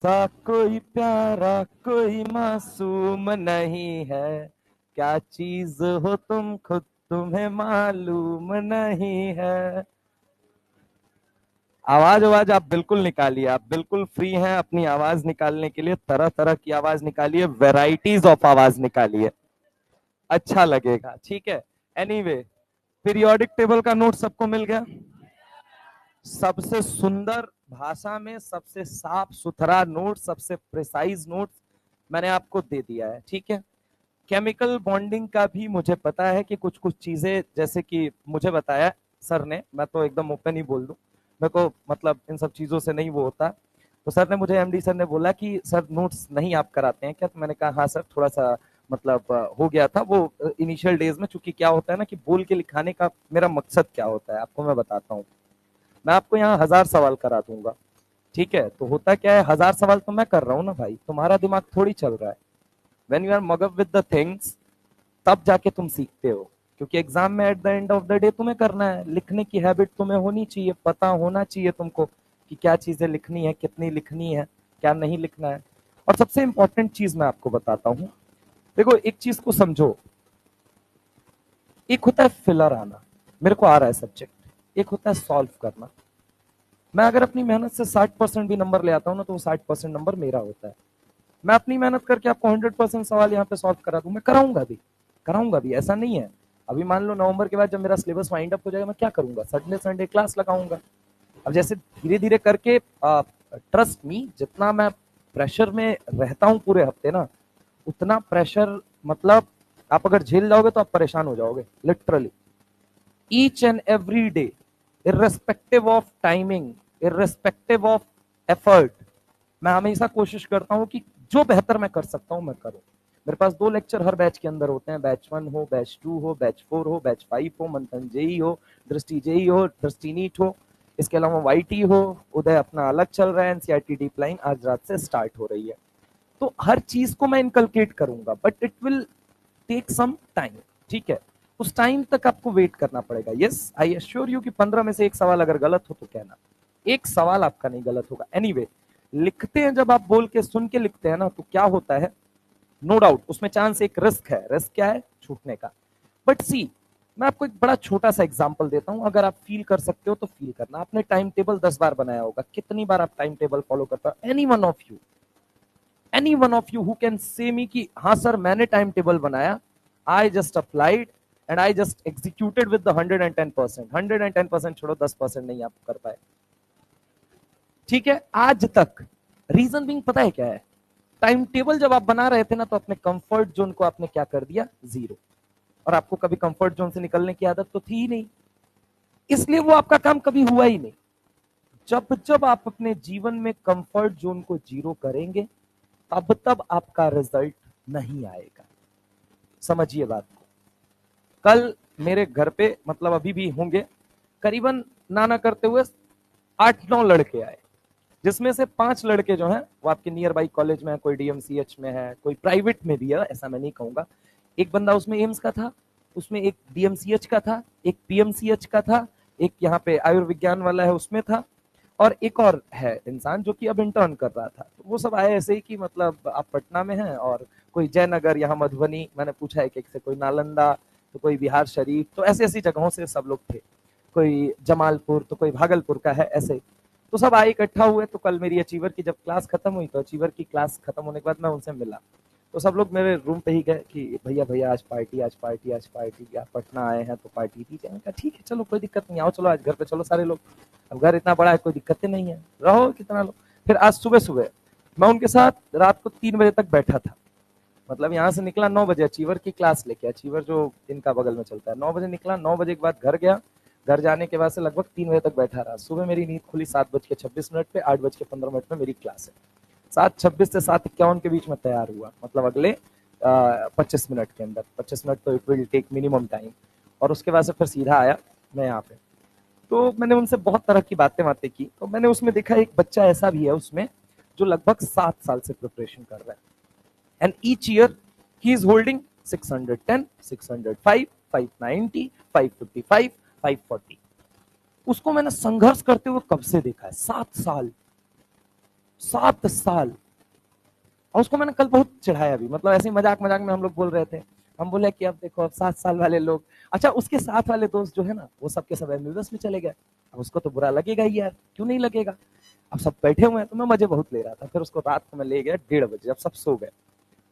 सा कोई प्यारा कोई मासूम नहीं है, क्या चीज हो तुम खुद तुम्हें मालूम नहीं है। आवाज आवाज आप बिल्कुल निकालिए, आप बिल्कुल फ्री हैं अपनी आवाज निकालने के लिए, तरह तरह की आवाज निकालिए, वेराइटीज ऑफ आवाज निकालिए, अच्छा लगेगा, ठीक है। एनीवे, पीरियोडिक टेबल का नोट सबको मिल गया। सबसे सुंदर भाषा में सबसे साफ सुथरा नोट, सबसे प्रिसाइज नोट मैंने आपको दे दिया है, ठीक है। केमिकल बॉन्डिंग का भी मुझे पता है कि कुछ कुछ चीजें, जैसे कि मुझे बताया सर ने, मैं तो एकदम ओपन ही बोल दूं, मेरे को मतलब इन सब चीजों से नहीं वो होता। तो सर ने मुझे, एमडी सर ने बोला कि सर नोट्स नहीं आप कराते हैं क्या, तो मैंने कहा हाँ सर, थोड़ा सा मतलब हो गया था वो इनिशियल डेज में। चूंकि क्या होता है ना कि बोल के लिखाने का मेरा मकसद क्या होता है आपको मैं बताता हूँ। मैं आपको यहाँ 1000 सवाल करा दूंगा, ठीक है। तो होता क्या है, 1000 सवाल तो मैं कर रहा हूँ ना भाई, तुम्हारा दिमाग थोड़ी चल रहा है। When you are mug up with the things, तब जाके तुम सीखते हो। क्योंकि एग्जाम में at the end of the day तुम्हें करना है, लिखने की हैबिट तुम्हें होनी चाहिए, पता होना चाहिए तुमको कि क्या चीजें लिखनी है, कितनी लिखनी है, क्या नहीं लिखना है। और सबसे इंपॉर्टेंट चीज मैं आपको बताता हूँ, देखो एक चीज को समझो। एक होता है फिलर आना, मेरे को आ रहा है सब्जेक्ट, एक होता है सॉल्व करना। मैं अगर अपनी मेहनत से 60% भी नंबर ले आता हूँ ना, तो वो 60% नंबर मेरा होता है। मैं अपनी मेहनत करके आपको 100% सवाल यहाँ पे सॉल्व करा दूं, मैं कराऊंगा भी, ऐसा नहीं है। अभी मान लो नवंबर के बाद जब मेरा सिलेबस वाइंड अप हो जाएगा, मैं क्या करूंगा, संडे संडे क्लास लगाऊंगा। अब जैसे धीरे धीरे करके, ट्रस्ट मी, जितना मैं प्रेशर में रहता हूँ पूरे हफ्ते ना, उतना प्रेशर मतलब आप अगर झेल जाओगे तो आप परेशान हो जाओगे literally. Each and every day, irrespective of timing, irrespective of effort, मैं हमेशा कोशिश करता हूँ कि जो बेहतर मैं कर सकता हूँ मैं करूँ। मेरे पास 2 लेक्चर हर बैच के अंदर होते हैं, बैच 1 हो, बैच 2 हो, बैच 4 हो, बैच 5 हो, मंथन जेई हो, दृष्टि जेई हो, दृष्टि नीट हो, इसके अलावा वाईटी हो, उदय अपना अलग चल रहा है, एनसीईआरटी डीप लाइन आज रात से स्टार्ट हो रही है। तो हर चीज को मैं इनकलकेट करूंगा, but it will take some time, ठीक है। उस टाइम तक आपको वेट करना पड़ेगा। यस, आई एश्योर यू कि 15 में से एक सवाल अगर गलत हो तो कहना, एक सवाल आपका नहीं गलत होगा। एनीवे anyway, लिखते हैं जब आप बोल के सुन के लिखते हैं ना, तो क्या होता है, नो डाउट उसमें चांस, एक रिस्क है। रिस्क क्या है, छूटने का। बट सी, मैं आपको एक बड़ा छोटा सा एग्जांपल देता हूं, अगर आप फील कर सकते हो तो फील करना। आपने टाइम टेबल 10 बार बनाया होगा, कितनी बार आप टाइम टेबल फॉलो करते हो, any one of you who can say me कि हाँ सर मैंने टाइम टेबल बनाया, I just applied and I just executed with the 110%। 110% छोड़ो, 10% नहीं आप कर पाए, ठीक है, आज तक। रीजन बिंग पता है क्या है, टाइम टेबल जब आप बना रहे थे ना, तो अपने कंफर्ट जोन को आपने क्या कर दिया, जीरो। और आपको कभी कंफर्ट जोन से निकलने की आदत तो थी ही नहीं, इसलिए वो आपका काम कभी हुआ ही नहीं। जब जब आप अपने जीवन में कंफर्ट जोन को जीरो करेंगे, तब तब आपका रिजल्ट नहीं आएगा। समझिए बात को। कल मेरे घर पे, मतलब अभी भी होंगे, करीबन नाना करते हुए 8-9 लड़के आए, जिसमें से 5 लड़के जो हैं वो आपके नियर बाई कॉलेज में है, कोई डीएमसीएच में है, कोई प्राइवेट में भी है, ऐसा मैं नहीं कहूंगा। एक बंदा उसमें एम्स का था, उसमें एक डीएमसीएच का था, एक पीएमसीएच का था, एक यहाँ पे आयुर्विज्ञान वाला है उसमें था, और एक और है इंसान जो कि अब इंटर्न कर रहा था। तो वो सब आए ऐसे ही कि मतलब आप पटना में हैं, और कोई जयनगर, यहाँ मधुबनी, मैंने पूछा एक से, कोई नालंदा, तो कोई बिहार शरीफ, तो ऐसी ऐसी जगहों से सब लोग थे, कोई जमालपुर, तो कोई भागलपुर का है, ऐसे। तो सब आए इकट्ठा हुए। तो कल मेरी अचीवर की जब क्लास खत्म हुई, तो अचीवर की क्लास खत्म होने के बाद मैं उनसे मिला, तो सब लोग मेरे रूम पे ही गए कि भैया भैया आज पार्टी, आज पार्टी, आज पार्टी, आप पटना आए हैं तो पार्टी दीजिए। मैंने कहा ठीक है, चलो कोई दिक्कत नहीं, आओ चलो आज घर पे चलो सारे लोग, अब घर इतना बड़ा है, कोई दिक्कत नहीं है, रहो कितना लोग। फिर आज सुबह सुबह मैं उनके साथ रात को 3 बजे तक बैठा था। मतलब यहाँ से निकला 9 बजे, अचीवर की क्लास लेके, अचीवर जो इनका बगल में चलता है, 9 बजे निकला, 9 बजे के बाद घर गया। घर जाने के बाद से लगभग 3 बजे तक बैठा रहा। सुबह मेरी नींद खुली 7:26 पे, 8:15 में मेरी क्लास है। 7:26 से 7:51 के बीच में तैयार हुआ, मतलब अगले 25 मिनट के अंदर, 25 मिनट तो it will take minimum time. और उसके बाद से फिर सीधा आया मैं यहाँ पे। तो मैंने उनसे बहुत तरह की बातें बातें की, तो मैंने उसमें देखा एक बच्चा ऐसा भी है उसमें जो लगभग 7 साल से प्रिपरेशन कर रहा है, and each year he is holding 610, 605, 590, 555, 540। उसको मैंने संघर्ष करते हुए कब से देखा है, 7 साल। 7 साल। और उसको मैंने कल बहुत चिढ़ाया भी, मतलब ऐसे ही मजाक मजाक में हम लोग बोल रहे थे। हम बोले कि अब देखो, अब 7 साल वाले लोग, अच्छा उसके साथ वाले दोस्त जो है ना, वो सबके सब एमबीबीएस में चले गए। अब उसको तो बुरा लगेगा ही यार, क्यों नहीं लगेगा। अब सब बैठे हुए हैं, तो मैं मजे बहुत ले रहा था। फिर उसको रात को मैं ले गया 1:30 बजे, अब सब सो गए।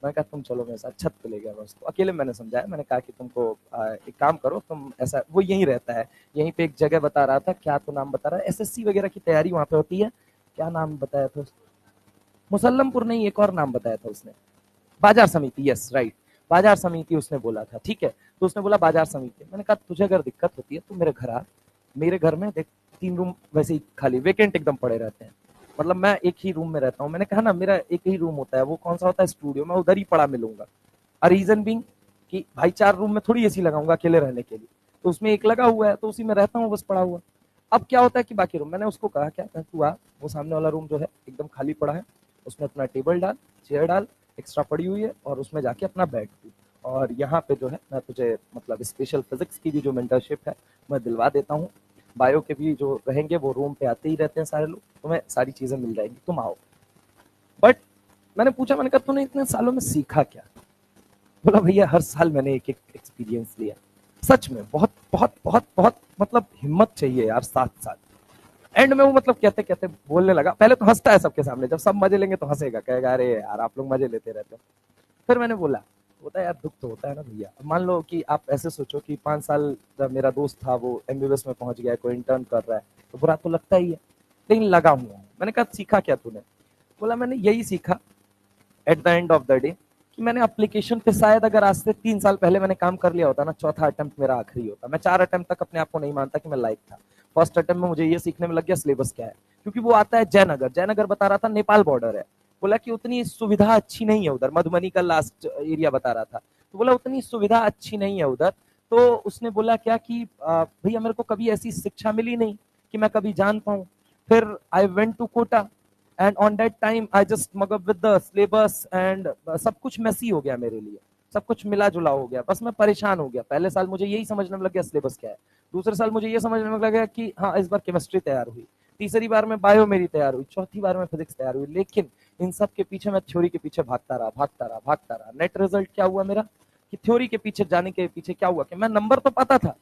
मैं कहा तुम चलो मेरे साथ छत पे, ले गया मैं उसको अकेले। मैंने समझाया, मैंने कहा कि तुमको एक काम करो तुम, ऐसा वो यहीं रहता है, यहीं पे एक जगह बता रहा था, क्या तो नाम बता रहा है, एसएससी वगैरह की तैयारी वहां पे होती है। क्या नाम बताया था, मुसल्लमपुर नहीं, एक और नाम बताया था उसने, बाजार समिति, यस राइट, बाजार समिति उसने बोला था, ठीक है। तो उसने बोला बाजार समिति। मैंने कहा तुझे अगर दिक्कत होती है तो मेरे घर आ, मेरे घर में देख 3 रूम वैसे ही खाली वेकेंट एकदम पड़े रहते हैं, मतलब मैं एक ही रूम में रहता हूँ। मैंने कहा ना मेरा एक ही रूम होता है, वो कौन सा होता है, स्टूडियो, मैं उधर ही पड़ा मिलूंगा। और रीजन बिंग कि भाई 4 रूम में थोड़ी एसी लगाऊंगा अकेले रहने के लिए, तो उसमें एक लगा हुआ है तो उसी में रहता हूँ बस पड़ा हुआ। अब क्या होता है कि बाकी रूम, मैंने उसको कहा क्या, तू आ, वो सामने वाला रूम जो है एकदम खाली पड़ा है, उसमें अपना टेबल डाल, चेयर डाल, एक्स्ट्रा पड़ी हुई है, और उसमें जाके अपना बैठ तू। और यहाँ पे जो है मैं तुझे मतलब स्पेशल फिजिक्स की भी जो मेंटरशिप है मैं दिलवा देता हूँ, बायो के भी जो रहेंगे वो रूम पे आते ही रहते हैं सारे लोग, तुम्हें सारी चीजें मिल जाएंगी, तुम आओ। बट मैंने पूछा, मैंने कहा तूने इतने सालों में सीखा क्या। बोला भैया हर साल मैंने एक एक एक्सपीरियंस लिया। सच में बहुत बहुत बहुत बहुत मतलब हिम्मत चाहिए यार, 7 साल। एंड में वो मतलब कहते कहते बोलने लगा, पहले तो हंसता है सबके सामने, जब सब मजे लेंगे तो हंसेगा, कहेगा अरे यार आप लोग मजे लेते रहते हो। फिर मैंने बोला, होता है यार, दुख तो होता है ना भैया। मान लो कि आप ऐसे सोचो कि 5 साल जब मेरा दोस्त था वो एमबीबीएस में पहुंच गया, कोई इंटर्न कर रहा है, तो बुरा तो लगता ही है, लेकिन लगा हुआ हूँ। मैंने कहा सीखा क्या तूने। बोला मैंने यही सीखा eight the end of the day कि मैंने एप्लीकेशन पे शायद अगर आज से 3 साल पहले मैंने काम कर लिया होता ना, चौथा अटेम्प्ट मेरा आखिरी होता। मैं 4 अटेम्प्ट तक अपने आप को नहीं मानता कि मैं लायक था। फर्स्ट अटेम्प्ट में मुझे ये सीखने में लग गया सिलेबस क्या है, क्योंकि वो आता है जयनगर, जयनगर बता रहा था नेपाल बॉर्डर है। बोला कि उतनी सुविधा अच्छी नहीं है उधर, मधुबनी का लास्ट एरिया बता रहा था, तो बोला उतनी सुविधा अच्छी नहीं है उधर। तो उसने बोला क्या कि भैया मेरे को कभी ऐसी शिक्षा मिली नहीं कि मैं कभी जान पाऊं। फिर I went to Kota and on that time I just mug up with the syllabus and सब कुछ मेसी हो गया मेरे लिए, सब कुछ मिला जुला हो गया, बस मैं परेशान हो गया। पहले साल मुझे यही समझने में लग गया सिलेबस क्या है, दूसरे साल मुझे ये समझने में लग गया कि हाँ इस बार केमिस्ट्री तैयार हुई, तीसरी बार में बायो मेरी तैयार हुई, चौथी बार में फिजिक्स तैयार हुई। लेकिन इन सब के पीछे मैं थ्योरी के पीछे भागता रहा भागता रहा भागता रहा। नेट रिजल्ट क्या हुआ मेरा कि थ्योरी के पीछे जाने के पीछे क्या हुआ कि मैं नंबर तो पाता था,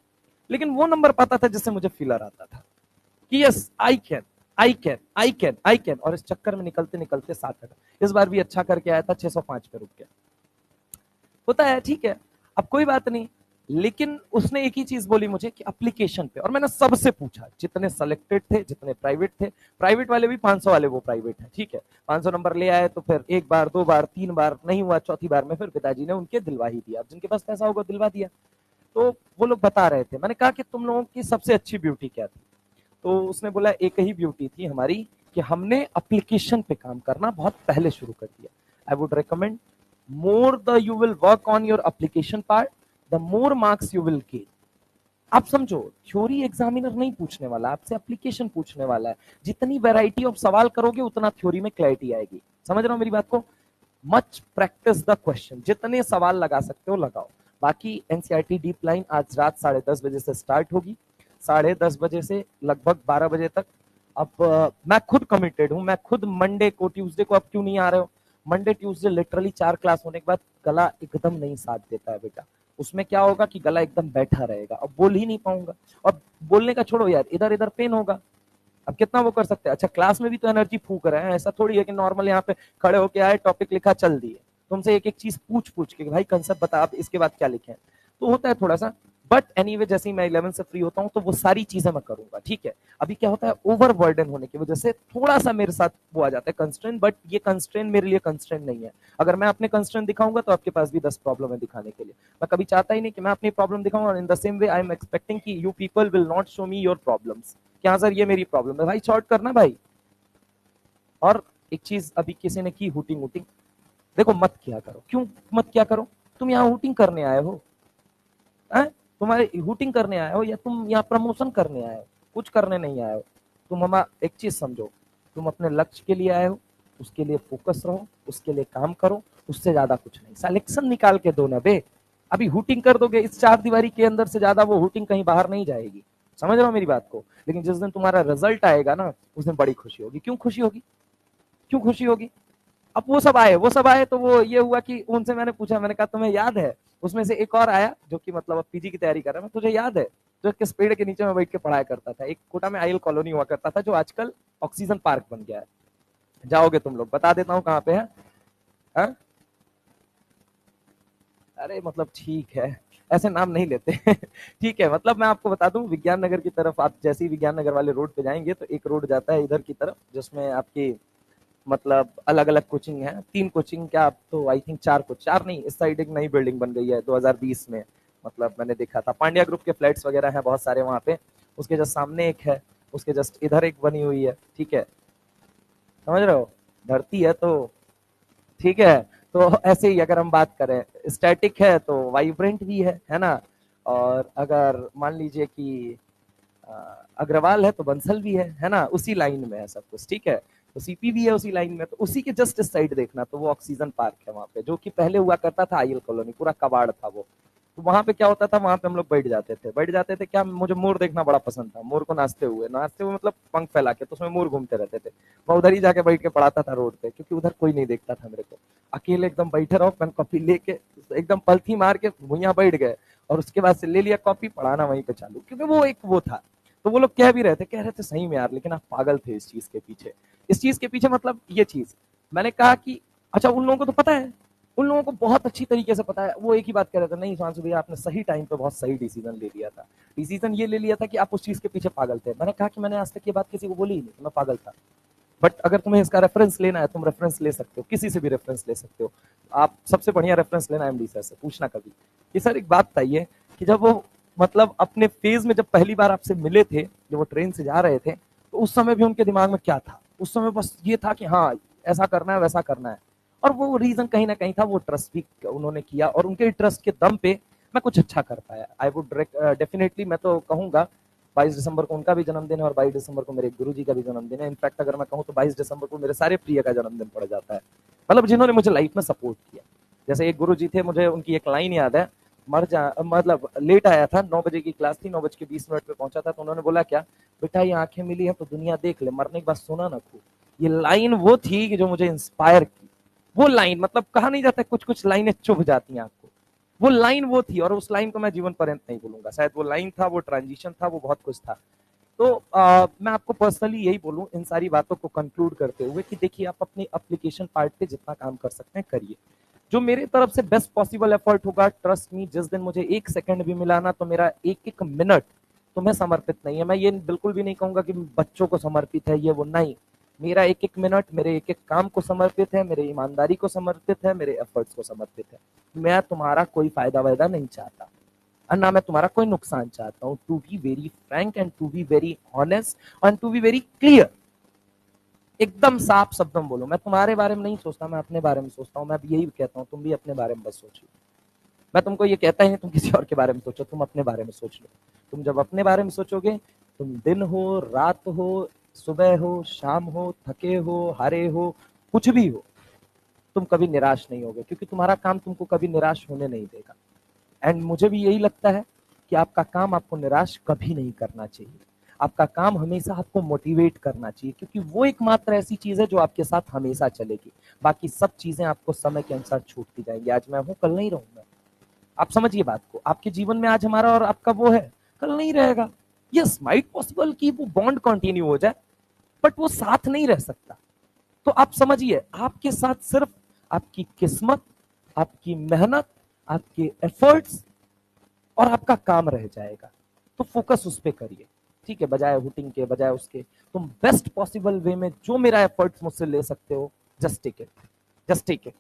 लेकिन वो नंबर पाता था जिससे मुझे फीलर आता था कि yes I can, I can, I can, I can. और इस चक्कर में निकलते निकलते 7 इस बार भी अच्छा करके आया था, 605 पे रुक गया। होता है, ठीक है, अब कोई बात नहीं। लेकिन उसने एक ही चीज बोली मुझे कि एप्लीकेशन पे, और मैंने सबसे पूछा जितने सेलेक्टेड थे, जितने प्राइवेट थे, प्राइवेट वाले भी 500 वाले वो प्राइवेट है, ठीक है, 500 नंबर ले आए, तो फिर एक बार, 2 बार, 3 बार नहीं हुआ, चौथी बार में फिर पिताजी ने उनके दिलवा ही दिया, जिनके पास पैसा होगा दिलवा दिया। तो वो लोग बता रहे थे, मैंने कहा कि तुम लोगों की सबसे अच्छी ब्यूटी क्या थी। तो उसने बोला एक ही ब्यूटी थी हमारी कि हमने एप्लीकेशन पे काम करना बहुत पहले शुरू कर दिया। I would recommend more the you will work on your application part, the more marks you will gain. आप समझो, थ्योरी एग्जामिनर नहीं पूछने वाला आपसे, एप्लीकेशन पूछने वाला है। जितनी वैरायटी ऑफ सवाल करोगे उतना थ्योरी में क्लैरिटी आएगी। समझ रहे हो मेरी बात को। मच प्रैक्टिस द क्वेश्चन, जितने सवाल लगा सकते हो लगाओ। बाकी एनसीईआरटी डीप लाइन आज रात 10:30 बजे से स्टार्ट होगी, 10:30 बजे से लगभग 12 बजे तक। अब मैं खुद कमिटेड हूं, मैं खुद मंडे को, ट्यूसडे को, अब क्यों नहीं आ रहे हो, मंडे ट्यूसडे लिटरली 4 क्लास होने के बाद गला एकदम नहीं साथ देता है बेटा। उसमें क्या होगा कि गला एकदम बैठा रहेगा, अब बोल ही नहीं पाऊंगा। और बोलने का छोड़ो यार, इधर इधर पेन होगा। अब कितना वो कर सकते हैं। अच्छा क्लास में भी तो एनर्जी फूक रहे हैं, ऐसा थोड़ी है कि नॉर्मल यहाँ पे खड़े होके आए, टॉपिक लिखा, चल दिए। तुमसे एक एक चीज पूछ पूछ के भाई कंसेप्ट बता, आप इसके बाद क्या लिखे, तो होता है थोड़ा सा। बट एनीवे जैसे ही मैं 11 से फ्री होता हूँ तो वो सारी चीजें मैं करूंगा, ठीक है। अभी क्या होता है, ओवर बर्डन होने की वजह से थोड़ा सा मेरे साथ वो आ जाता है कंस्ट्रेंट, बट ये कंस्ट्रेंट मेरे लिए कंस्ट्रेंट नहीं है। अगर मैं अपने कंस्ट्रेंट दिखाऊंगा तो आपके पास भी 10 प्रॉब्लम है दिखाने के लिए। मैं कभी चाहता ही नहीं कि मैं अपनी प्रॉब्लम दिखाऊं, और in the same way I am expecting कि you people will not show me your problems, कि हाँ सर ये मेरी प्रॉब्लम है, भाई शॉर्ट करना भाई। और एक चीज अभी किसी ने की, हुटिंग हुटिंग, देखो मत किया करो। क्यों मत किया करो, तुम यहाँ हुटिंग करने आए हो, है? तुम्हारे हुटिंग करने आए हो या तुम यहाँ प्रमोशन करने आए हो, कुछ करने नहीं आए हो। तुम हमारा एक चीज समझो, तुम अपने लक्ष्य के लिए आए हो, उसके लिए फोकस रहो, उसके लिए काम करो, उससे ज्यादा कुछ नहीं। सिलेक्शन निकाल के दो ना बे। अभी हुटिंग कर दोगे इस 4 दीवारी के अंदर से ज्यादा वो हुटिंग कहीं बाहर नहीं जाएगी। समझ रहे हो मेरी बात को। लेकिन जिस दिन तुम्हारा रिजल्ट आएगा ना, उस दिन बड़ी खुशी होगी। क्यों खुशी होगी, क्यों खुशी होगी? अब वो सब आए तो वो ये हुआ कि उनसे मैंने पूछा, मैंने कहा तुम्हें याद है उसमें से एक और आया जो कि मतलब अब पीजी की तैयारी कर रहा है, मैं तुझे याद है जो किस पेड़ के नीचे में बैठ के पढ़ाया करता था, एक कोटा में आइल कॉलोनी हुआ करता था जो आजकल ऑक्सीजन पार्क बन गया है, जाओगे तुम लोग, बता देता हूँ कहाँ पे है। हा? अरे मतलब ठीक है, ऐसे नाम नहीं लेते ठीक है, मतलब मैं आपको बता दूं, विज्ञान नगर की तरफ आप जैसे ही विज्ञान नगर वाले रोड पे जाएंगे तो एक रोड जाता है इधर की तरफ जिसमें आपकी मतलब अलग अलग कोचिंग है, 3 कोचिंग क्या, अब तो आई थिंक 4 चार नहीं, इस साइड एक नई बिल्डिंग बन गई है 2020 में, मतलब मैंने देखा था, पांड्या ग्रुप के फ्लैट्स वगैरह हैं बहुत सारे वहां पे, उसके जस्ट सामने एक है, उसके जस्ट इधर एक बनी हुई है, ठीक है, समझ रहे हो, धरती है तो ठीक है। तो ऐसे ही अगर हम बात करें, स्टैटिक है तो वाइब्रेंट भी है ना, और अगर मान लीजिए कि अग्रवाल है तो बंसल भी है ना, उसी लाइन में है सब कुछ, ठीक है, तो सीपी भी है उसी लाइन में, तो उसी के जस्ट इस साइड देखना तो वो ऑक्सीजन पार्क है वहां पे, जो कि पहले हुआ करता था आईएल कॉलोनी, पूरा कबाड़ था वो, तो वहां पे क्या होता था, वहां पे हम लोग बैठ जाते थे क्या, मुझे मोर देखना बड़ा पसंद था, मोर को नाचते हुए मतलब पंख फैला के, तो उसमें मोर घूमते रहते थे, मैं उधर ही जाके बैठ के पढ़ाता था रोड पे, क्योंकि उधर कोई नहीं देखता था मेरे को, अकेले एकदम बैठे रहो, पेन कॉपी लेके एकदम पलथी मार के भुइयां बैठ गए, और उसके बाद से ले लिया कॉपी, पढ़ाना वहीं पे चालू, क्योंकि वो एक वो था। तो वो लोग कह रहे थे सही में यार, लेकिन आप पागल थे इस चीज के पीछे मतलब ये चीज, मैंने कहा कि अच्छा उन लोगों को तो पता है, उन लोगों को बहुत अच्छी तरीके से पता है, वो एक ही बात कह रहे थे, नहीं सुधांशु भैया आपने सही टाइम पे बहुत सही डिसीजन ले लिया था, डिसीजन ये ले लिया था कि आप उस चीज के पीछे पागल थे, मैंने कहा कि मैंने आज तक ये बात किसी को बोली ही नहीं कि मैं पागल था, बट अगर तुम्हें इसका रेफरेंस लेना है तुम रेफरेंस ले सकते हो, किसी से भी रेफरेंस ले सकते हो, आप सबसे बढ़िया रेफरेंस लेना एमडी सर से, पूछना कभी कि सर एक बात बताइए कि जब वो मतलब अपने फेज में जब पहली बार आपसे मिले थे, जब वो ट्रेन से जा रहे थे, तो उस समय भी उनके दिमाग में क्या था, उस समय बस ये था कि हाँ ऐसा करना है वैसा करना है, और वो रीजन कहीं ना कहीं था, वो ट्रस्ट भी उन्होंने किया, और उनके ट्रस्ट के दम पे मैं कुछ अच्छा कर पाया, आई वुड डेफिनेटली मैं तो कहूंगा, 22 दिसंबर को उनका भी जन्मदिन है और 22 दिसंबर को मेरे गुरु जी का भी जन्मदिन है, इनफैक्ट अगर मैं कहूँ तो 22 दिसंबर को मेरे सारे प्रिय का जन्मदिन पड़ जाता है, मतलब जिन्होंने मुझे लाइफ में सपोर्ट किया, जैसे एक गुरु जी थे, मुझे उनकी एक लाइन याद है, मर जा मतलब लेट आया था, 9 बजे की क्लास थी, 9:20 पे पहुंचा था, तो उन्होंने बोला क्या, बेटा ये आंखें मिली है तो दुनिया देख ले, मरने के बाद सोना ना खो, ये लाइन वो थी कि जो मुझे इंस्पायर की, वो लाइन मतलब कहा नहीं जाता, कुछ कुछ लाइनें चुभ जाती हैं आपको, वो लाइन वो थी, और उस लाइन को मैं जीवन पर्यंत नहीं भूलूंगा, शायद वो लाइन था, वो ट्रांजिशन था, वो बहुत कुछ था। तो मैं आपको पर्सनली यही बोलूं इन सारी बातों को कंक्लूड करते हुए कि देखिए आप अपनी एप्लीकेशन पार्ट पे जितना काम कर सकते हैं करिए, जो मेरे तरफ से बेस्ट पॉसिबल एफर्ट होगा, ट्रस्ट मी, जिस दिन मुझे 1 सेकंड भी मिला ना, तो मेरा एक एक मिनट तुम्हें समर्पित नहीं है, मैं ये बिल्कुल भी नहीं कहूंगा कि बच्चों को समर्पित है ये वो, नहीं, मेरा एक एक मिनट मेरे एक एक काम को समर्पित है, मेरे ईमानदारी को समर्पित है, मेरे एफर्ट्स को समर्पित है, मैं तुम्हारा कोई फायदा वायदा नहीं चाहता, और ना मैं तुम्हारा कोई नुकसान चाहता हूँ, to be very frank and to be very honest and to be very clear, एकदम साफ शब्दों में बोलो, मैं तुम्हारे बारे में नहीं सोचता, मैं अपने बारे में सोचता हूँ, मैं भी यही कहता हूँ, तुम भी अपने बारे में बस सोचो, मैं तुमको ये कहता ही नहीं तुम किसी और के बारे में सोचो, तुम अपने बारे में सोच लो, तुम जब अपने बारे में सोचोगे, तुम दिन हो रात हो, सुबह हो शाम हो, थके हो हारे हो, कुछ भी हो, तुम कभी निराश नहीं होगे, क्योंकि तुम्हारा काम तुमको कभी निराश होने नहीं देगा, एंड मुझे भी यही लगता है कि आपका काम आपको निराश कभी नहीं करना चाहिए, आपका काम हमेशा आपको मोटिवेट करना चाहिए, क्योंकि वो एकमात्र ऐसी चीज है जो आपके साथ हमेशा चलेगी, बाकी सब चीजें आपको समय के अनुसार छूटती जाएंगी, आज मैं हूं कल नहीं रहूंगा, आप समझिए बात को, आपके जीवन में आज हमारा और आपका वो है, कल नहीं रहेगा, यस माइट पॉसिबल कि वो बॉन्ड कंटिन्यू हो जाए, बट वो साथ नहीं रह सकता, तो आप समझिए आपके साथ सिर्फ आपकी किस्मत, आपकी मेहनत, आपके एफर्ट्स और आपका काम रह जाएगा, तो फोकस उस पर करिए, ठीक है, बजाय हुटिंग के, बजाय उसके, तुम बेस्ट पॉसिबल वे में जो मेरा एफर्ट्स मुझसे ले सकते हो, just take it, just take it,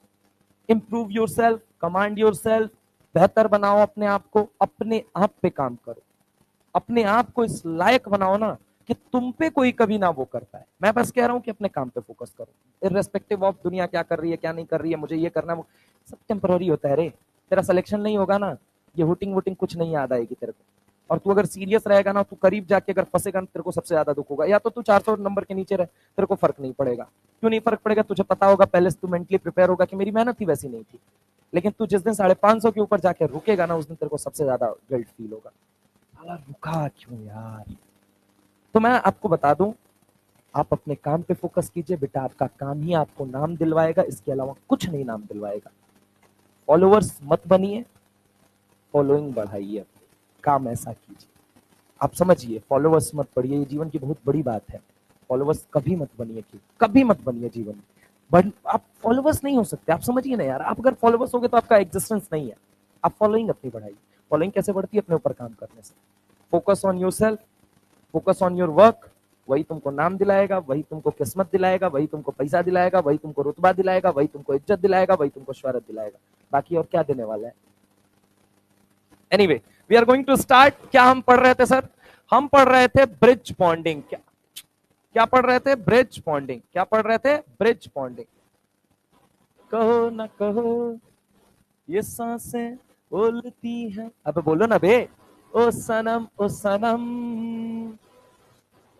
improve yourself, command yourself, बेहतर बनाओ अपने आप को, अपने आप पे काम करो, अपने आप को इस लायक बनाओ ना कि तुम पे कोई कभी ना वो कर पाए, मैं बस कह रहा हूं कि अपने काम पे फोकस करो, इररेस्पेक्टिव ऑफ दुनिया क्या कर रही है क्या नहीं कर रही है, मुझे ये करना वो सब टेम्पररी होता है रे, तेरा सिलेक्शन नहीं होगा ना, ये हुटिंग वुटिंग कुछ नहीं याद आएगी तेरे को, और तू अगर सीरियस रहेगा ना, तू करीब जाके अगर फंसेगा ना, तेरे को सबसे ज्यादा दुख होगा, या तो तू 400 नंबर के नीचे रहे, तेरे को फर्क नहीं पड़ेगा, क्यों नहीं फर्क पड़ेगा, तुझे पता होगा पहले से तू मेंटली प्रिपेयर होगा कि मेरी मेहनत ही वैसी नहीं थी, लेकिन तू जिस दिन 550 के ऊपर जाके रुकेगा ना, उस दिन तेरे को सबसे ज्यादा गिल्ट फील होगा, साला रुका क्यों यार। तो मैं आपको बता दूं, आप अपने काम पे फोकस कीजिए बेटा, आपका काम ही आपको नाम दिलवाएगा, इसके अलावा कुछ नहीं नाम दिलवाएगा। फॉलोअर्स मत बनिए, फॉलोइंग बढ़ाइए, काम ऐसा कीजिए। आप समझिए, फॉलोअर्स मत बढ़िए, ये जीवन की बहुत बड़ी बात है। फॉलोअर्स कभी मत बनिए, कभी मत बनिए जीवन में। बट आप फॉलोअर्स नहीं हो सकते, आप समझिए ना यार, आप अगर फॉलोअर्स हो गए तो आपका एग्जिस्टेंस नहीं है। आप फॉलोइंग अपनी बढ़ाइए। फॉलोइंग कैसे बढ़ती है? अपने ऊपर काम करने से। Focus on yourself, focus on your work, वही तुमको नाम दिलाएगा, वही तुमको किस्मत दिलाएगा, वही तुमको पैसा दिलाएगा, वही तुमको रुतबा दिलाएगा, वही तुमको इज्जत दिलाएगा, वही तुमको शोहरत दिलाएगा। बाकी और क्या देने वाला है? Anyway, we are going to start. क्या हम पढ़ रहे थे सर? हम पढ़ रहे थे ब्रिज बॉन्डिंग। क्या पढ़ रहे थे? Bridge bonding. क्या पढ़ रहे थे? Bridge bonding. कहो ना कहो ये सांसें बोलती हैं, अब बोलो ना बे। ओ सनम, ओ सनम,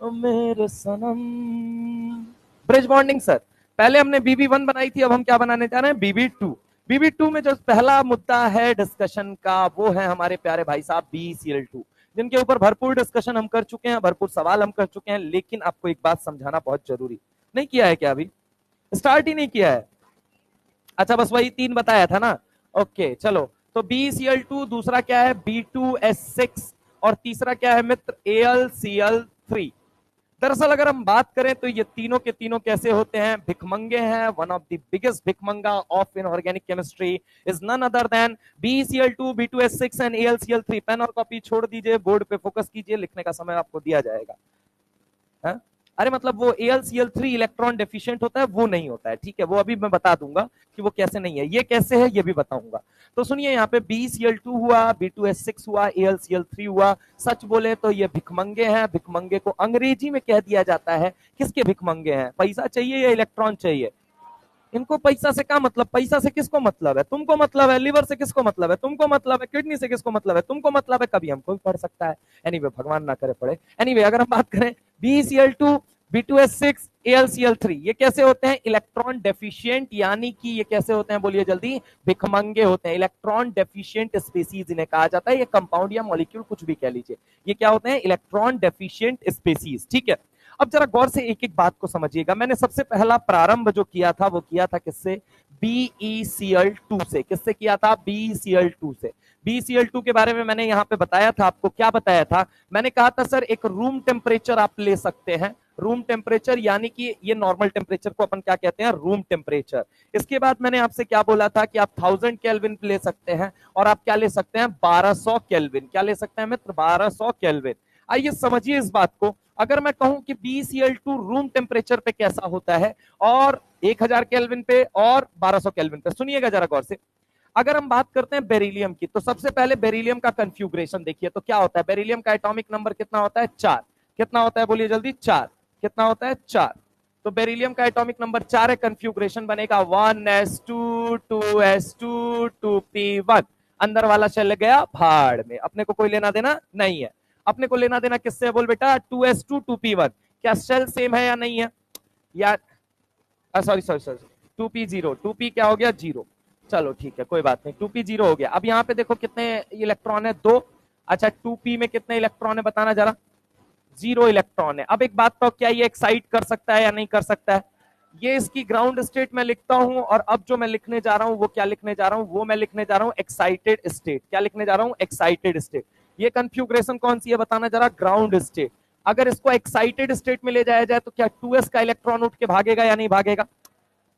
ओ मेरे सनम। ब्रिज बॉन्डिंग सर, पहले हमने BB1 बनाई थी, अब हम क्या बनाने जा रहे हैं? BB2। BB2 में जो पहला मुद्दा है डिस्कशन का, वो है हमारे प्यारे भाई साहब BeCl2, जिनके ऊपर भरपूर डिस्कशन हम कर चुके हैं, भरपूर सवाल हम कर चुके हैं। लेकिन आपको एक बात समझाना बहुत जरूरी, नहीं किया है क्या? अभी स्टार्ट ही नहीं किया है? अच्छा, बस वही 3 बताया था ना। ओके चलो, तो BeCl2, दूसरा क्या है B2S6, और तीसरा क्या है मित्र? AlCl3। दरअसल अगर हम बात करें तो ये तीनों के तीनों कैसे होते हैं? भिखमंगे हैं। वन ऑफ द बिगेस्ट भिखमंगा of inorganic chemistry is none other than BeCl2, B2S6 and AlCl3। Pen और कॉपी छोड़ दीजिए, बोर्ड पे फोकस कीजिए, लिखने का समय आपको दिया जाएगा। है? अरे मतलब वो AlCl3 इलेक्ट्रॉन डेफिशिएंट होता है, वो नहीं होता है, ठीक है? वो अभी मैं बता दूंगा कि वो कैसे नहीं है, ये कैसे है ये भी बताऊंगा। तो सुनिए, यहाँ पे BeCl2 हुआ, B2S6 हुआ, AlCl3 हुआ। सच बोले तो ये भिखमंगे हैं। भिखमंगे को अंग्रेजी में कह दिया जाता है, किसके भिखमंगे हैं? पैसा चाहिए या इलेक्ट्रॉन चाहिए? इनको पैसा से क्या मतलब? पैसा से किसको मतलब है? तुमको मतलब है। लिवर से किसको मतलब है? तुमको मतलब है। किडनी से किसको मतलब है? तुमको मतलब है। कभी हमको भी पड़ सकता है। एनीवे, भगवान ना करे पड़े। एनीवे, अगर हम बात करें BeCl2, B2S6, AlCl3, ये कैसे होते हैं? इलेक्ट्रॉन डेफिशिएंट, यानी कि ये कैसे होते हैं? बोलिए जल्दी। भिखमंगे होते हैं। इलेक्ट्रॉन डेफिशिएंट स्पीसीज इन्हें कहा जाता है। ये कंपाउंड या मॉलिक्यूल कुछ भी कह लीजिए, ये क्या होते हैं? इलेक्ट्रॉन डेफिशिएंट स्पीसीज, ठीक है? अब जरा गौर से एक एक बात को समझिएगा। मैंने सबसे पहला प्रारंभ जो किया था वो किया था किससे? BeCl2 से। किससे किया था? BeCl2 से। BeCl2 के बारे में मैंने यहाँ पे बताया था आपको। क्या बताया था? मैंने कहा था सर एक रूम टेम्परेचर आप ले सकते हैं। रूम टेम्परेचर यानी कि ये नॉर्मल टेम्परेचर को अपन क्या कहते हैं? Room temperature. इसके बाद मैंने आपसे क्या बोला था कि आप 1000 केल्विन ले सकते हैं, और आप क्या ले सकते हैं? 1200 केल्विन। क्या ले सकते हैं मित्र? 1200 केल्विन। आइए समझिए इस बात को। अगर मैं कहूं कि BeCl2 रूम टेम्परेचर पे कैसा होता है, और 1000 केल्विन पे और 1200 केल्विन पे, सुनिएगा जरा गौर से। अगर हम बात करते हैं बेरिलियम की, तो सबसे पहले बेरिलियम का कन्फ्यूग्रेशन देखिए। तो क्या होता है? बेरिलियम का एटॉमिक नंबर कितना होता है? 4। कितना होता है? बोलिए जल्दी। 4। कितना होता है? 4। तो बेरिलियम का एटॉमिक नंबर 4 है। कन्फ्यूग्रेशन बनेगा 1s2 2s2 2p1। अंदर वाला चल गया भाड़ में, अपने को कोई लेना देना नहीं है। अपने को लेना देना किससे है? बोल बेटा। 2s2 2p1। क्या शेल सेम है या नहीं है? या sorry sorry sorry, 2p0। 2p क्या हो गया? 0। चलो ठीक है, कोई बात नहीं, 2p 0 हो गया। अब यहाँ पे देखो कितने इलेक्ट्रॉन है? 2। अच्छा, 2p में कितने इलेक्ट्रॉन है बताना जरा? 0 इलेक्ट्रॉन है। अब एक बात तो, क्या ये एक्साइट कर सकता है या नहीं कर सकता है? ये इसकी ग्राउंड स्टेट में लिखता हूं, और अब जो मैं लिखने जा रहा हूं वो क्या लिखने जा रहा हूं? वो मैं लिखने जा रहा हूं एक्साइटेड स्टेट। क्या लिखने जा रहा हूं? Excited state. ये कन्फ्यूग्रेशन कौन सी है बताना जरा? Ground state. अगर इसको एक्साइटेड स्टेट में ले जाया जाए तो क्या 2s का इलेक्ट्रॉन उठ के भागेगा या नहीं भागेगा?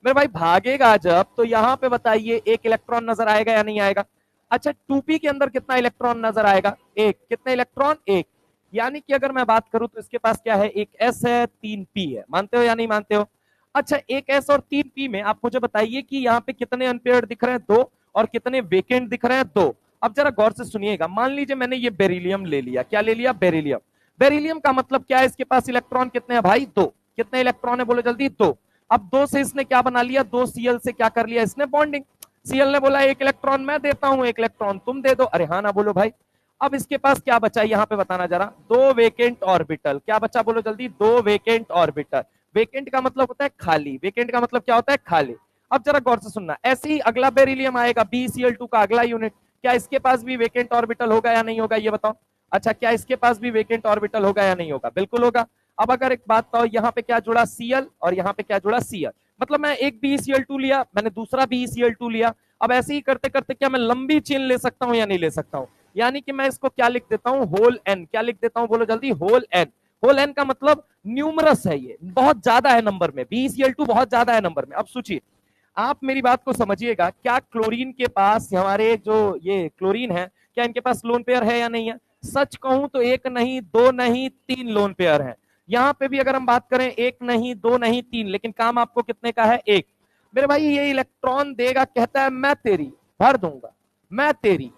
मेरे भाई भागेगा। जब तो यहां पे बताइए एक इलेक्ट्रॉन नजर आएगा या नहीं आएगा? अच्छा, 2p के अंदर कितना इलेक्ट्रॉन नजर आएगा? एक। कितने इलेक्ट्रॉन? एक। यानी कि अगर मैं बात करूं तो इसके पास क्या है? एक s है, 3p है। मानते हो या नहीं मानते हो? अच्छा, एक s और 3p में आप मुझे बताइए कि यहाँ पे कितने अनपेयर्ड दिख रहे हैं? 2। और कितने वेकेंट दिख रहे हैं? 2। अब जरा गौर से सुनिएगा। मान लीजिए मैंने ये बेरिलियम ले लिया। क्या ले लिया? बेरिलियम। बेरिलियम का मतलब क्या है? इसके पास इलेक्ट्रॉन कितने हैं भाई? 2। कितने इलेक्ट्रॉन है? बोलो जल्दी। 2। अब 2 से इसने क्या बना लिया? 2 Cl से क्या कर लिया इसने? बॉन्डिंग। Cl ने बोला एक इलेक्ट्रॉन मैं देता हूं, एक इलेक्ट्रॉन तुम दे दो। अरे हाँ ना बोलो भाई। अब इसके पास क्या बचा यहाँ पे बताना जरा? 2 वेकेंट ऑर्बिटल। क्या बचा? बोलो जल्दी। 2 वेकेंट ऑर्बिटल। वेकेंट का मतलब होता है खाली। वेकेंट का मतलब क्या होता है? खाली। अब जरा गौर से सुनना। ऐसे ही अगला बेरिलियम आएगा, BeCl2 का अगला यूनिट। क्या इसके पास भी वेकेंट ऑर्बिटल होगा या नहीं होगा? ये बताओ। अच्छा, क्या इसके पास भी वेकेंट ऑर्बिटल होगा या नहीं होगा? बिल्कुल होगा। अब अगर एक बात तो यहाँ पे क्या जुड़ा Cl और यहाँ पे क्या जुड़ा Cl, मतलब मैं एक BeCl2 लिया, मैंने दूसरा BeCl2 लिया। अब ऐसे ही करते करते क्या मैं लंबी चेन ले सकता हूं या नहीं ले सकता हूं? यानी कि मैं इसको क्या लिख देता हूं, होल एन। क्या लिख देता हूं, बोलो जल्दी, होल एन। होल एन का मतलब न्यूमरस है, ये बहुत ज्यादा है नंबर में, BeCl2 बहुत ज्यादा है नंबर में। अब सोचिए, आप मेरी बात को समझिएगा, क्या क्लोरीन के पास, हमारे जो ये क्लोरीन है, क्या इनके पास लोन पेयर है या नहीं है? सच कहूं तो एक नहीं, दो नहीं, तीन लोन पेयर है। यहां पे भी अगर हम बात करें, एक नहीं, दो नहीं, तीन, लेकिन काम आपको कितने का है, एक। मेरे भाई ये इलेक्ट्रॉन देगा, कहता है मैं तेरी भर दूंगा, मैं तेरी।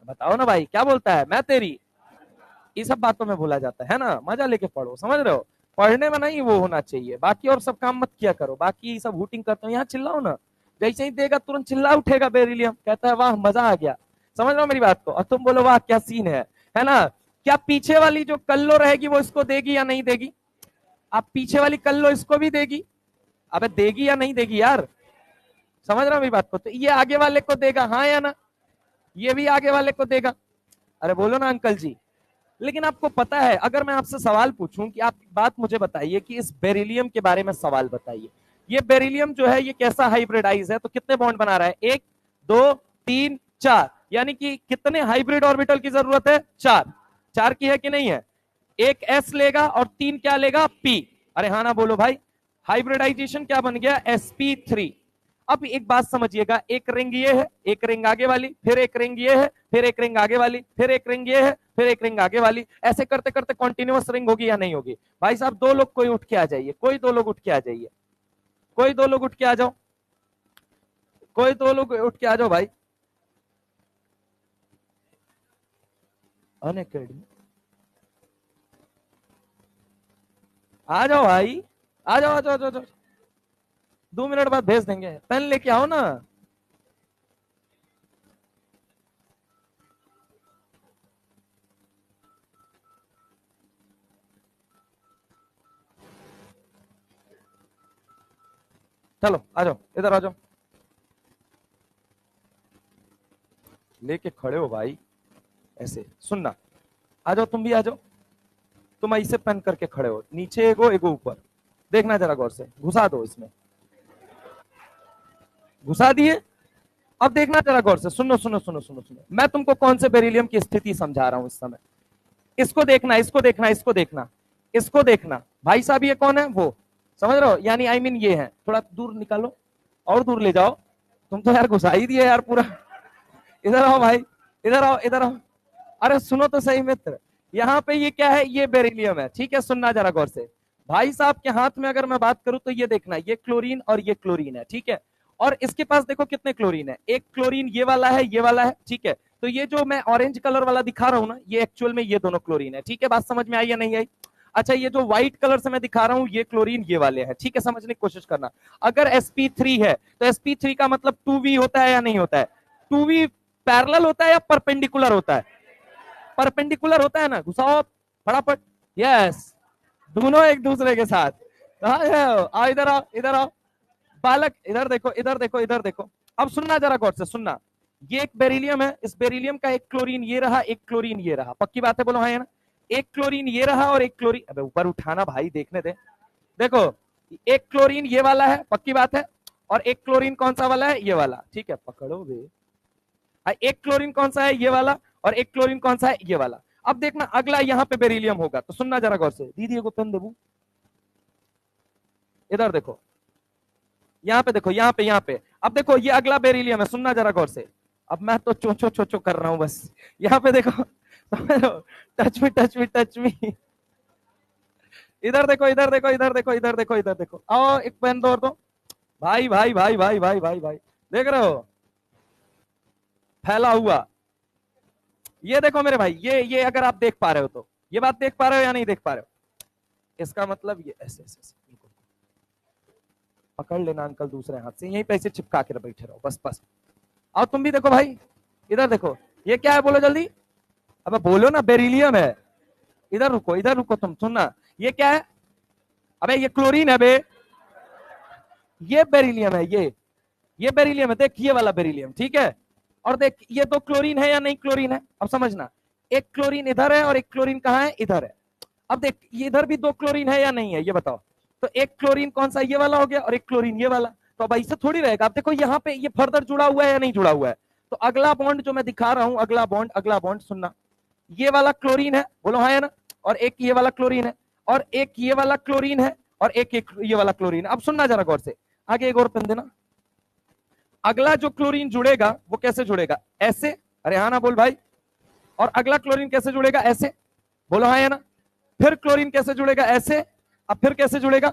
बताओ ना भाई, क्या बोलता है, मैं तेरी। ये सब बातों में भूला जाता है ना, मजा लेके पढ़ो, समझ रहे हो? पढ़ने में नहीं वो होना चाहिए, बाकी और सब काम मत किया करो, बाकी सब हुटिंग करते हो, यहाँ चिल्लाओ ना। जैसे ही देगा तुरंत चिल्ला उठेगा बेरिलियम, कहता है वाह मजा आ गया। समझ रहे हो मेरी बात को? और तुम बोलो वाह क्या सीन है ना? क्या पीछे वाली जो कल्लो रहेगी वो इसको देगी या नहीं देगी? आप पीछे वाली कल्लो इसको भी देगी? अबे देगी या नहीं देगी यार? समझ रहे हो मेरी बात को? तो ये आगे वाले को देगा, हाँ या ना? ये भी आगे वाले को देगा। अरे बोलो ना अंकल जी। लेकिन आपको पता है, अगर मैं आपसे सवाल पूछूं कि आप बात मुझे बताइए कि इस बेरिलियम के बारे में सवाल बताइए, ये बेरिलियम जो है ये कैसा हाइब्रिडाइज है, तो कितने बॉन्ड बना रहा है, एक, दो, तीन, चार, यानी कि कितने हाइब्रिड ऑर्बिटल की जरूरत है, चार। चार की है कि नहीं है? एक एस लेगा और तीन क्या लेगा, पी। अरे हाँ ना बोलो भाई, हाइब्रिडाइजेशन क्या बन गया, sp3। अब एक बात समझिएगा, एक रिंग ये है, एक रिंग आगे वाली, फिर एक रिंग ये है, फिर एक रिंग आगे वाली, फिर एक रिंग ये है, फिर एक रिंग आगे वाली, ऐसे करते करते कॉन्टिन्यूअस रिंग होगी या नहीं होगी? भाई साहब दो लोग कोई उठ के आ जाइए, कोई दो लोग उठ के आ जाइए, कोई दो लोग उठ के आ जाओ, कोई दो लोग उठ के आ जाओ भाई। अनअकैडमी आ जाओ भाई, आ जाओ आ जाओ आ जाओ। 2 मिनट बाद भेज देंगे, पेन लेके आओ ना। चलो आ जाओ, इधर आ जाओ, लेके खड़े हो भाई ऐसे, सुनना। आ जाओ, तुम भी आ जाओ। तुम ऐसे पेन करके खड़े हो, नीचे एगो एगो ऊपर, देखना जरा गौर से, घुसा दो इसमें, घुसा दिए। अब देखना जरा गौर से, सुनो सुनो सुनो सुनो सुनो, मैं तुमको कौन से बेरिलियम की स्थिति समझा रहा हूं इस समय। इसको देखना, इसको देखना, इसको देखना, इसको देखना। भाई साहब ये कौन है, वो समझ रहे हो, यानी आई मीन ये है, थोड़ा दूर निकालो और दूर ले जाओ। तुम तो यार घुसा ही दिए यार पूरा। इधर आओ भाई, इधर आओ, इधर आओ। अरे सुनो तो सही मित्र, यहाँ पे ये क्या है, ये बेरिलियम है, ठीक है, सुनना जरा गौर से। भाई साहब के हाथ में अगर मैं बात करूं तो ये देखना, ये क्लोरीन और ये क्लोरीन है, ठीक है। और इसके पास देखो कितने क्लोरीन है, एक क्लोरीन ये वाला है, ये वाला है, ठीक है। तो ये जो मैं ऑरेंज कलर वाला दिखा रहा हूं ना, ये एक्चुअल में ये दोनों क्लोरीन है, ठीक है। बात समझ में आई या नहीं आई? अच्छा, ये जो व्हाइट कलर से मैं दिखा रहा हूं, ये क्लोरीन ये वाले हैं, ठीक है, समझने की कोशिश करना। अगर sp3 है तो sp3 का मतलब 2v होता है या नहीं होता है? 2v पैरेलल होता है या परपेंडिकुलर होता है? परपेंडिकुलर होता है ना, घुसाओ फटाफट। यस, दोनों एक दूसरे के साथ। कहा आओ, इधर आओ, इधर आओ बालक, इधर देखो, इधर देखो, इधर देखो। अब सुनना जरा गौर से, सुनना। ये एक बेरिलियम है, इस बेरिलियम का एक क्लोरीन ये रहा, एक क्लोरीन ये रहा, पक्की बात है, बोलो हाँ या ना? एक क्लोरीन ये रहा और एक क्लोरीन, अबे ऊपर उठाना भाई, देखने दे। देखो, एक क्लोरीन ये वाला है, पक्की बात है, और एक क्लोरीन कौन सा वाला है, ये वाला, ठीक है, पकड़ो बे। एक क्लोरीन कौन सा है, ये वाला, और एक क्लोरीन कौन सा है, ये वाला। अब देखना अगला यहाँ पे बेरिलियम होगा, तो सुनना जरा गौर से। दीदी को पेन देबू, इधर देखो, यहाँ पे देखो, यहाँ पे, यहाँ पे। अब देखो ये अगला बेरिलियम है, सुनना जरा गौर से। अब मैं तो चोचो चोचो कर रहा हूँ बस, यहाँ पे देखो। Touch me touch me touch me. इधर देखो, इधर देखो, इधर देखो, इधर देखो, इधर देखो, आओ एक पेन दो और दो। भाई भाई भाई भाई भाई भाई भाई, देख रहे हो फैला हुआ? ये देखो मेरे भाई, ये अगर आप देख पा रहे हो तो, ये बात देख पा रहे हो या नहीं देख पा रहे हो? इसका मतलब ये ऐसे ऐसे ऐसे पकड़ लेना अंकल दूसरे हाथ से, यहीं पे ऐसे चिपका के बैठे रहो, बस बस। और तुम भी देखो भाई, इधर देखो, ये क्या है, बोलो जल्दी। अब बोलो ना, बेरिलियम है। इधर रुको, इधर रुको, तुम सुनना, ये क्या है? अबे ये क्लोरीन है बे, ये बेरिलियम है, ये बेरिलियम है, देख ये वाला बेरिलियम, ठीक है। और देख ये दो क्लोरीन है या नहीं क्लोरीन है? अब समझना, एक क्लोरीन इधर है और एक क्लोरीन कहाँ है, इधर है। अब देख ये इधर भी दो क्लोरीन है या नहीं है, ये बताओ। तो एक क्लोरीन कौन सा, ये वाला हो गया, और एक क्लोरीन ये वाला। तो अब ऐसे थोड़ी रहेगा। अब देखो यहाँ पे ये फर्दर जुड़ा हुआ है या नहीं जुड़ा हुआ है। तो अगला बॉन्ड जो मैं दिखा रहा हूं, अगला बॉन्ड सुनना, ये वाला क्लोरीन है, बोलो हाँ है ना, और एक ये वाला क्लोरीन है, और एक ये वाला क्लोरीन है, और एक ये वाला क्लोरीन है। अब सुनना जरा गौर से, आगे एक और पेन देना। अगला जो क्लोरीन जुड़ेगा वो कैसे जुड़ेगा, ऐसे, अरे हाँ ना बोल भाई। और अगला क्लोरीन कैसे जुड़ेगा, ऐसे, बोलो हाँ है ना। फिर क्लोरीन कैसे जुड़ेगा, ऐसे। अब फिर कैसे जुड़ेगा,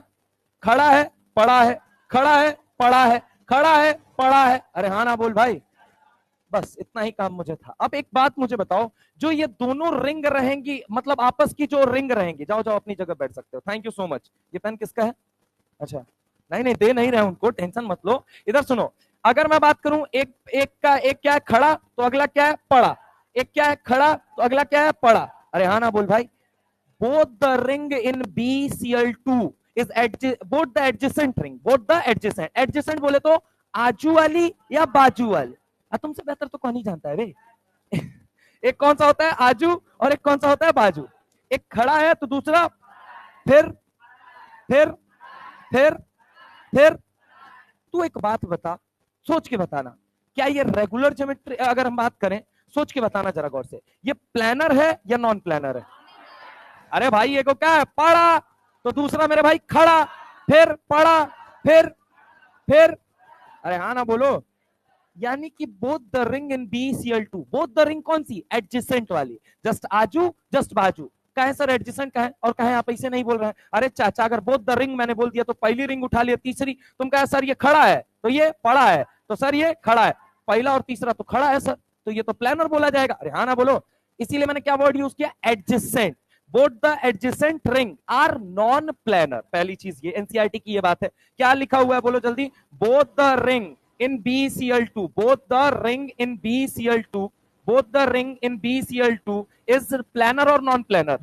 खड़ा है, पड़ा है, खड़ा है, पड़ा है, खड़ा है, पड़ा है, अरे हाँ ना बोल भाई। बस इतना ही काम मुझे था। अब एक बात मुझे बताओ, जो ये दोनों रिंग रहेंगी, मतलब आपस की जो रिंग रहेंगी, जाओ जाओ अपनी जगह बैठ सकते हो, थैंक यू सो मच। ये पेन किसका है, अच्छा नहीं नहीं दे नहीं रहे उनको, टेंशन मत लो। इधर सुनो, अगर मैं बात करूं एक एक का, एक क्या है खड़ा, तो अगला क्या है पड़ा। एक क्या है खड़ा, तो अगला क्या है पड़ा, अरे हाँ ना बोल भाई। both the ring in BCl2 is both the adjacent ring, both the adjacent बोले तो आजू वाली या बाजू वाली, तुमसे बेहतर तो कौन ही जानता है बे। एक कौन सा होता है आजू, और एक कौन सा होता है बाजू। एक खड़ा है तो दूसरा, फिर फिर फिर फिर। तू एक बात बता, सोच के बताना, क्या ये रेगुलर ज्योमेट्री, अगर हम बात करें, सोच के बताना जरा गौर से, ये प्लानर है या नॉन प्लानर है। अरे भाई ये को क्या है पड़ा, तो दूसरा मेरे भाई खड़ा, फिर पड़ा, फिर अरे हाँ ना बोलो। यानी कि both the ring in BCl2, both the ring कौन सी, एडजेसेंट वाली, जस्ट आजू जस्ट बाजू। कहे सर एडजेसेंट का है, और कहे आप ऐसे नहीं बोल रहे हैं। अरे चाचा अगर बोथ द रिंग मैंने बोल दिया तो पहली रिंग उठा लिया, तीसरी तुम कहे सर ये खड़ा है तो ये पड़ा है, तो सर ये खड़ा है, पहला और तीसरा तो खड़ा है सर, तो ये तो प्लानर बोला जाएगा। अरे हाँ ना बोलो। इसीलिए मैंने क्या वर्ड यूज किया, adjacent. Both the adjacent ring are non planar, पहली चीज ये, एनसीईआरटी की ये बात है। क्या लिखा हुआ है बोलो जल्दी, both the ring in BCl2, both the ring in BCl2, both the ring in BCl2 is planar or non planar,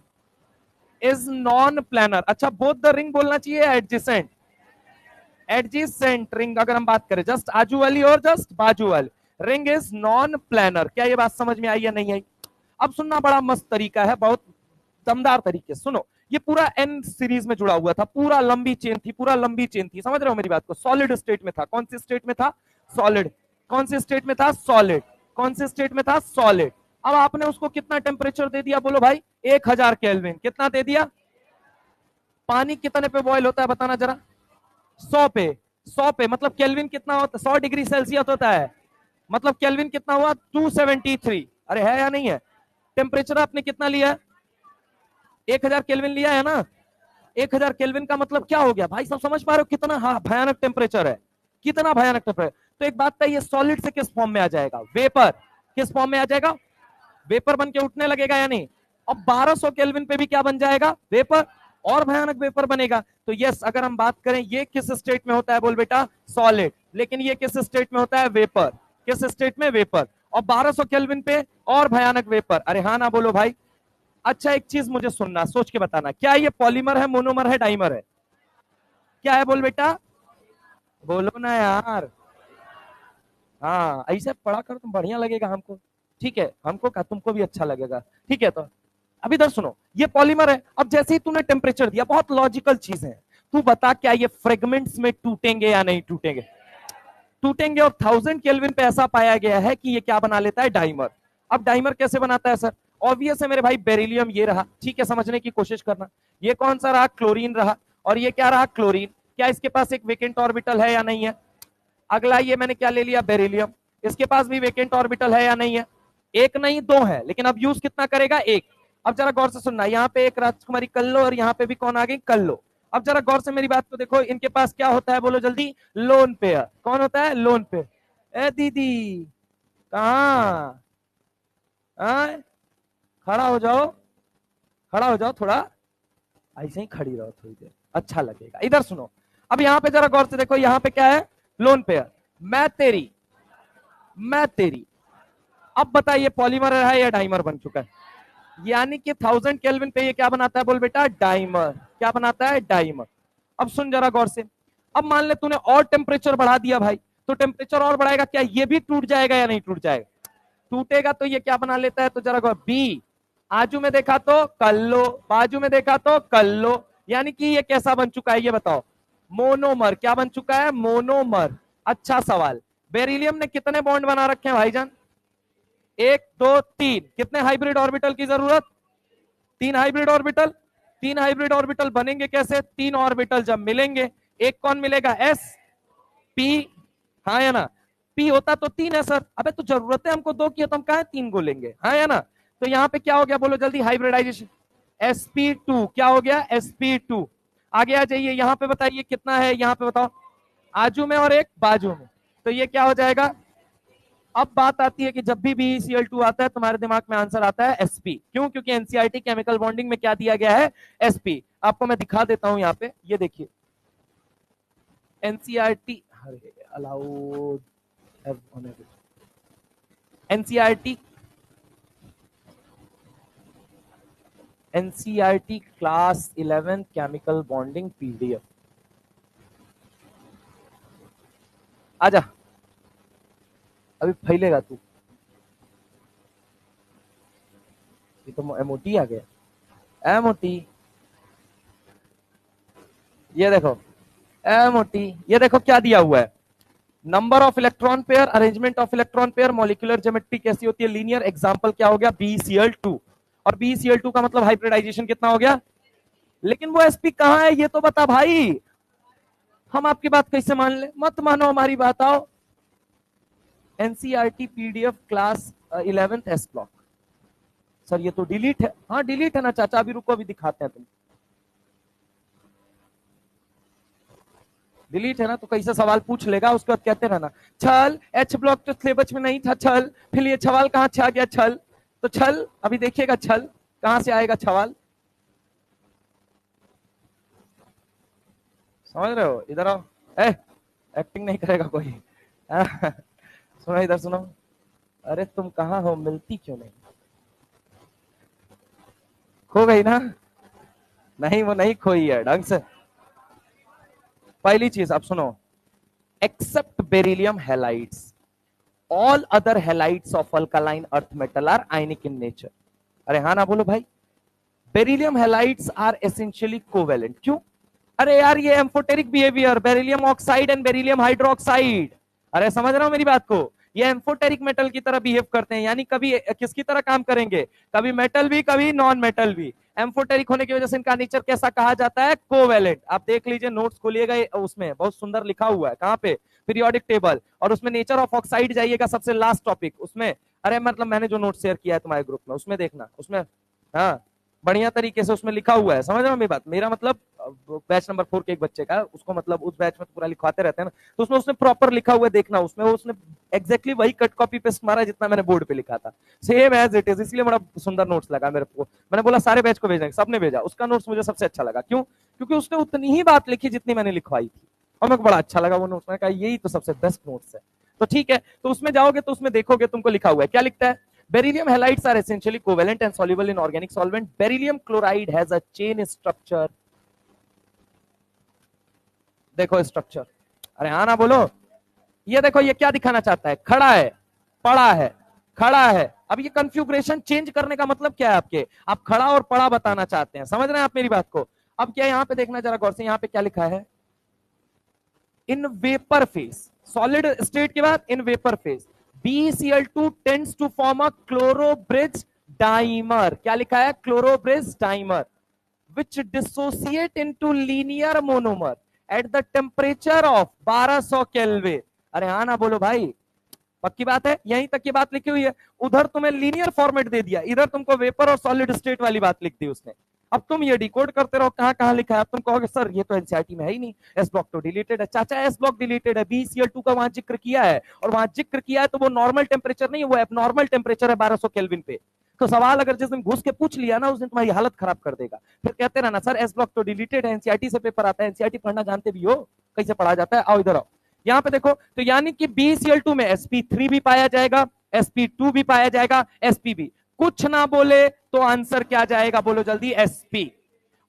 is non planar। अच्छा both the ring बोलना चाहिए adjacent, adjacent ring अगर हम बात करें, जस्ट आजू वाली और जस्ट बाजू वाली, रिंग इज नॉन प्लानर। क्या ये बात समझ में आई या नहीं आई। अब सुनना, बड़ा मस्त तरीका है, बहुत दमदार तरीके सुनो। ये पूरा एन सीरीज में जुड़ा हुआ था, पूरा लंबी चेन थी, पूरा लंबी चेन थी, समझ रहे हो मेरी बात को। सॉलिड स्टेट में था, कौन सी स्टेट में था, सॉलिड। कौन सी स्टेट में था, सॉलिड। कौन सी स्टेट में था, सॉलिड। अब आपने उसको कितना टेम्परेचर दे दिया, बोलो भाई 1000 केल्विन। कितना दे दिया, पानी कितने पे बॉयल होता है बताना जरा, 100 पे। 100 पे मतलब केल्विन कितना होता है, 100 डिग्री सेल्सियस होता है, मतलब केल्विन कितना हुआ, 273। अरे है या नहीं है। टेम्परेचर आपने कितना लिया, 1000 केल्विन लिया है ना। 1000 केल्विन का मतलब क्या हो गया भाई, सब समझ पा रहे हो कितना भयानक टेम्परेचर है, कितना भयानक टेम्परेचर। तो एक बात है, ये सॉलिड से किस फॉर्म में आ जाएगा, वेपर। किस फॉर्म में आ जाएगा, वेपर बन के उठने लगेगा या नहीं। अब 1200 केल्विन पे भी क्या बन जाएगा, वेपर, और भयानक वेपर बनेगा। तो यस, अगर हम बात करें ये किस स्टेट में होता है, बोल बेटा सॉलिड, लेकिन ये किस स्टेट में होता है, वेपर। किस स्टेट में, वेपर, और 1200 केल्विन पे और भयानक वेपर। अरे हाँ ना बोलो भाई। अच्छा एक चीज मुझे सुनना, सोच के बताना, क्या ये पॉलीमर है, मोनोमर है, डाइमर है, क्या है बोल बेटा, बोलो ना यार। हाँ ऐसे पढ़ा कर तुम, बढ़िया लगेगा हमको, ठीक है, हमको का तुमको भी अच्छा लगेगा, ठीक है। तो अब इधर सुनो, ये पॉलीमर है। अब जैसे ही तूने टेम्परेचर दिया, बहुत लॉजिकल चीज है, तू बता क्या ये फ्रेगमेंट्स में टूटेंगे या नहीं टूटेंगे, टूटेंगे। और 1000 केल्विन पे ऐसा पाया गया है कि ये क्या बना लेता है, डाइमर। अब डाइमर कैसे बनाता है सर, ऑब्वियस है मेरे भाई, बेरिलियम ये रहा, ठीक है, समझने की कोशिश करना। ये कौन सा रहा, क्लोरीन रहा, और ये क्या रहा, क्लोरीन। क्या इसके पास एक वेकेंट ऑर्बिटल है या नहीं है। अगला ये मैंने क्या ले लिया, बेरिलियम, इसके पास भी वेकेंट ऑर्बिटल है या नहीं है। एक नहीं दो है, लेकिन अब यूज कितना करेगा, एक। अब जरा गौर से सुनना, यहाँ पे एक राजकुमारी कल्लो, और यहाँ पे भी कौन आ गई, कल्लो। अब जरा गौर से मेरी बात को देखो, इनके पास क्या होता है बोलो जल्दी, लोन पेयर। कौन होता है, लोन पेयर। ए दीदी कहाँ, खड़ा हो जाओ, खड़ा हो जाओ थोड़ा, ऐसे ही खड़ी रहो थोड़ी देर, अच्छा लगेगा। इधर सुनो, अब यहाँ पे जरा गौर से देखो, यहाँ पे क्या है, लोन पेयर। मैं तेरी, मैं तेरी। अब बताइए पॉलीमर है या डाइमर बन चुका है, यानी कि 1000 केल्विन पे ये क्या बनाता है, बोल बेटा डाइमर। क्या बनाता है, डाइमर। अब सुन जरा गौर से, अब मान ले तूने और टेम्परेचर बढ़ा दिया भाई, तो टेम्परेचर और बढ़ाएगा, क्या ये भी टूट जाएगा या नहीं टूट जाएगा, टूटेगा। तो ये क्या बना लेता है, तो जरा गौर, बी आजू में देखा तो कल्लो, बाजू में देखा तो कल्लो, यानी कि ये कैसा बन चुका है ये बताओ? मोनोमर। क्या बन चुका है? मोनोमर। अच्छा सवाल, बेरिलियम ने कितने बॉन्ड बना रखे हैं भाईजान? 1 2 3। कितने हाइब्रिड ऑर्बिटल की जरूरत? 3 हाइब्रिड ऑर्बिटल। 3 हाइब्रिड ऑर्बिटल बनेंगे कैसे? 3 ऑर्बिटल जब मिलेंगे, एक कौन मिलेगा? S P. हाँ या ना? पी होता तो 3 है सर। अबे तो जरूरत है हमको 2 की, तो हम कहा 3 को लेंगे। हाँ या ना? तो यहाँ पे क्या हो गया बोलो जल्दी? हाइब्रिडाइजेशन। sp2 क्या हो गया? sp2। आगे आ जाइए, यहाँ पे बताइए कितना है, यहाँ पे बताओ। आजू में और एक बाजू में, तो ये क्या हो जाएगा? अब बात आती है कि जब भी BeCl2 आता है तुम्हारे दिमाग में आंसर आता है sp। क्यों? क्योंकि एनसीईआरटी केमिकल बॉन्डिंग में क्या दिया गया है? sp। आपको मैं दिखा देता हूं यहाँ पे, ये देखिए NCERT allowed NCERT NCERT class 11 chemical bonding PDF. आजा, अभी फैलेगा तू। ये तो एमओटी आ गया। एमओटी, ये देखो एमओटी, ये देखो क्या दिया हुआ है? Number of electron pair, arrangement of electron pair, molecular geometry कैसी होती है? लीनियर। एग्जांपल क्या हो गया? BeCl2। और BeCl2 का मतलब हाइब्रिडाइजेशन कितना हो गया? लेकिन वो sp कहां है ये तो बता भाई। हम आपकी बात कैसे मान ले? मत मानो हमारी बात। आओ, NCERT PDF class 11th S block. Sir ये तो डिलीट है। हाँ डिलीट है ना चाचा, अभी रुको, अभी दिखाते हैं तुम। डिलीट है ना, तो कैसे सवाल पूछ लेगा, उसके बाद कहते रहना छल एच ब्लॉक तो सिलेबस में नहीं था छल, फिर ये सवाल कहां से आ गया छल? तो छल अभी देखिएगा, छल कहां से आएगा सवाल, समझ रहे हो? इधर आओ। एक्टिंग नहीं करेगा कोई। सुनो इधर सुनो। अरे तुम कहां हो, मिलती क्यों नहीं? खो गई ना? नहीं वो नहीं खोई है ढंग से। पहली चीज आप सुनो, except beryllium halides, all other halides of alkaline earth metal are ionic in nature. अरे हाँ ना बोलो भाई। Beryllium halides are essentially covalent. क्यों? अरे यार ये amphoteric behaviour, beryllium oxide and beryllium hydroxide. अरे समझ रहे हो मेरी बात को? ये एम्फोटेरिक मेटल की तरह बिहेव करते हैं, यानी कभी किसकी तरह काम करेंगे? कभी मेटल भी, कभी नॉन मेटल भी। एम्फोटेरिक होने की वजह से इनका नेचर कैसा कहा जाता है? कोवेलेंट। आप देख लीजिए, नोट्स खोलिएगा, उसमें बहुत सुंदर लिखा हुआ है। कहां पे? Periodic table. और उसमें नेचर ऑफ ऑक्साइड जाइएगा, सबसे लास्ट टॉपिक उसमें। अरे मतलब मैंने जो नोट शेयर किया है तुम्हारे ग्रुप में, उसमें देखना, उसमें हाँ बढ़िया तरीके से उसमें लिखा हुआ है। समझ रहे हो मेरी बात? मेरा मतलब बैच नंबर 4 के एक बच्चे का, उसको मतलब उस बैच में तो पूरा लिखवाते रहते हैं ना, तो उसमें उसने प्रॉपर लिखा हुआ है, देखना उसमें। उसने एग्जैक्टली वही कट कॉपी पेस्ट मारा जितना मैंने बोर्ड पे लिखा था, सेम एज इट इज। इसलिए बड़ा सुंदर नोट्स लगा मेरे को। मैंने बोला सारे बैच को भेजेंगे, सबने भेजा। उसका नोट्स मुझे सबसे अच्छा लगा। क्यों? क्योंकि उसने उतनी ही बात लिखी जितनी मैंने लिखवाई थी, और मेरे को बड़ा अच्छा लगा वो नोट्स। मैंने कहा यही तो सबसे बेस्ट नोट्स है। तो ठीक है, तो उसमें जाओगे तो उसमें देखोगे तुमको लिखा हुआ है, क्या लिखता है? Beryllium halides are essentially covalent and soluble in organic solvent. Beryllium chloride has a chain structure. देखो स्ट्रक्चर। अरे हाँ ना बोलो। ये देखो, ये क्या दिखाना चाहता है? खड़ा है, पड़ा है, खड़ा है। अब ये कन्फ्यूग्रेशन चेंज करने का मतलब क्या है आपके? आप खड़ा और पड़ा बताना चाहते हैं। समझ रहे हैं आप मेरी बात को? अब क्या यहाँ पे देखना जरा गौर से, यहाँ पे क्या लिखा है? In vapour phase. Solid state के बाद in vapour phase BeCl2 tends to form a chlorobridge dimer. क्या लिखा है? chlorobridge dimer which dissociate into linear monomer at the temperature of 1200 Kelvin. अरे हाँ ना बोलो भाई, पक्की बात है? यहीं तक की बात लिखी हुई है। उधर तुम्हें लीनियर फॉर्मेट दे दिया, इधर तुमको वेपर और सॉलिड स्टेट वाली बात लिख दी उसने। अब तुम ये डिकोड करते रहो कहां कहां लिखा है। अब तुम कहोगे सर ये तो एनसीईआरटी में है ही नहीं, एस ब्लॉक तो डिलीटेड है। चाचा एस ब्लॉक डिलीटेड है, BeCl2 का वहां जिक्र किया है, और वहां जिक्र किया है तो वो नॉर्मल टेम्परेचर नहीं है, वो एबनॉर्मल टेम्परेचर है 1200 केल्विन पे। तो सवाल अगर जिस दिन घुस के पूछ लिया ना, उस दिन तुम्हारी हालत खराब कर देगा। फिर कहते रहना सर एस ब्लॉक तो डिलीटेड है, एनसीईआरटी से पेपर आता है। एनसीईआरटी पढ़ना जानते भी हो, कैसे पढ़ा जाता है? आओ इधर आओ, यहां पे देखो। तो यानी कि BeCl2 में sp3 भी पाया जाएगा, sp2 भी पाया जाएगा, sp भी। कुछ ना बोले तो आंसर क्या जाएगा बोलो जल्दी? sp।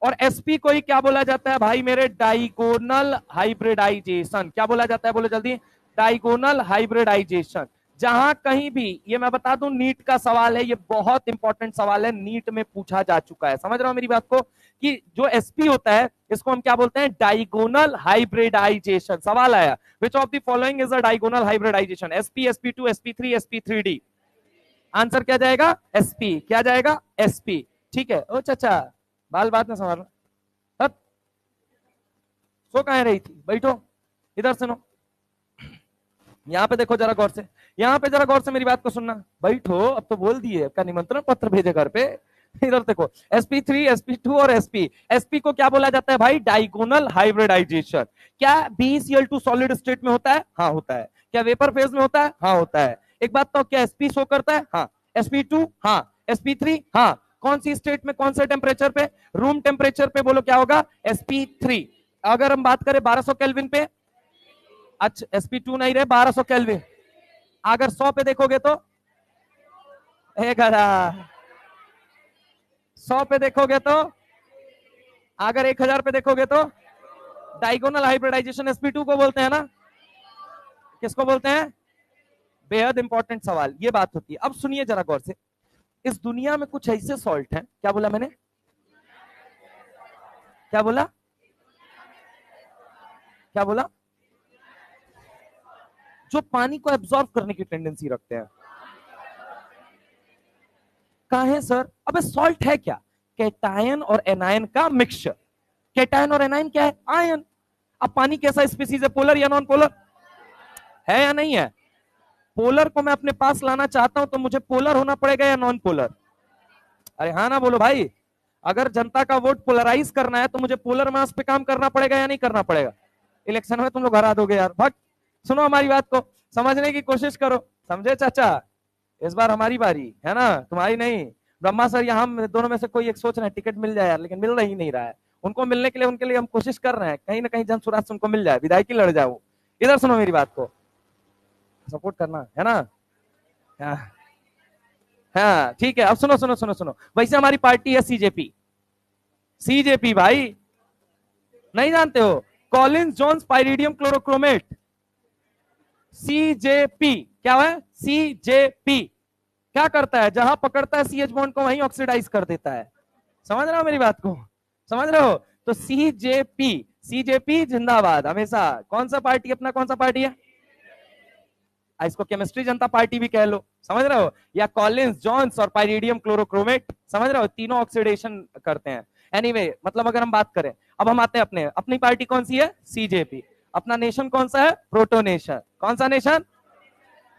और sp को ही क्या बोला जाता है भाई मेरे? Diagonal hybridisation. क्या बोला जाता है बोलो जल्दी? Diagonal hybridisation. जहां कहीं भी, ये मैं बता दूं नीट का सवाल है, ये बहुत इंपॉर्टेंट सवाल है, नीट में पूछा जा चुका है, समझ रहे हो मेरी बात को, कि जो एसपी होता है इसको हम क्या बोलते हैं, डायगोनल हाइब्रिडाइजेशन। सवाल आया, which of the following is a diagonal hybridisation, SP, sp2, sp3, sp3d। Answer क्या जाएगा, एसपी। क्या जाएगा, एसपी। ठीक है। ओ चाचा, बाल बात में संभालना। तब सो कहां रही थी, बैठो इधर सुनो, यहां पे देखो जरा गौर से, यहां पे जरा गौर से मेरी बात को सुनना। बैठो, अब तो बोल दिए, आपका निमंत्रण पत्र भेजे घर पे। इधर देखो, sp3, sp2 और sp को क्या बोला जाता है भाई, डायगोनल हाइब्रिडाइजेशन। क्या BeCl2 सॉलिड स्टेट में होता है, हाँ होता है। क्या वेपर फेज में होता है, हाँ होता है। एक बात तो, क्या sp शो करता है, हाँ। sp2, हाँ। sp3, हाँ। कौन सी स्टेट में, कौन से टेम्परेचर पे, रूम टेम्परेचर पे, बोलो क्या होगा, sp3। अगर हम बात करें 1200 केल्विन पे, अच्छा sp2 नहीं रहे, 1200 केल्विन। अगर 100 पे देखोगे तो 1000, 100 पे देखोगे तो, अगर 1000 पे देखोगे तो, डायगोनल हाइब्रिडाइजेशन sp2 को बोलते हैं ना। किसको बोलते हैं, बेहद इंपॉर्टेंट सवाल, ये बात होती है। अब सुनिए जरा गौर से, इस दुनिया में कुछ ऐसे सॉल्ट हैं, क्या बोला मैंने, क्या बोला, क्या बोला, जो पानी को एब्जॉर्ब करने की टेंडेंसी रखते हैं। कहा है सर, अबे सॉल्ट है क्या, कैटायन और एनायन का मिक्सचर। कैटायन और एनायन क्या है, आयन। अब पानी कैसा स्पीसीज है, पोलर या नॉन पोलर, है या नहीं है। पोलर को मैं अपने पास लाना चाहता हूं तो मुझे पोलर होना पड़ेगा या नॉन पोलर, अरे हाँ ना बोलो भाई। अगर जनता का वोट पोलराइज करना है तो मुझे पोलर मास पे काम करना पड़ेगा या नहीं करना पड़ेगा। इलेक्शन में तुम लोग हरा दोगे यार, भक्त सुनो हमारी बात को, समझने की कोशिश करो। समझे चाचा, इस बार हमारी बारी है ना, तुम्हारी नहीं। ब्रह्मा सर यहाँ हम दोनों में से कोई एक सोच रहे हैं टिकट मिल जाए यार, लेकिन मिल ही नहीं रहा है। उनको मिलने के लिए, उनके लिए हम कोशिश कर रहे हैं, कहीं ना कहीं जन सुराज से उनको मिल जाए, विधायकी लड़ जाए वो। इधर सुनो मेरी बात को, सपोर्ट करना है ना। हाँ हाँ ठीक है। अब सुनो सुनो सुनो सुनो, वैसे हमारी पार्टी है सीजेपी। सीजेपी भाई, नहीं जानते हो, कॉलिंस जोन्स पाइरिडियम क्लोरोक्रोमेट, सीजेपी। क्या है, सीजेपी क्या करता है, जहां पकड़ता है सीएच बॉन्ड को वहीं ऑक्सीडाइज कर देता है। समझ रहे हो मेरी बात को, समझ रहे हो। तो सीजेपी, सीजेपी जिंदाबाद हमेशा। कौन सा पार्टी अपना, कौन सा पार्टी है, इसको केमिस्ट्री जनता पार्टी भी कह लो, समझ रहे हो, या कॉलिंस जॉन्स और पाइरिडियम क्लोरोक्रोमेट, समझ रहे हो, तीनों ऑक्सीडेशन करते हैं। एनीवे मतलब अगर हम बात करें, अब हम आते हैं अपने, अपनी पार्टी कौन सी है, सीजेपी। अपना नेशन कौन सा है, प्रोटोनेशन। कौन सा नेशन,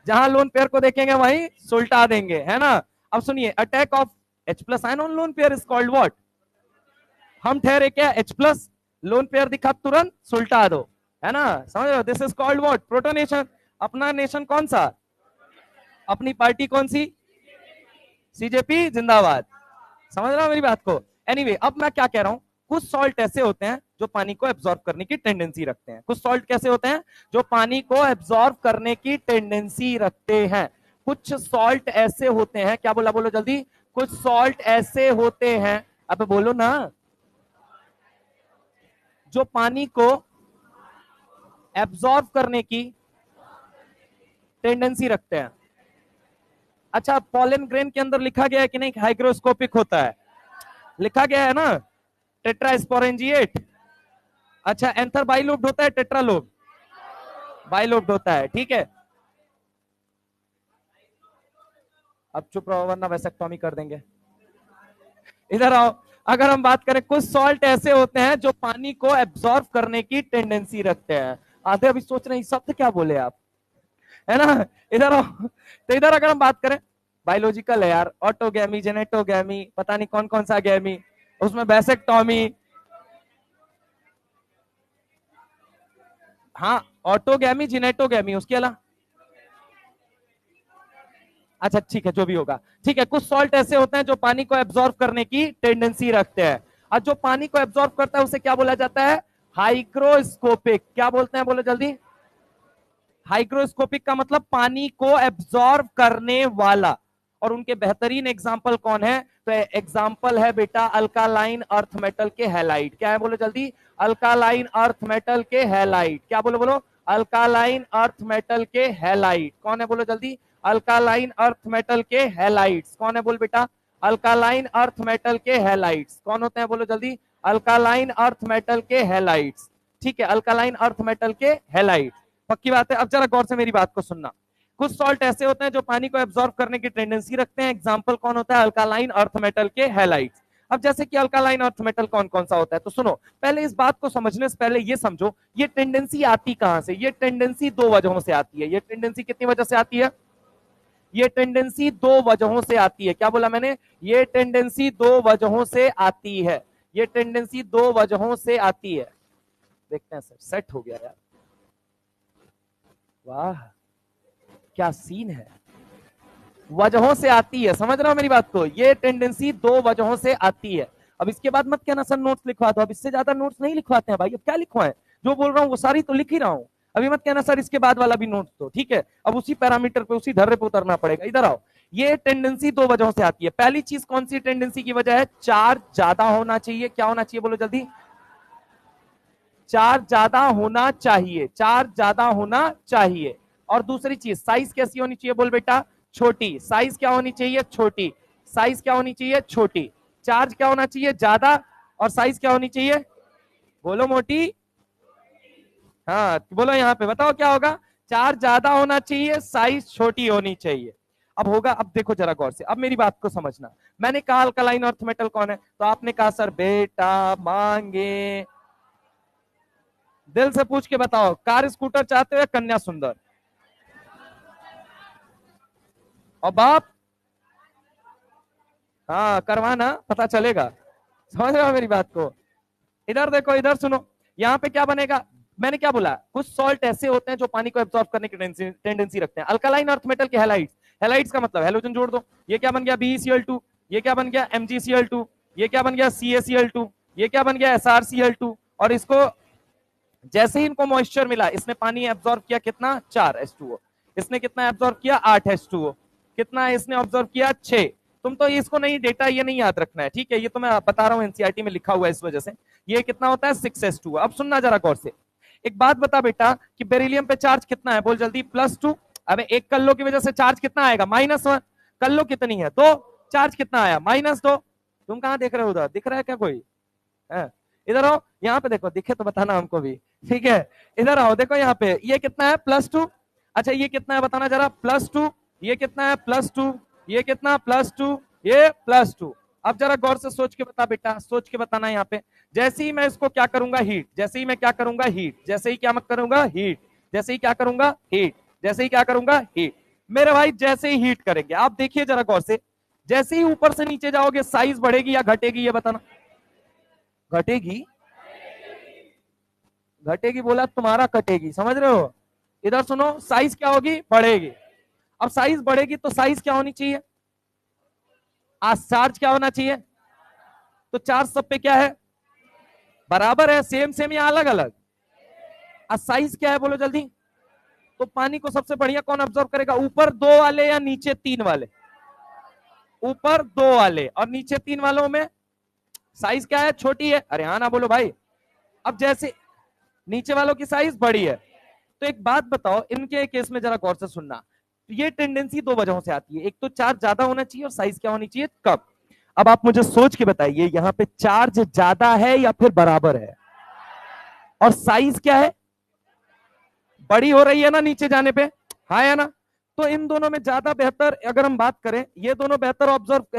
जहां लोन पेयर को देखेंगे वहीं सुलटा देंगे, है ना। अब सुनिए, attack of H+ ion on lone pair is called what. हम ठहरे क्या, H+, लोन पेयर दिखा तुरंत सुलटा दो, है ना, समझ रहे हो, this is called what, protonation. अपना नेशन कौन सा, अपनी पार्टी कौन सी, सीजेपी जिंदाबाद। समझ रहा हूं मेरी बात को। एनीवे अब मैं क्या कह रहा हूं, कुछ सॉल्ट ऐसे होते हैं जो पानी को एब्जॉर्ब करने की टेंडेंसी रखते हैं। कुछ सॉल्ट कैसे होते हैं, जो पानी को एब्जॉर्ब करने की टेंडेंसी रखते हैं। कुछ सॉल्ट ऐसे होते हैं, क्या बोला, बोलो जल्दी, कुछ सॉल्ट ऐसे होते हैं, अब बोलो ना, जो पानी को एब्जॉर्ब करने की टेंडेंसी रखते हैं। अच्छा, पॉलन ग्रेन के अंदर लिखा गया है कि नहीं, हाइग्रोस्कोपिक होता है, लिखा गया है ना, टेट्रास्पोरेंजिएट। अच्छा, एंथर बाइलोब्ड होता है, टेट्रालोब बाइलोब्ड होता है, ठीक है। अब चुप रहो वरना वैसेक्टोमी कर देंगे। इधर आओ, अगर हम बात करें, कुछ सॉल्ट ऐसे होते हैं जो पानी को एब्जॉर्ब करने की टेंडेंसी रखते हैं। आधे अभी सोच रहे हैं शब्द क्या बोले आप, है ना। इधर आओ, तो इधर अगर हम बात करें, बायोलॉजिकल है यार, ऑटोगैमी, जेनेटोगैमी, पता नहीं कौन कौन सा गैमी, उसमें वैसेक्टोमी, हाँ ऑटोगैमी, जिनेटोगैमी, उसके अलावा, अच्छा ठीक है जो भी होगा, ठीक है। कुछ सॉल्ट ऐसे होते हैं जो पानी को एब्जॉर्ब करने की टेंडेंसी रखते हैं, और जो पानी को एब्जॉर्ब करता है उसे क्या बोला जाता है, हाइग्रोस्कोपिक। क्या बोलते हैं, बोलो जल्दी, हाइग्रोस्कोपिक का मतलब पानी को एब्जॉर्ब करने वाला। और उनके बेहतरीन एग्जाम्पल कौन है, तो एग्जाम्पल है बेटा अल्कालाइन अर्थ मेटल के हैलाइड। क्या है, बोलो जल्दी, अल्कालाइन अर्थ मेटल के हैलाइड। क्या बोलो, बोलो, अल्कालाइन अर्थ मेटल के हैलाइड। कौन है बोलो जल्दी? अल्कालाइन अर्थ मेटल के हैलाइड्स। कौन है बोल बेटा? अल्कालाइन अर्थ मेटल के हैलाइड्स। कौन होते हैं बोलो जल्दी? अल्कालाइन अर्थ मेटल के हैलाइड्स। ठीक है, अल्कालाइन अर्थ मेटल के हैलाइड्स। पक्की बात है। अब जरा गौर से मेरी बात को सुनना। कुछ सॉल्ट ऐसे होते हैं जो पानी को एब्जॉर्ब करने की टेंडेंसी रखते हैं। एग्जांपल कौन होता है? अल्कालाइन अर्थ मेटल के हैलाइड्स। अब जैसे कि अल्कालाइन अर्थ मेटल कौन कौन सा होता है, तो सुनो, पहले इस बात को समझने से पहले ये समझो, ये टेंडेंसी आती कहां से? ये टेंडेंसी दो वजहों से आती है। ये टेंडेंसी कितनी वजह से आती है? ये टेंडेंसी दो वजहों से आती है। क्या बोला मैंने? ये टेंडेंसी दो वजहों से आती है। ये टेंडेंसी दो वजहों से आती है। देखते हैं सर, सेट हो गया यार, वाह क्या सीन है। वजहों से आती है, समझ रहे हो मेरी बात को? ये टेंडेंसी दो वजहों से आती है। अब इसके बाद मत कहना सर नोट्स लिखवा दो। अब इससे ज्यादा नोट्स नहीं लिखवाते हैं भाई, अब क्या लिखवाएं? जो बोल रहा हूँ वो सारी तो लिख ही रहा हूँ। अभी मत कहना सर इसके बाद वाला भी नोट्स दो, ठीक है? अब उसी पैरामीटर पे, उसी धर्रे पे उतरना पड़ेगा। इधर आओ। ये टेंडेंसी दो वजहों से आती है। पहली चीज कौन सी टेंडेंसी की वजह है? चार्ज ज्यादा होना चाहिए। क्या होना चाहिए बोलो जल्दी? चार्ज ज्यादा होना चाहिए। चार्ज ज्यादा होना चाहिए। और दूसरी चीज, साइज कैसी होनी चाहिए बोल बेटा? छोटी। साइज क्या होनी चाहिए? छोटी। साइज क्या होनी चाहिए? छोटी। चार्ज क्या होना चाहिए? ज्यादा। और साइज क्या होनी चाहिए? बोलो मोटी। हाँ बोलो, यहाँ पे बताओ क्या होगा? चार्ज ज्यादा होना चाहिए, साइज छोटी होनी चाहिए। अब होगा, अब देखो जरा गौर से, अब मेरी बात को समझना। मैंने कहा अल्कलाइन अर्थ मेटल कौन है, तो आपने कहा सर बेटा मांगे। दिल से पूछ के बताओ, कार स्कूटर चाहते हो या कन्या सुंदर? और बाप? हाँ करवाना, पता चलेगा। समझ रहे हो मेरी बात को? इधर देखो, इधर सुनो। यहाँ पे क्या बनेगा? मैंने क्या बोला? कुछ सॉल्ट ऐसे होते हैं जो पानी को एब्जॉर्ब करने की टेंडेंसी रखते हैं। अल्कालाइन अर्थ मेटल के हैलाइड्स। हैलाइड्स का मतलब हैलोजन जोड़ दो। ये क्या बन गया? BeCl2। ये क्या बन गया? MgCl2। ये क्या बन गया? CaCl2। ये क्या बन गया? SrCl2। और इसको जैसे ही इनको मॉइस्चर मिला, इसने पानी एब्जॉर्ब किया कितना? 4 H2O। इसने कितना एब्जॉर्ब किया? 8 H2O। कितना इसने ऑब्जर्व किया? 6। तुम तो इसको नहीं, डेटा ये नहीं याद रखना है, ठीक है? ये तो मैं बता रहा हूँ, एनसीईआरटी में लिखा हुआ है, इस वजह से। ये कितना होता है? 6s2। अब सुनना जरा गौर से। एक बात बता बेटा कि बेरिलियम पे चार्ज कितना है? बोल जल्दी। +2। अब एक कल्लो की वजह से चार्ज कितना आएगा? -1। कल्लो कितनी है? 2। चार्ज कितना आया? -2। तुम कहां देख रहे हो? उधर दिख रहा है क्या कोई? इधर आओ, यहाँ पे देखो, दिखे तो बताना हमको भी, ठीक है? इधर आओ, देखो यहाँ पे, ये कितना है? +2। अच्छा ये कितना है बताना जरा? +2। ये कितना है? +2। ये कितना? +2। ये +2। अब जरा गौर से सोच के बता बेटा, सोच के बताना। यहाँ पे जैसे ही मैं इसको क्या करूंगा? हीट। जैसे ही मैं क्या करूंगा? हीट। जैसे ही क्या मत करूंगा? हीट। जैसे ही क्या करूंगा? हीट। जैसे ही क्या करूंगा? हीट। मेरे भाई जैसे ही हीट करेंगे, आप देखिए जरा गौर से, जैसे ही ऊपर से नीचे जाओगे, साइज बढ़ेगी या घटेगी? ये बताना। घटेगी? घटेगी बोला, तुम्हारा कटेगी, समझ रहे हो? इधर सुनो, साइज क्या होगी? बढ़ेगी। अब साइज बढ़ेगी तो साइज क्या होनी चाहिए? आज चार्ज क्या होना चाहिए? तो चार्ज सब पे क्या है? बराबर है, सेम सेम या अलग अलग? आज साइज क्या है बोलो जल्दी? तो पानी को सबसे बढ़िया कौन ऑब्जर्व करेगा? ऊपर दो वाले या नीचे तीन वाले? ऊपर दो वाले, और नीचे तीन वालों में साइज क्या है? छोटी है। अरे हाँ ना बोलो भाई। अब जैसे नीचे वालों की साइज बड़ी है, तो एक बात बताओ, इनके केस में जरा गौर से सुनना। ये टेंडेंसी दो वजहों से आती है। एक तो चार्ज ज्यादा होना चाहिए और साइज क्या होनी चाहिए? कम। अब आप मुझे सोच के बताइए, यहां पे चार्ज ज्यादा है या फिर बराबर है? और साइज क्या है? बड़ी हो रही है ना नीचे जाने पे, हाँ है ना? तो इन दोनों में ज्यादा बेहतर अगर हम बात करें, ये दोनों बेहतर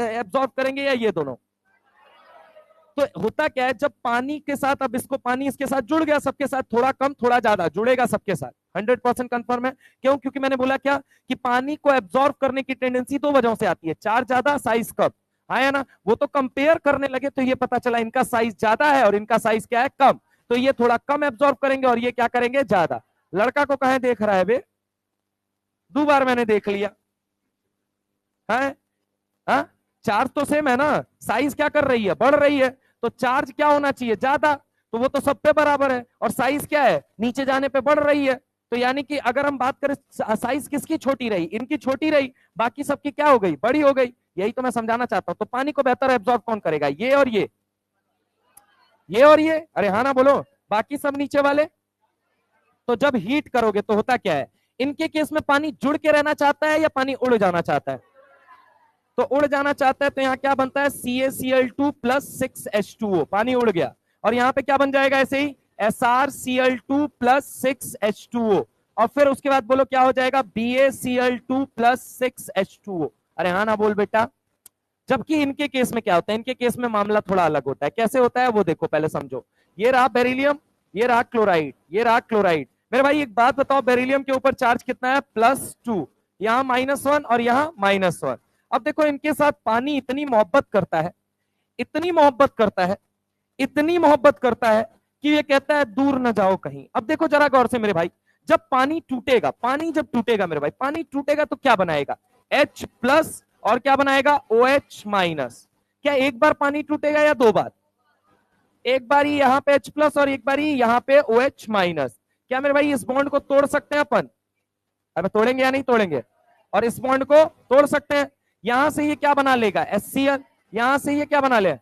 एब्जॉर्ब करेंगे या ये दोनों? तो होता क्या है, जब पानी के साथ, अब इसको पानी इसके साथ जुड़ गया, सबके साथ थोड़ा कम थोड़ा ज्यादा जुड़ेगा सबके साथ। 100% कंफर्म है। क्यों? क्योंकि मैंने बोला क्या कि पानी को एब्जॉर्ब करने की टेंडेंसी दो वजहों से आती है, चार्ज ज्यादा, साइज कम। आया ना? वो तो कंपेयर करने लगे तो ये पता चला इनका साइज ज्यादा है और इनका साइज क्या है? कम। तो ये थोड़ा कम एब्जॉर्ब करेंगे और ये क्या करेंगे? ज्यादा। लड़का को कहे देख रहा है बे? 2 बार मैंने देख लिया है। हाँ, चार्ज तो सेम है ना, साइज क्या कर रही है? बढ़ रही है। तो चार्ज क्या होना चाहिए? ज्यादा। तो वो तो सब पे बराबर है। और साइज क्या है? नीचे जाने पे बढ़ रही है। तो यानी कि अगर हम बात करें, साइज किसकी छोटी रही? इनकी छोटी रही, बाकी सबकी क्या हो गई? बड़ी हो गई। यही तो मैं समझाना चाहता हूं। तो पानी को बेहतर एब्जॉर्ब कौन करेगा? ये और ये और ये? अरे हाँ ना बोलो। बाकी सब नीचे वाले? तो जब हीट करोगे तो होता क्या है, इनके केस में पानी जुड़ के रहना चाहता है या पानी उड़ जाना चाहता है? तो उड़ जाना चाहता है, तो यहाँ क्या बनता है, CaCl2 प्लस 6H2O, पानी उड़ गया। और यहाँ पे क्या बन जाएगा ऐसे ही, SrCl2 प्लस 6H2O, और फिर उसके बाद बोलो क्या हो जाएगा, BaCl2 प्लस 6H2O। अरे हाँ ना बोल बेटा। जबकि इनके केस में क्या होता है, इनके केस में मामला थोड़ा अलग होता है। कैसे होता है वो देखो, पहले समझो। ये रहा बेरिलियम, ये रहा क्लोराइड, ये रहा क्लोराइड। मेरे भाई एक बात बताओ, बेरिलियम के ऊपर चार्ज कितना है, +2, यहाँ -1 और यहाँ -1। अब देखो इनके साथ पानी इतनी मोहब्बत करता है, इतनी मोहब्बत करता है, इतनी मोहब्बत करता है कि ये कहता है दूर न जाओ कहीं। अब देखो जरा गौर से मेरे भाई, जब पानी टूटेगा, पानी जब टूटेगा मेरे भाई, पानी टूटेगा तो क्या बनाएगा, H+ और क्या बनाएगा, OH-। क्या एक बार पानी टूटेगा या दो बार? एक बार ही यहाँ पे H+ और एक बार ही यहाँ पे OH-। क्या मेरे भाई इस बॉन्ड को तोड़ सकते हैं अपन? अब तोड़ेंगे या नहीं तोड़ेंगे? और इस बॉन्ड को तोड़ सकते हैं। यहां से ये क्या बना लेगा, HCl। यहां से ये क्या बना ले,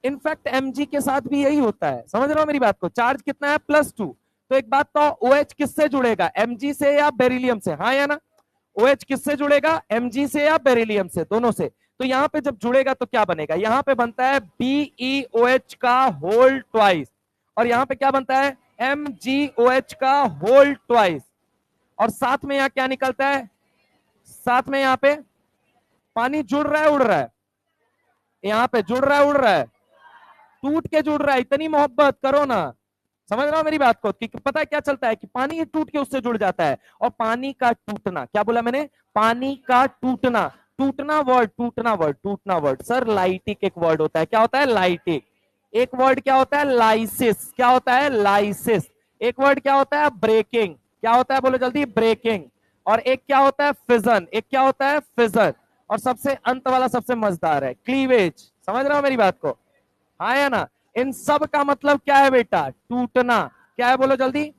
इनफैक्ट Mg के साथ भी यही होता है। समझ रहे हो मेरी बात को? चार्ज कितना है, +2। तो एक बात तो, OH किससे जुड़ेगा, Mg से या बेरिलियम से, हाँ या ना? OH किससे जुड़ेगा, Mg से या बेरिलियम से, दोनों से। तो यहाँ पे जब जुड़ेगा तो क्या बनेगा, यहाँ पे बनता है BeOH का होल ट्वाइस, और यहाँ पे क्या बनता है, MgOH का होल ट्वाइस। और साथ में यहाँ क्या निकलता है, साथ में यहाँ पे पानी जुड़ रहा है उड़ रहा है, यहाँ पे जुड़ रहा है उड़ रहा है, टूट के जुड़ रहा है। इतनी मोहब्बत करो ना, समझ रहा हो मेरी बात को? कि पता है क्या चलता है कि पानी टूट के उससे जुड़ जाता है। और पानी का टूटना, क्या बोला मैंने, पानी का टूटना, टूटना वर्ड, टूटना वर्ड, टूटना वर्ड सर लाइटिक एक वर्ड होता है। क्या होता है, लाइटिक। एक वर्ड क्या होता है, लाइसिस। क्या होता है, लाइसिस। एक वर्ड क्या होता है, ब्रेकिंग। क्या होता है बोलो जल्दी, ब्रेकिंग। और एक क्या होता है, फिजन। एक क्या होता है, फिजन। और सबसे अंत वाला सबसे मजेदार है, क्लीवेज। समझ रहे हो मेरी बात को, हाँ या ना? इन सब का मतलब क्या है बेटा, टूटना। क्या है बोलो जल्दी,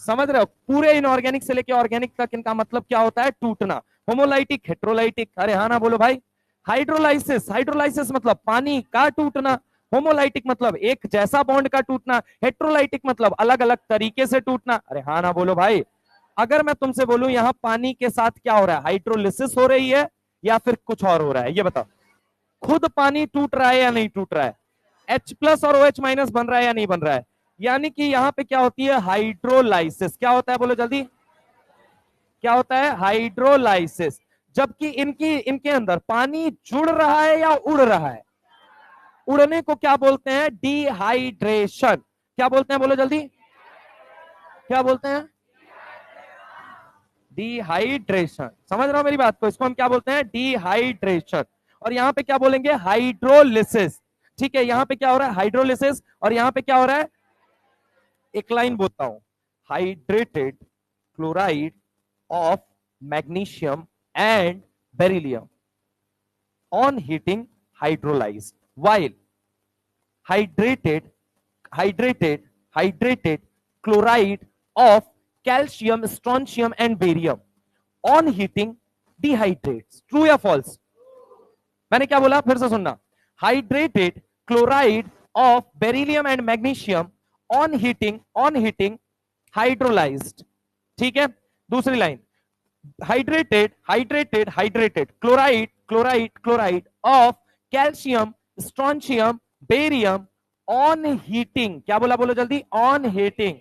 समझ रहे हो? पूरे इनऑर्गेनिक से लेके ऑर्गेनिक तक इनका मतलब क्या होता है, टूटना। होमोलाइटिक, हेट्रोलाइटिक, अरे हाँ ना बोलो भाई। हाइड्रोलाइसिस, हाइड्रोलाइसिस मतलब पानी का टूटना। होमोलाइटिक मतलब एक जैसा बॉन्ड का टूटना। हेट्रोलाइटिक मतलब अलग अलग तरीके से टूटना। अरे हाँ ना बोलो भाई। अगर मैं तुमसे बोलूं यहाँ पानी के साथ क्या हो रहा है, हाइड्रोलिसिस हो रही है या फिर कुछ और हो रहा है, ये बताओ। खुद पानी टूट रहा है या नहीं टूट रहा है, H+ और OH- बन रहा है या नहीं बन रहा है? यानी कि यहाँ पे क्या होती है, हाइड्रोलाइसिस। क्या होता है बोलो जल्दी, क्या होता है, हाइड्रोलाइसिस। जबकि इनकी इनके अंदर पानी जुड़ रहा है या उड़ रहा है? उड़ने को क्या बोलते हैं, डिहाइड्रेशन। क्या बोलते हैं बोलो जल्दी, क्या बोलते हैं, डिहाइड्रेशन। समझ रहे हो मेरी बात को? इसको हम क्या बोलते हैं, डिहाइड्रेशन। और यहाँ पे क्या बोलेंगे, हाइड्रोलिसिस। ठीक है, यहाँ पे क्या हो रहा है, हाइड्रोलिसिस। और यहाँ पे क्या हो रहा है, एक लाइन बोलता हूं, hydrated chloride of magnesium and beryllium on heating hydrolyzed, while hydrated hydrated chloride of calcium, strontium and barium on heating dehydrates. True या false? मैंने क्या बोला, फिर से सुनना। Hydrated chloride of beryllium and magnesium on heating hydrolysed. ठीक है, दूसरी line, hydrated chloride of calcium, strontium, barium on heating. क्या बोला बोलो जल्दी, ऑन हीटिंग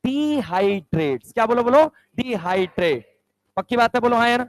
डिहाइड्रेट्स। क्या बोलो बोलो, डिहाइड्रेट। पक्की बात है, बोलो हाँ यार।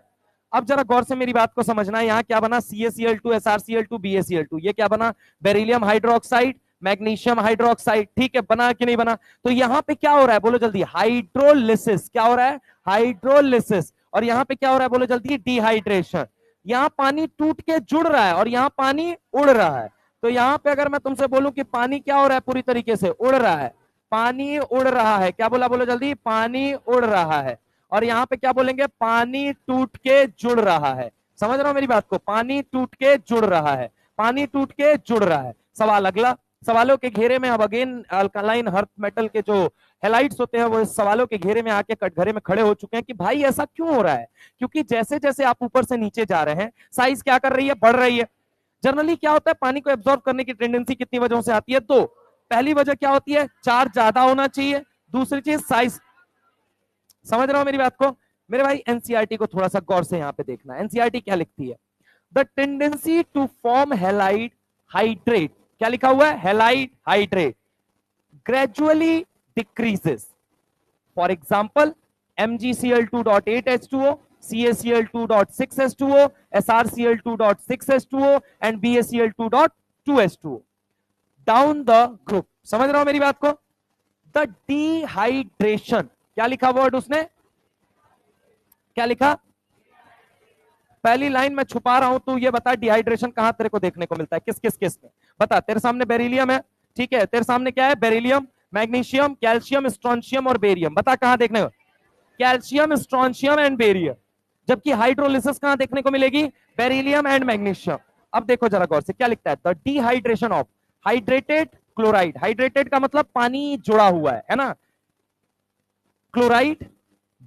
अब जरा गौर से मेरी बात को समझना है, यहाँ क्या बना, CaCl2 SrCl2 BaCl2, ये क्या बना, बेरिलियम हाइड्रोक्साइड, मैग्नीशियम हाइड्रोक्साइड। ठीक है, बना कि नहीं बना? तो यहाँ पे क्या हो रहा है बोलो जल्दी, हाइड्रोलिसिस। क्या हो रहा है, हाइड्रोलिसिस। और यहाँ पे क्या हो रहा है बोलो जल्दी, डिहाइड्रेशन। यहाँ पानी टूट के जुड़ रहा है और यहाँ पानी उड़ रहा है। तो यहाँ पे अगर मैं तुमसे बोलूं कि पानी क्या हो रहा है, पूरी तरीके से उड़ रहा है, पानी उड़ रहा है। क्या बोला बोलो जल्दी, पानी उड़ रहा है। और यहाँ पे क्या बोलेंगे, पानी टूट के जुड़ रहा है। समझ रहे हो मेरी बात को, पानी टूट के जुड़ रहा है, पानी टूट के जुड़ रहा है। सवाल अगला, सवालों के घेरे में अब अगेन अल्कालाइन अर्थ मेटल के जो हेलाइट्स होते हैं वो इस सवालों के घेरे में आके कटघरे में खड़े हो चुके हैं कि भाई ऐसा क्यों हो रहा है। क्योंकि जैसे जैसे आप ऊपर से नीचे जा रहे हैं, साइज क्या कर रही है, बढ़ रही है। जनरली क्या होता है, पानी को एब्जॉर्ब करने की टेंडेंसी कितनी वजहों से आती है, दो। पहली वजह क्या होती है, चार्ज ज्यादा होना चाहिए। दूसरी चीज साइज, समझ रहे हो मेरी बात को मेरे भाई? एनसीईआरटी को थोड़ा सा गौर से यहां पे देखना। एनसीईआरटी क्या लिखती है? The tendency to form halide hydrate, क्या लिखा हुआ है? Halide hydrate gradually decreases. For example MgCl2.8H2O, CaCl2.6H2O, SrCl2.6H2O and BaCl2.2H2O down the group. समझ रहे हो मेरी बात को? द डिहाइड्रेशन, क्या लिखा वर्ड उसने? क्या लिखा? पहली लाइन में छुपा रहा हूं, तू ये बता डिहाइड्रेशन कहां तेरे को देखने को मिलता है, किस किस केस में? बता। तेरे सामने बेरिलियम है, ठीक है, तेरे सामने क्या है? बेरिलियम, मैग्नीशियम, कैल्शियम, स्ट्रोंशियम और बेरियम। बता कहां देखने को? Calcium, strontium and barium. जबकि हाइड्रोलिसिस कहां देखने को मिलेगी? Beryllium and magnesium. अब देखो जरा गौर से, क्या लिखता है? The dehydration of hydrated chloride, hydrated का मतलब पानी जुड़ा हुआ है ना? क्लोराइड,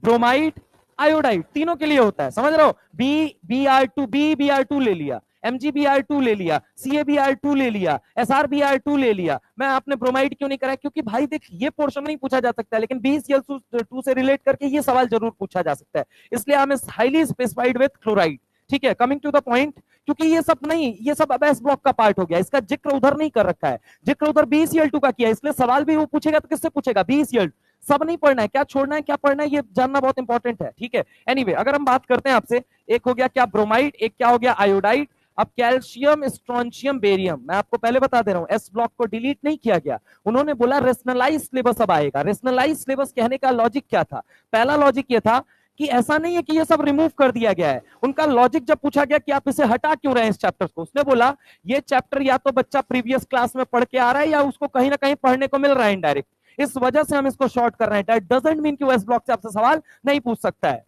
ब्रोमाइड, आयोडाइड, तीनों के लिए होता है, समझ रहे हो? Br2 ले लिया, MgBr2 ले लिया, CaBr2 ले लिया, SrBr2 ले लिया। मैं आपने ब्रोमाइड क्यों नहीं करा? क्योंकि भाई देख, ये पोर्शन नहीं पूछा जा सकता है, लेकिन BeCl2 से रिलेट करके ये सवाल जरूर पूछा जा सकता है, इसलिए I am highly specified with chloride. ठीक है, कमिंग टू द पॉइंट, क्योंकि ये सब नहीं, ये सब अब एस ब्लॉक का पार्ट हो गया, इसका जिक्र उधर नहीं कर रखा है, जिक्र उधर BeCl2 का किया, इसलिए सवाल भी वो पूछेगा तो किससे पूछेगा? BeCl2। सब नहीं पढ़ना है, क्या छोड़ना है क्या पढ़ना है ये जानना बहुत इंपॉर्टेंट है, ठीक है? एनीवे, अगर हम बात करते हैं आपसे, एक हो गया क्या? ब्रोमाइड, एक क्या हो गया? आयोडाइड। अब कैल्शियम, स्ट्रोंशियम, बेरियम, मैं आपको पहले बता दे रहा हूं, एस ब्लॉक को डिलीट नहीं किया गया। उन्होंने बोला रेशनलाइज सिलेबस अब आएगा। रेशनलाइज सिलेबस कहने का लॉजिक क्या था? पहला लॉजिक ये था कि ऐसा नहीं है कि ये सब रिमूव कर दिया गया है। उनका लॉजिक जब पूछा गया कि आप इसे हटा क्यों रहे हैं इस चैप्टर को, उसने बोला ये चैप्टर या तो बच्चा प्रीवियस क्लास में पढ़ के आ रहा है या उसको कहीं ना कहीं पढ़ने को मिल रहा है इनडायरेक्ट, इस वजह से हम इसको शॉर्ट कर रहे हैं। दैट डजंट मीन कि वो एस ब्लॉक से आपसे सवाल नहीं पूछ सकता है।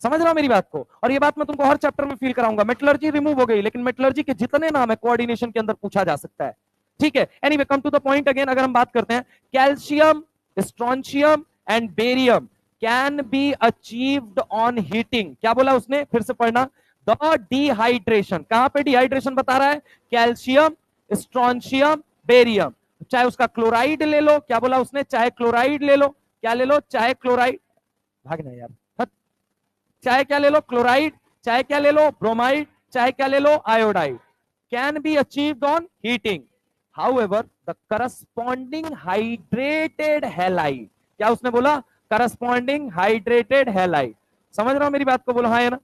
समझ रहा हो मेरी बात को? और ये बात मैं तुमको हर चैप्टर में फील कराऊंगा। मेटलर्जी रिमूव हो गई, लेकिन मेटलर्जी के जितने नाम है कोऑर्डिनेशन के अंदर पूछा जा सकता है, ठीक है? Anyway, come to the point again, अगर हम बात करते हैं, calcium, strontium and barium can be achieved on heating. क्या बोला उसने? फिर से पढ़ना। द डिहाइड्रेशन, कहां पे डिहाइड्रेशन बता रहा है? Calcium, strontium, barium. चाहे उसका क्लोराइड ले लो, क्या बोला उसने? चाहे क्लोराइड ले लो, क्या ले लो? चाहे क्लोराइड, भागना यार, चाहे क्या ले लो? क्लोराइड, चाहे क्या ले लो? ब्रोमाइड, चाहे क्या ले लो? Iodide, can be achieved on heating. However the corresponding hydrated halide, क्या उसने बोला? Corresponding hydrated halide. समझ रहा हो मेरी बात को? बोलो हाँ या ना?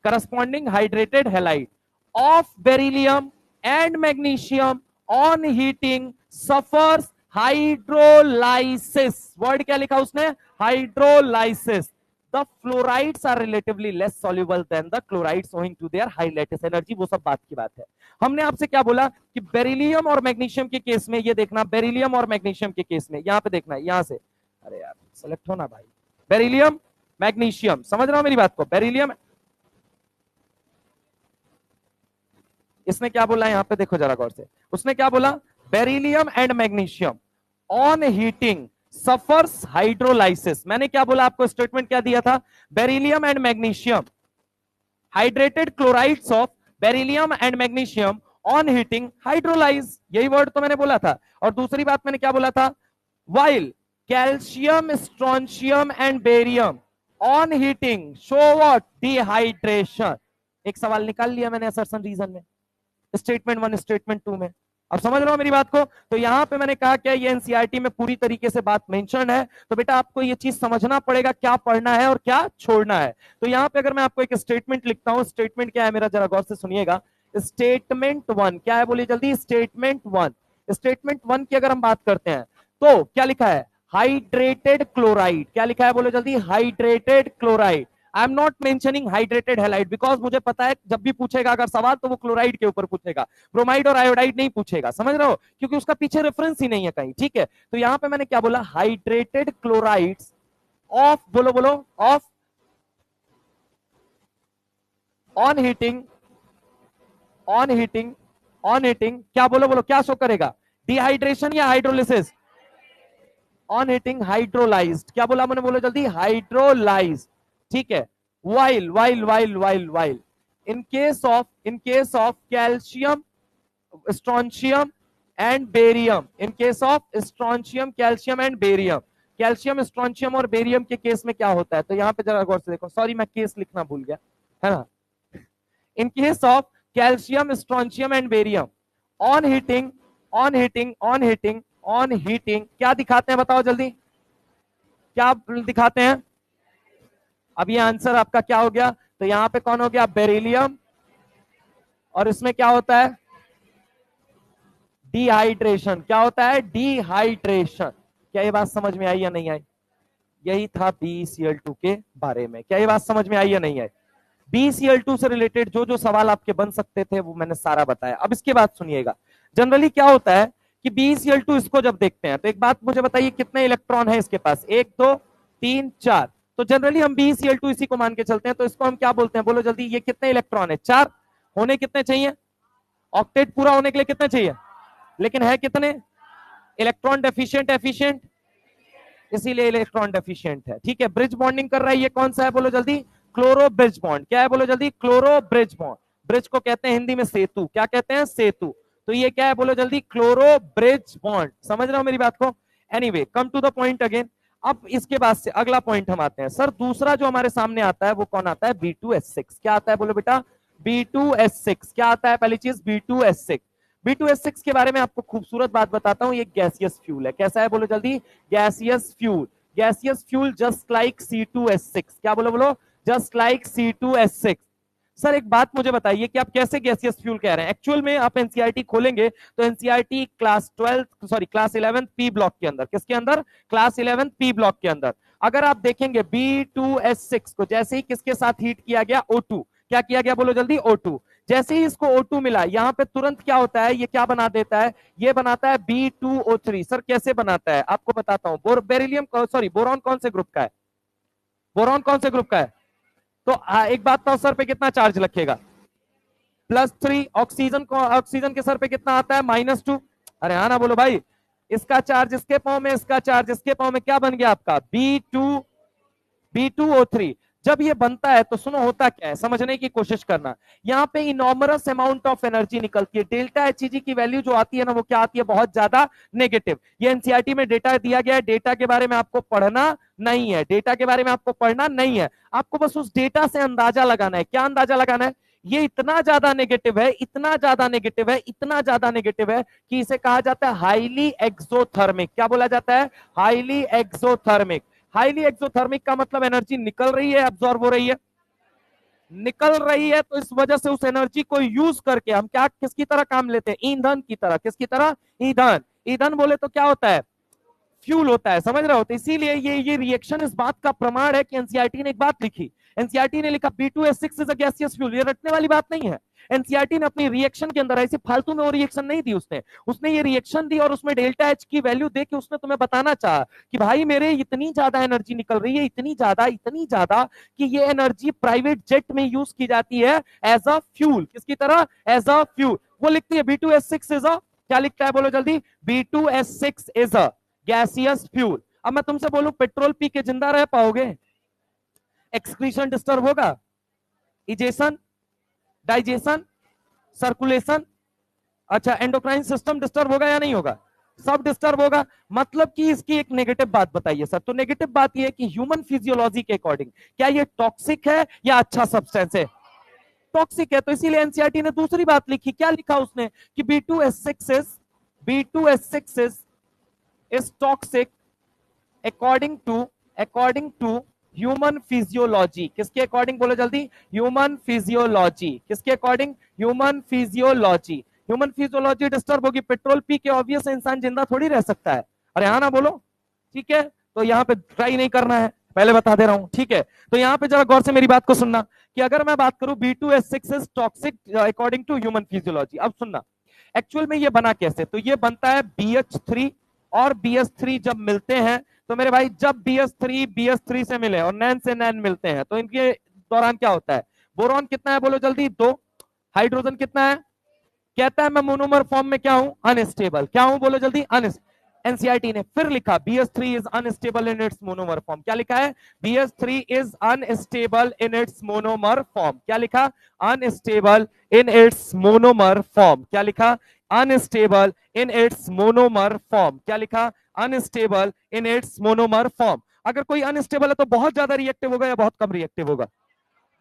Corresponding hydrated halide of beryllium and magnesium on heating suffers hydrolysis. Word क्या लिखा उसने? Hydrolysis. The fluorides are relatively less soluble than the chlorides owing to their high lattice energy। वो सब बात की बात है। हमने आपसे क्या बोला कि बेरिलियम और मैग्नीशियम के केस में, ये देखना, बेरिलियम और मैग्नीशियम के केस में, यहां पे देखना, यहां से, अरे यार सेलेक्ट होना भाई, बेरिलियम, मैग्नीशियम, समझ रहा हो मेरी बात को? बेरिलियम, इसने क्या बोला यहां पे? देखो जरा गौर से, उसने क्या बोला? Beryllium and magnesium on heating suffers hydrolysis. मैंने क्या बोला आपको? स्टेटमेंट क्या दिया था? Beryllium and magnesium, hydrated chlorides of beryllium and magnesium on heating hydrolyse, यही वर्ड तो मैंने बोला था। और दूसरी बात मैंने क्या बोला था? While calcium, strontium and barium on heating show what? Dehydration. एक सवाल निकाल लिया मैंने असर्शन रीजन में, स्टेटमेंट 1 स्टेटमेंट 2 में। अब समझ रहे हो मेरी बात को? तो यहां पे मैंने कहा क्या ये एनसीईआरटी में पूरी तरीके से बात मेंशन है, तो बेटा आपको ये चीज समझना पड़ेगा क्या पढ़ना है और क्या छोड़ना है। तो यहां पे अगर मैं आपको एक स्टेटमेंट लिखता हूं, स्टेटमेंट क्या है मेरा, जरा गौर से सुनिएगा। स्टेटमेंट 1 क्या है? बोलिए जल्दी। स्टेटमेंट 1, स्टेटमेंट 1 की अगर हम बात करते हैं तो क्या लिखा है? Hydrated chloride. क्या लिखा है? बोलो जल्दी। Hydrated chloride. I am not mentioning hydrated halide because मुझे पता है जब भी पूछेगा अगर सवाल तो वो क्लोराइड के ऊपर पूछेगा, ब्रोमाइड और आयोडाइड नहीं पूछेगा, समझ रहे हो? क्योंकि उसका पीछे रेफरेंस ही नहीं है कहीं, ठीक है? तो यहां पे मैंने क्या बोला? हाइड्रेटेड क्लोराइड्स ऑफ, बोलो बोलो, of on heating, on heating, on heating, क्या बोलो बोलो, क्या शो करेगा? डिहाइड्रेशन या हाइड्रोलिसिस? On heating hydrolysed. क्या बोला मैंने? बोलो जल्दी। हाइड्रोलाइज्ड, ठीक है? While in case of calcium, strontium and barium, in case of strontium, calcium and barium calcium, strontium और बेरियम के केस में क्या होता है, तो यहाँ पे जरा गौर से देखो, सॉरी मैं केस लिखना भूल गया, है ना। In case of calcium, strontium and barium, on heating, on heating, on heating, on heating क्या दिखाते हैं बताओ जल्दी, क्या दिखाते हैं। अब ये आंसर आपका क्या हो गया, तो यहां पे कौन हो गया, बेरिलियम, और इसमें क्या होता है, डिहाइड्रेशन। क्या होता है, डिहाइड्रेशन। क्या ये बात समझ में आई या नहीं आई, यही था BeCl2 के बारे में। क्या ये बात समझ में आई या नहीं आई, BeCl2 से रिलेटेड जो जो सवाल आपके बन सकते थे वो मैंने सारा बताया। अब इसके बाद सुनिएगा, जनरली क्या होता है कि BeCl2 इसको जब देखते हैं तो एक बात मुझे बताइए, कितने इलेक्ट्रॉन है इसके पास, 1 2 3 4, तो जनरली हम BeCl2 इसी को मान के चलते हैं, तो इसको हम क्या बोलते हैं, बोलो जल्दी, ये कितने इलेक्ट्रॉन है, 4 होने कितने चाहिए, ऑक्टेट पूरा होने के लिए कितने चाहिए, लेकिन है कितने, इलेक्ट्रॉन डेफिशिएंट, एफिशिएंट, इसीलिए इलेक्ट्रॉन डेफिशिएंट है। ठीक है, ब्रिज बॉन्डिंग कर रहा है, ये कौन सा है बोलो जल्दी, क्लोरो ब्रिज बॉन्ड। क्या है बोलो जल्दी, क्लोरो ब्रिज बॉन्ड। ब्रिज को कहते हैं हिंदी में सेतु, क्या कहते हैं, सेतु। तो ये क्या है बोलो जल्दी, क्लोरो ब्रिज बॉन्ड। समझ रहे हो मेरी बात को। Anyway, come to the point again. अब इसके बाद से अगला पॉइंट हम आते हैं, सर दूसरा जो हमारे सामने आता है वो कौन आता है, B2S6। क्या आता है बोलो बेटा, B2S6 क्या आता है, पहली चीज B2S6। B2S6 के बारे में आपको खूबसूरत बात बताता हूं, ये गैसियस फ्यूल है। कैसा है बोलो जल्दी, gaseous fuel. Gaseous fuel just like C2H6। क्या बोलो बोलो, जस्ट लाइक C2H6। सर एक बात मुझे बताइए कि आप कैसे गैसियस फ्यूल कह रहे हैं। एक्चुअल में आप एनसीईआरटी खोलेंगे तो एनसीईआरटी क्लास 11 पी ब्लॉक के अंदर, किसके अंदर, क्लास 11 पी ब्लॉक के अंदर, अगर आप देखेंगे B2H6 को जैसे ही किसके साथ हीट किया गया, O2, क्या किया गया बोलो जल्दी, O2। जैसे ही इसको O2 मिला, यहां पे तुरंत क्या होता है, ये क्या बना देता है, ये बनाता है B2O3। सर कैसे बनाता है, आपको बताता हूं। बेरिलियम, सॉरी बोरॉन कौन से ग्रुप का है, बोरॉन कौन से ग्रुप का है, तो एक बात तो सर पे कितना चार्ज रखेगा, +3। ऑक्सीजन को, ऑक्सीजन के सर पे कितना आता है, -2। अरे हाँ ना बोलो भाई, इसका चार्ज इसके पाँव में, इसका चार्ज इसके पाँव में, क्या बन गया आपका B2O3। जब ये बनता है तो सुनो होता क्या है, समझने की कोशिश करना। यहाँ पे इनॉमरस अमाउंट ऑफ एनर्जी निकलती है, डेल्टा Hg की वैल्यू जो आती है ना, वो क्या आती है, बहुत ज्यादा नेगेटिव। ये एनसीईआरटी में डेटा दिया गया है, डेटा के बारे में आपको पढ़ना नहीं है, डेटा के बारे में आपको पढ़ना नहीं है, आपको बस उस डेटा से अंदाजा लगाना है। क्या अंदाजा लगाना है, ये इतना ज्यादा नेगेटिव है, इतना ज्यादा नेगेटिव है, इतना ज्यादा नेगेटिव है कि इसे कहा जाता है हाईली एक्सोथर्मिक। क्या बोला जाता है, हाईली एक्सोथर्मिक। हाईली एक्सोथर्मिक का मतलब एनर्जी निकल रही है, अब्सॉर्ब हो रही है, निकल रही है, तो इस वजह से उस एनर्जी को यूज करके हम क्या, किसकी तरह काम लेते हैं, ईंधन की तरह। किसकी तरह, ईंधन। ईंधन बोले तो क्या होता है, फ्यूल होता है, समझ रहे हो। तो इसीलिए ये रिएक्शन इस बात का प्रमाण है कि एनसीईआरटी ने एक बात लिखी, एनसीईआरटी ने लिखा B2S6 is a gaseous fuel. ये रटने वाली बात नहीं है, एनसीईआरटी ने अपनी रिएक्शन के अंदर ऐसे फालतू में वो रिएक्शन नहीं दी, उसने ये रिएक्शन दी और उसमें डेल्टा H की वैल्यू दे के उसने तुम्हें बताना चाहा कि भाई मेरे इतनी ज्यादा एनर्जी निकल रही है, इतनी ज्यादा कि ये एनर्जी प्राइवेट जेट में यूज की जाती है एज अ फ्यूल। किसकी तरह, एज अ फ्यूल। वो लिखती है B2S6 इज अ, क्या लिखता है बोलो जल्दी, B2S6 is a gaseous fuel. अब मैं तुमसे बोलूं पेट्रोल पी के जिंदा रह पाओगे, एक्सक्रीशन डिस्टर्ब होगा, इजेशन, डाइजेशन, सर्कुलेशन, अच्छा एंडोक्राइन सिस्टम डिस्टर्ब होगा या नहीं होगा, सब डिस्टर्ब होगा। मतलब कि इसकी एक नेगेटिव बात बताइए सर, तो नेगेटिव बात यह है कि ह्यूमन फिजियोलॉजी के अकॉर्डिंग क्या ये टॉक्सिक है या अच्छा सब्सटेंस है, टॉक्सिक है। तो इसीलिए एनसीईआरटी ने दूसरी बात लिखी, क्या लिखा उसने कि B2S6 is toxic according to human physiology. किसके अकॉर्डिंग बोलो जल्दी, ह्यूमन फिजियोलॉजी। किसके according, human physiology. Human physiology disturb होगी, पेट्रोल पी के ऑब्वियस इंसान जिंदा थोड़ी रह सकता है। अरे हाँ ना बोलो, ठीक है। तो यहाँ पे ट्राई नहीं करना है, पहले बता दे रहा हूं, ठीक है। तो यहाँ पे जरा गौर से मेरी बात को सुनना कि अगर मैं बात करूं B2S6 is toxic according to human physiology. अब सुनना एक्चुअल में ये बना कैसे, तो ये बनता है BH3 और BH3 जब मिलते हैं तो मेरे भाई, जब BH3 से मिले और नैन से नैन मिलते हैं तो इनके दौरान क्या होता है, बोरॉन कितना है बोलो जल्दी, 2। हाइड्रोजन कितना है, कहता है मैं मोनोमर फॉर्म में क्या हूं, अनस्टेबल। क्या हूं बोलो जल्दी, अनस्टेबल। एनसीईआरटी ने फिर लिखा BH3 is unstable in its monomer form. क्या लिखा है, BH3 is unstable in its monomer form. क्या लिखा, unstable in its monomer form. क्या लिखा, unstable in its monomer form. क्या लिखा? Unstable in its monomer form. अगर कोई अनस्टेबल है तो बहुत ज्यादा रिएक्टिव होगा या बहुत कम रिएक्टिव होगा?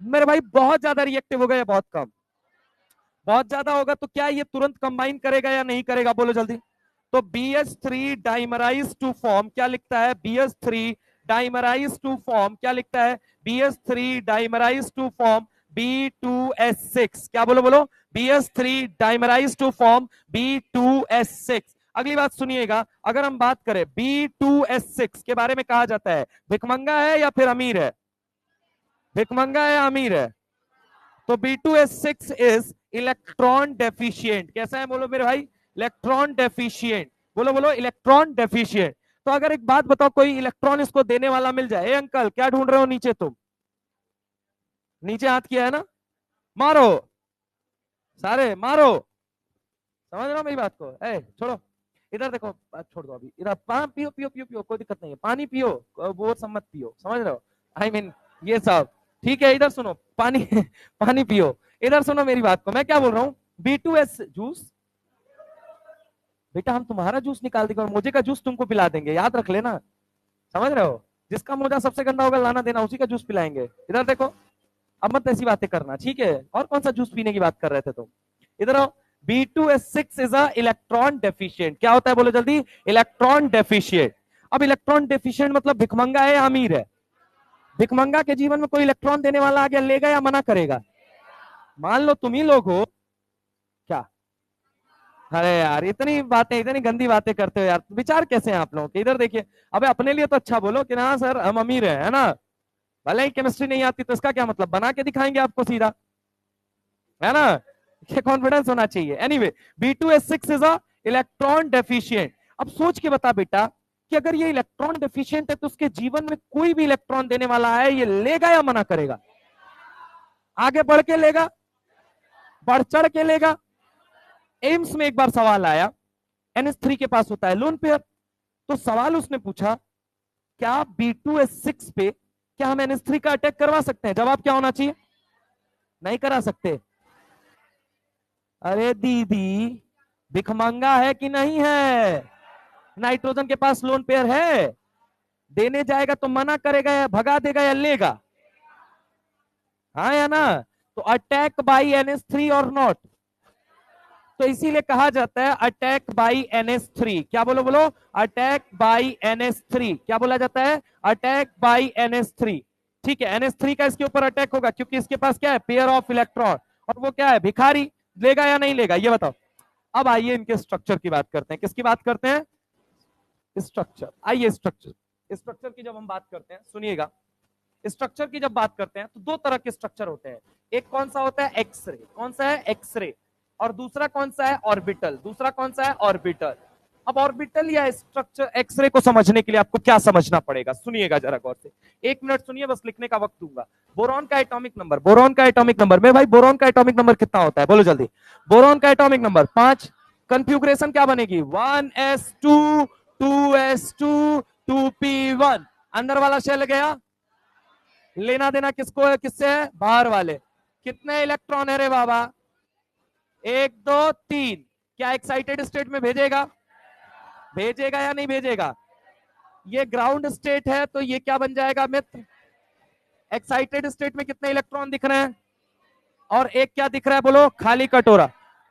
मेरे भाई बहुत ज्यादा रिएक्टिव होगा या बहुत कम? बहुत ज्यादा होगा। तो क्या ये तुरंत कंबाइन करेगा या नहीं करेगा? बोलो जल्दी। तो BH3 डाइमराइज टू फॉर्म क्या लिखता है? BH3 डाइमराइज टू फॉर्म क्या लिखता है? BH3 dimerise to form B2S6। क्या बोलो बोलो? BH3 dimerise to form B2S6। अगली बात सुनिएगा, अगर हम बात करें B2S6 के बारे में, कहा जाता है भिखमंगा है या फिर अमीर है? भिखमंगा है या अमीर है? तो B2S6 इज इलेक्ट्रॉन डेफिशिएंट। कैसा है बोलो मेरे भाई? Electron deficient. बोलो बोलो, इलेक्ट्रॉन डेफिशिएंट। तो अगर एक बात बताओ, कोई इलेक्ट्रॉन इसको देने वाला मिल जाए, ए अंकल क्या ढूंढ रहे हो नीचे तुम? नीचे हाथ किया है ना? मारो, सारे मारो। समझ रहे हो मेरी बात को? ए छोड़ो, इधर देखो, छोड़ दो अभी, इधर पियो पियो पियो पियो, कोई दिक्कत नहीं है, पानी पियो, वो सब मत पियो, समझ रहे हो? आई मीन ये सब ठीक है। इधर सुनो, पानी पानी पियो। इधर सुनो मेरी बात को, मैं क्या बोल रहा हूँ? B2S juice. बेटा हम तुम्हारा जूस निकाल देंगे और मोजे का जूस तुमको पिला देंगे, याद रख लेना। समझ रहे हो? जिसका मोजा सबसे गंदा होगा लाना देना, उसी का जूस पिलाएंगे। इधर देखो, अब मत ऐसी बातें करना, ठीक है? और कौन सा जूस पीने की बात कर रहे थे तुम? इधर आओ। B2S6 is a electron deficient. क्या होता है बोलो जल्दी? Electron deficient. अब इलेक्ट्रॉन डेफिशिएंट मतलब भिखमंगा है या अमीर है? भिखमंगा के जीवन में कोई इलेक्ट्रॉन देने वाला आ गया, लेगा या मना करेगा? मान लो तुम ही लोग हो क्या? अरे यार इतनी बातें, इतनी गंदी बातें करते हो यार, विचार कैसे हैं आप लोगों के? इधर देखिए, अबे अपने लिए तो अच्छा बोलो कि ना सर हम अमीर है ना? भले ही केमिस्ट्री नहीं आती तो इसका क्या मतलब, बना के दिखाएंगे आपको सीधा, है ना? ये कॉन्फिडेंस होना चाहिए। Anyway, B2S6 is a electron deficient. अब सोच के बता बेटा कि अगर ये इलेक्ट्रॉन डेफिशिएंट है तो उसके जीवन में कोई भी इलेक्ट्रॉन देने वाला है, ये लेगा या मना करेगा? आगे बढ़ के लेगा, बढ़ चढ़ के लेगा। एम्स में एक बार सवाल आया, NH3 के पास होता है लोन पेयर, तो सवाल उसने पूछा क्या B2S6 पे क्या हम NH3 का अटैक करवा सकते हैं? जवाब क्या होना चाहिए? नहीं करा सकते। अरे दीदी, भिखमंगा है कि नहीं है? नाइट्रोजन के पास लोन पेयर है, देने जाएगा तो मना करेगा या भगा देगा या लेगा? हाँ या ना? तो अटैक बाई NH3 और नॉट। तो इसीलिए कहा जाता है अटैक बाई NH3। क्या बोलो बोलो? Attack by NH3। क्या बोला जाता है? Attack by NH3। ठीक है, NH3 का इसके ऊपर अटैक होगा क्योंकि इसके पास क्या है? Pair of electron. और वो क्या है? भिखारी। लेगा या नहीं लेगा ये बताओ। अब आइए इनके स्ट्रक्चर की बात करते हैं। किसकी बात करते हैं? स्ट्रक्चर। आइए स्ट्रक्चर, स्ट्रक्चर की जब हम बात करते हैं, सुनिएगा, स्ट्रक्चर की जब बात करते हैं तो दो तरह के स्ट्रक्चर होते हैं। एक कौन सा होता है? एक्सरे। कौन सा है? एक्सरे। और दूसरा कौन सा है? ऑर्बिटल। दूसरा कौन सा है? ऑर्बिटल। अब ऑर्बिटल या स्ट्रक्चर एक्सरे को समझने के लिए आपको क्या समझना पड़ेगा? सुनिएगा जरा गौर से, 1 मिनट सुनिए, बस लिखने का वक्त दूंगा। बोरॉन का एटॉमिक नंबर, बोरॉन का एटॉमिक नंबर, मेरे भाई बोरॉन का एटॉमिक नंबर कितना होता है? बोलो जल्दी। बोरॉन का एटॉमिक नंबर 5। कंफ्यूग्रेशन क्या बनेगी? 1s2 2s2 2p1। अंदर वाला शेल गया, लेना देना किसको है? किससे है? बाहर वाले। कितने इलेक्ट्रॉन है रे बाबा? 1 2 3। क्या एक्साइटेड स्टेट में भेजेगा? भेजेगा या नहीं भेजेगा? ये ग्राउंड स्टेट है तो ये क्या बन जाएगा मित्र? एक्साइटेड स्टेट में कितने इलेक्ट्रॉन दिख रहे हैं? और एक क्या दिख रहा है? बोलो, खाली कटोरा।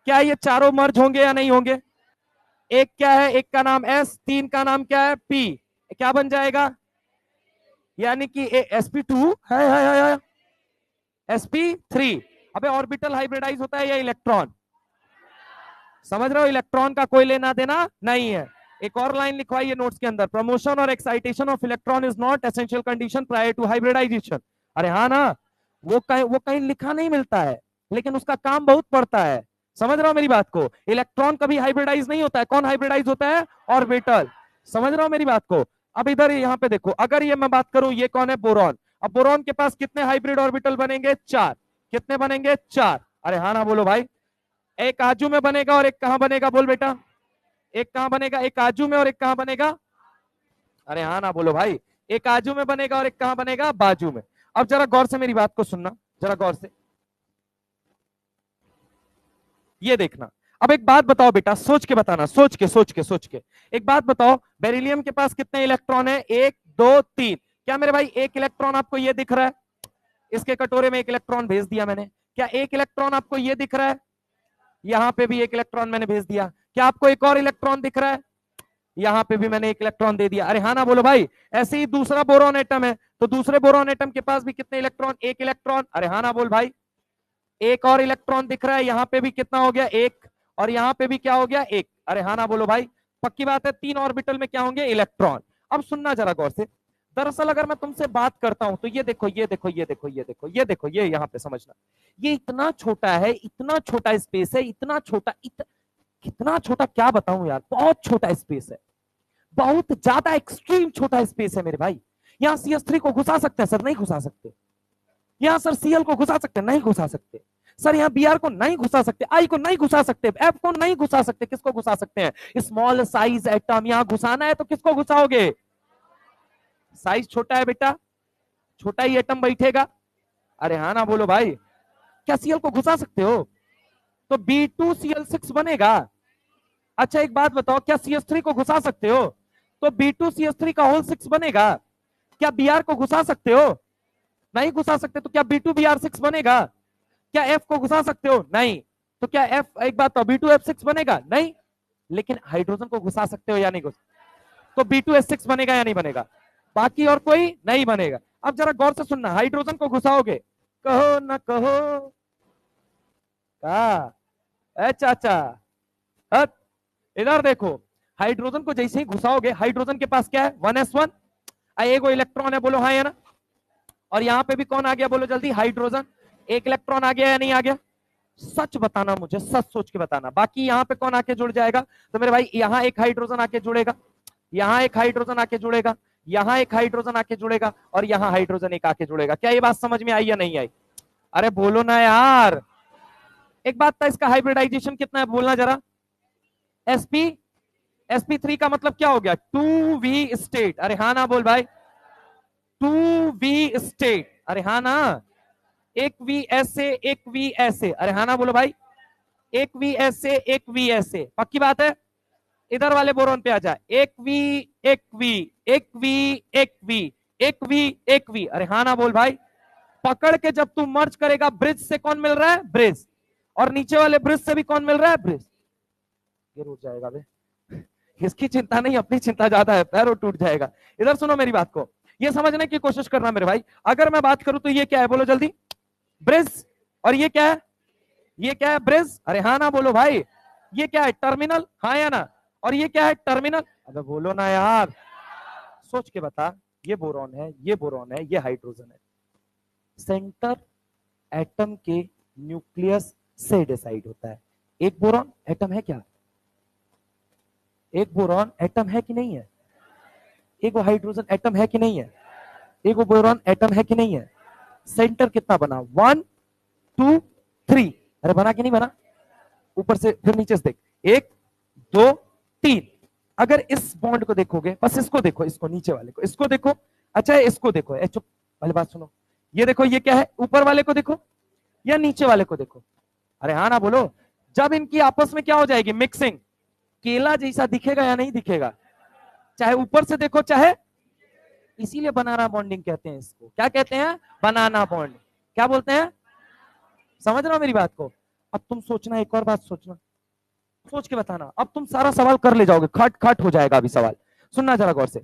क्या ये चारों मर्ज होंगे या नहीं होंगे? एक क्या है? एक का नाम S, 3 का नाम क्या है? P। क्या बन जाएगा? यानी कि sp2 है sp3। अबे ऑर्बिटल हाइब्रिडाइज होता है या इलेक्ट्रॉन? समझ रहे हो? इलेक्ट्रॉन का कोई लेना देना नहीं है। एक और लाइन लिखवाइए नोट्स के अंदर, प्रमोशन और excitation of electron is not essential condition prior to hybridisation. अरे हाँ ना, वो कहीं लिखा नहीं मिलता है, लेकिन उसका काम बहुत पड़ता है। समझ रहे हो मेरी बात को? इलेक्ट्रॉन कभी हाइब्रिडाइज नहीं होता है। कौन हाइब्रिडाइज होता है? ऑर्बिटल। समझ रहे हो मेरी बात को? अब इधर यहाँ पे देखो, अगर ये मैं बात करूं, ये कौन है? बोरॉन। अब बोरॉन के पास कितने हाइब्रिड ऑर्बिटल बनेंगे? 4। कितने बनेंगे? 4। अरे हाँ ना बोलो भाई। एक आजू में बनेगा और एक कहां बनेगा? बोल बेटा। एक कहां बनेगा? एक आजू में और एक कहां बनेगा? अरे हाँ ना बोलो भाई। एक आजू में बनेगा और एक कहां बनेगा? बाजू में। अब जरा गौर से मेरी बात को सुनना, जरा गौर से ये देखना। अब एक बात बताओ बेटा, सोच के बताना, सोच के एक बात बताओ, बेरिलियम के पास कितने इलेक्ट्रॉन है? 1 2 3। क्या मेरे भाई एक इलेक्ट्रॉन आपको ये दिख रहा है? इसके कटोरे में एक इलेक्ट्रॉन भेज दिया मैंने। क्या एक इलेक्ट्रॉन आपको ये दिख रहा है? यहां पे भी एक इलेक्ट्रॉन मैंने भेज दिया। क्या आपको एक और इलेक्ट्रॉन दिख रहा है? यहां पे भी मैंने एक इलेक्ट्रॉन दे दिया। अरे हाँ ना बोलो भाई। ऐसे ही दूसरा बोरॉन एटम है, तो दूसरे बोरॉन एटम के पास भी कितने इलेक्ट्रॉन? एक इलेक्ट्रॉन। अरे हाँ ना बोल भाई। एक और इलेक्ट्रॉन दिख रहा है, यहां पे भी कितना हो गया? एक। और यहां पे भी क्या हो गया? एक। अरे हाँ ना बोलो भाई। पक्की बात है, 3 ऑर्बिटल में क्या होंगे? इलेक्ट्रॉन। अब सुनना जरा गौर से। दरअसल अगर मैं तुमसे बात करता हूं तो ये देखो, ये देखो, ये देखो, ये देखो, ये देखो, ये यहां पे समझना। ये इतना छोटा है, इतना छोटा स्पेस है, इतना छोटा, कितना छोटा क्या बताऊं यार, बहुत छोटा स्पेस है, बहुत ज्यादा एक्सट्रीम छोटा स्पेस है मेरे भाई। यहां CS3 को घुसा सकते हैं सर? नहीं घुसा सकते। यहां सर Cl को घुसा सकते हैं? नहीं घुसा सकते। सर यहाँ Br को नहीं घुसा सकते, I को नहीं घुसा सकते, F को नहीं घुसा सकते। किसको घुसा सकते हैं? Small size atom. यहां घुसाना है तो किसको घुसाओगे? साइज छोटा है बेटा, छोटा ही एटम बैठेगा। अरे हाँ ना बोलो भाई। क्या Cl को घुसा सकते हो? तो B2Cl6 बनेगा। अच्छा एक बात बताओ, क्या CS3 को घुसा सकते हो? तो B2CH3 का होल 6 बनेगा। क्या Br को घुसा सकते हो? नहीं घुसा सकते। तो क्या B2Br6 बनेगा? क्या F को घुसा सकते हो? नहीं। तो क्या F, एक बात तो B2F6 बनेगा? नहीं। लेकिन हाइड्रोजन को घुसा सकते हो या नहीं घुसा? तो B2H6 बनेगा या नहीं बनेगा? बाकी और कोई नहीं बनेगा। अब जरा गौर से सुनना, हाइड्रोजन को घुसाओगे, कहो ना कहो का चाचा, हट, इधर देखो। हाइड्रोजन को जैसे ही घुसाओगे, हाइड्रोजन के पास क्या है? 1s1। एगो इलेक्ट्रॉन है, बोलो हाँ या ना। और यहां पे भी कौन आ गया? बोलो जल्दी। हाइड्रोजन। एक इलेक्ट्रॉन आ गया या नहीं आ गया? सच बताना मुझे, सच सोच के बताना। बाकी यहां पे कौन आके जुड़ जाएगा? तो मेरे भाई यहां एक हाइड्रोजन आके जुड़ेगा, यहां एक हाइड्रोजन आके जुड़ेगा, यहां एक हाइड्रोजन आके जुड़ेगा, और यहां हाइड्रोजन एक आके जुड़ेगा। क्या ये बात समझ में आई या नहीं आई? अरे बोलो ना यार। एक बात था, इसका हाइब्रिडाइजेशन कितना है बोलना जरा। sp sp3 का मतलब क्या हो गया? 2v state. अरे हाँ ना बोल भाई। 2v state. अरे हाँ ना। एक वी ऐसे, एक वी ऐसे। अरे हाँ ना बोलो भाई। एक वी ऐसे, एक वी ऐसे। पक्की बात है? इधर वाले बोरोन पे आ जाए। एक वी, एक वी, एक वी, एक वी, एक वी, एक वी। अरे हाँ ना बोल भाई। पकड़ के जब तू मर्ज करेगा, ब्रिज से कौन मिल रहा है? ब्रिज। और नीचे वाले ब्रिज से भी कौन मिल रहा है? ब्रिज। ये रुक जाएगा बे। इसकी चिंता नहीं, अपनी चिंता ज्यादा है, पैरों टूट जाएगा। इधर सुनो मेरी बात को, ये समझने की कोशिश करना मेरे भाई। अगर मैं बात करूं तो ये क्या है? बोलो जल्दी। ब्रिज। और ये क्या है? ये क्या है? ब्रिज। अरे हाँ ना बोलो भाई। ये क्या है? टर्मिनल। हाँ या ना। और ये क्या है? टर्मिनल। अबे बोलो ना यार, सोच के बता। ये बोरॉन है, ये बोरॉन है, ये हाइड्रोजन है। सेंटर एटम के न्यूक्लियस से डिसाइड होता है। एक बोरॉन एटम है क्या? एक बोरॉन एटम है कि नहीं है? एक वो हाइड्रोजन एटम है कि नहीं है? एक वो बोरॉन एटम है कि नहीं है? सेंटर कितना बना? 1 2 3। अरे बना कि नहीं बना? ऊपर से फिर नीचे से देख। 1 2 3। अगर इस बॉन्ड को देखोगे, बस इसको देखो, इसको नीचे वाले को, इसको देखो। अच्छा है, इसको देखो। चुप, पहले बात सुनो। ये देखो, ये क्या है? ऊपर वाले को देखो या नीचे वाले को देखो? अरे हाँ ना बोलो। जब इनकी आपस में क्या हो जाएगी? मिक्सिंग। केला जैसा दिखेगा या नहीं दिखेगा? चाहे ऊपर से देखो चाहे। इसीलिए बनाना बॉन्डिंग कहते हैं इसको। क्या कहते हैं? बनाना बॉन्ड। क्या बोलते हैं? समझ रहे हो मेरी बात को? अब तुम सोचना, एक और बात सोचना, सोच के बताना। अब तुम सारा सवाल कर ले जाओगे, खट खट हो जाएगा अभी सवाल। सुनना जरा गौर से।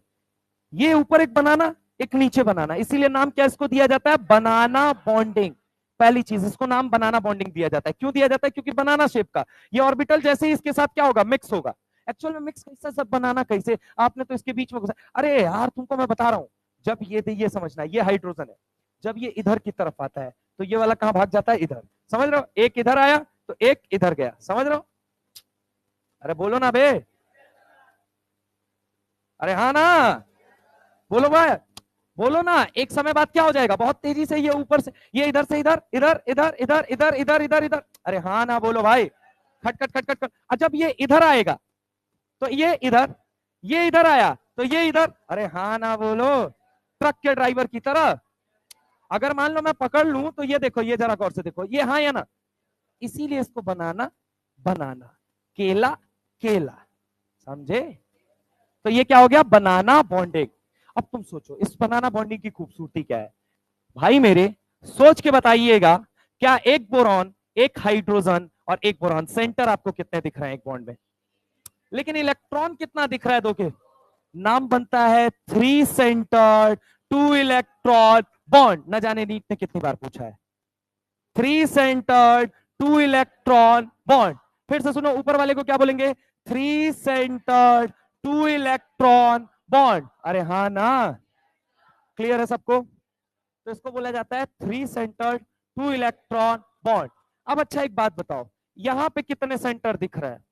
ये ऊपर एक बनाना, एक नीचे बनाना, इसीलिए नाम क्या इसको दिया जाता है? बनाना बॉन्डिंग। पहली चीज, इसको नाम बनाना बॉन्डिंग दिया जाता है। क्यों दिया जाता है? क्योंकि बनाना शेप का ये ऑर्बिटल जैसे ही इसके साथ क्या होगा? मिक्स होगा। एक्चुअल में मिक्स कैसे सब? बनाना कैसे? आपने तो इसके बीच में घुसा। अरे यार तुमको मैं बता रहा हूं, जब ये समझना, ये हाइड्रोजन है, जब ये इधर की तरफ आता है तो ये वाला कहां भाग जाता है? इधर। समझ रहे हो? एक इधर आया तो एक इधर गया। समझ रहे हो? अरे बोलो ना बे। अरे हाँ ना बोलो भाई, बोलो ना। एक समय बाद क्या हो जाएगा? बहुत तेजी से ये ऊपर से, ये इधर से इधर, इधर इधर इधर इधर इधर इधर इधर। अरे हाँ ना बोलो भाई। खट खट खट खट खट। और जब ये इधर आएगा तो ये इधर, ये इधर आया तो ये इधर। अरे हाँ ना बोलो। ट्रक के ड्राइवर की तरह। अगर मान लो मैं पकड़ लूं तो ये देखो, ये जरा गौर से देखो, ये हाँ या ना। इसीलिए इसको बनाना बनाना। केला केला, समझे? तो ये क्या हो गया, बनाना बॉन्डिंग। अब तुम सोचो इस बनाना बॉन्डिंग की खूबसूरती क्या है भाई मेरे, सोच के बताइएगा। क्या एक बोरॉन, एक हाइड्रोजन और एक बोरॉन, सेंटर आपको कितने दिख रहे हैं एक बॉन्ड में, लेकिन इलेक्ट्रॉन कितना दिख रहा है दो के, नाम बनता है three centred two electron bond. न जाने नीट ने कितनी बार पूछा है, three centred two electron bond. फिर से सुनो, ऊपर वाले को क्या बोलेंगे, three centred two electron bond. अरे हाँ ना, क्लियर है सबको? तो इसको बोला जाता है three centred two electron bond. अब अच्छा एक बात बताओ, यहां पे कितने सेंटर दिख रहा है?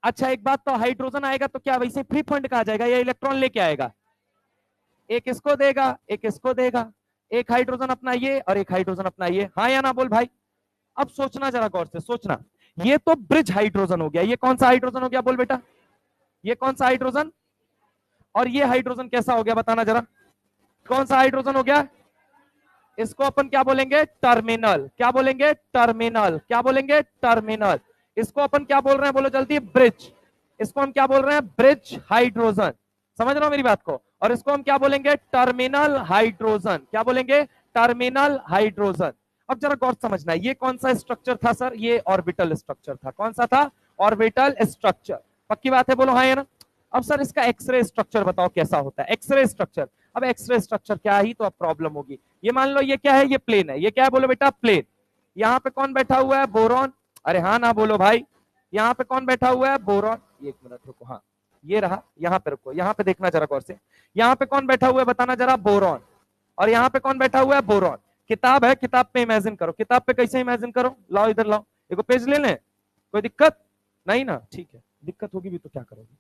अच्छा एक बात, तो हाइड्रोजन आएगा तो क्या वैसे फ्री फंड कहा जाएगा या इलेक्ट्रॉन लेके आएगा? एक इसको देगा, एक इसको देगा, एक हाइड्रोजन अपना ये और एक हाइड्रोजन अपना ये, हाँ या ना बोल भाई? अब सोचना जरा गौर से, सोचना, ये तो ब्रिज हाइड्रोजन हो गया, ये कौन सा हाइड्रोजन हो गया बोल बेटा, ये कौन सा हाइड्रोजन, और ये हाइड्रोजन कैसा हो गया बताना जरा, कौन सा हाइड्रोजन हो गया? इसको अपन क्या बोलेंगे, टर्मिनल। क्या बोलेंगे, टर्मिनल। क्या बोलेंगे, टर्मिनल। इसको अपन क्या बोल रहे हैं बोलो जल्दी, ब्रिज। इसको हम क्या बोल रहे हैं, ब्रिज हाइड्रोजन। समझ रहे हो मेरी बात को? और इसको हम क्या बोलेंगे, टर्मिनल हाइड्रोजन। क्या बोलेंगे, टर्मिनल हाइड्रोजन। अब जरा गौर समझना, ये कौन सा स्ट्रक्चर था सर, ये ऑर्बिटल स्ट्रक्चर था। कौन सा था, ऑर्बिटल स्ट्रक्चर। पक्की बात है, बोलो हाँ या ना? अब सर इसका एक्सरे स्ट्रक्चर बताओ कैसा होता है, एक्सरे स्ट्रक्चर। अब एक्सरे स्ट्रक्चर क्या ही तो अब प्रॉब्लम होगी। ये मान लो ये क्या है, ये प्लेन है, ये क्या है बोलो बेटा, प्लेन। यहाँ पे कौन बैठा हुआ है, बोरॉन। अरे हाँ ना बोलो भाई, यहाँ पे कौन बैठा हुआ है, बोरॉन। एक मिनट रुको, हाँ ये रहा, यहाँ पे रुको, यहाँ पे देखना जरा गौर से, यहाँ पे कौन बैठा हुआ है बताना जरा, बोरॉन। और यहाँ पे कौन बैठा हुआ है, बोरॉन। किताब है, किताब पे इमेजिन करो, किताब पे कैसे इमेजिन करो, लाओ इधर लाओ, देखो पेज ले लें, कोई दिक्कत नहीं ना, ठीक है, दिक्कत होगी भी तो क्या करोगे।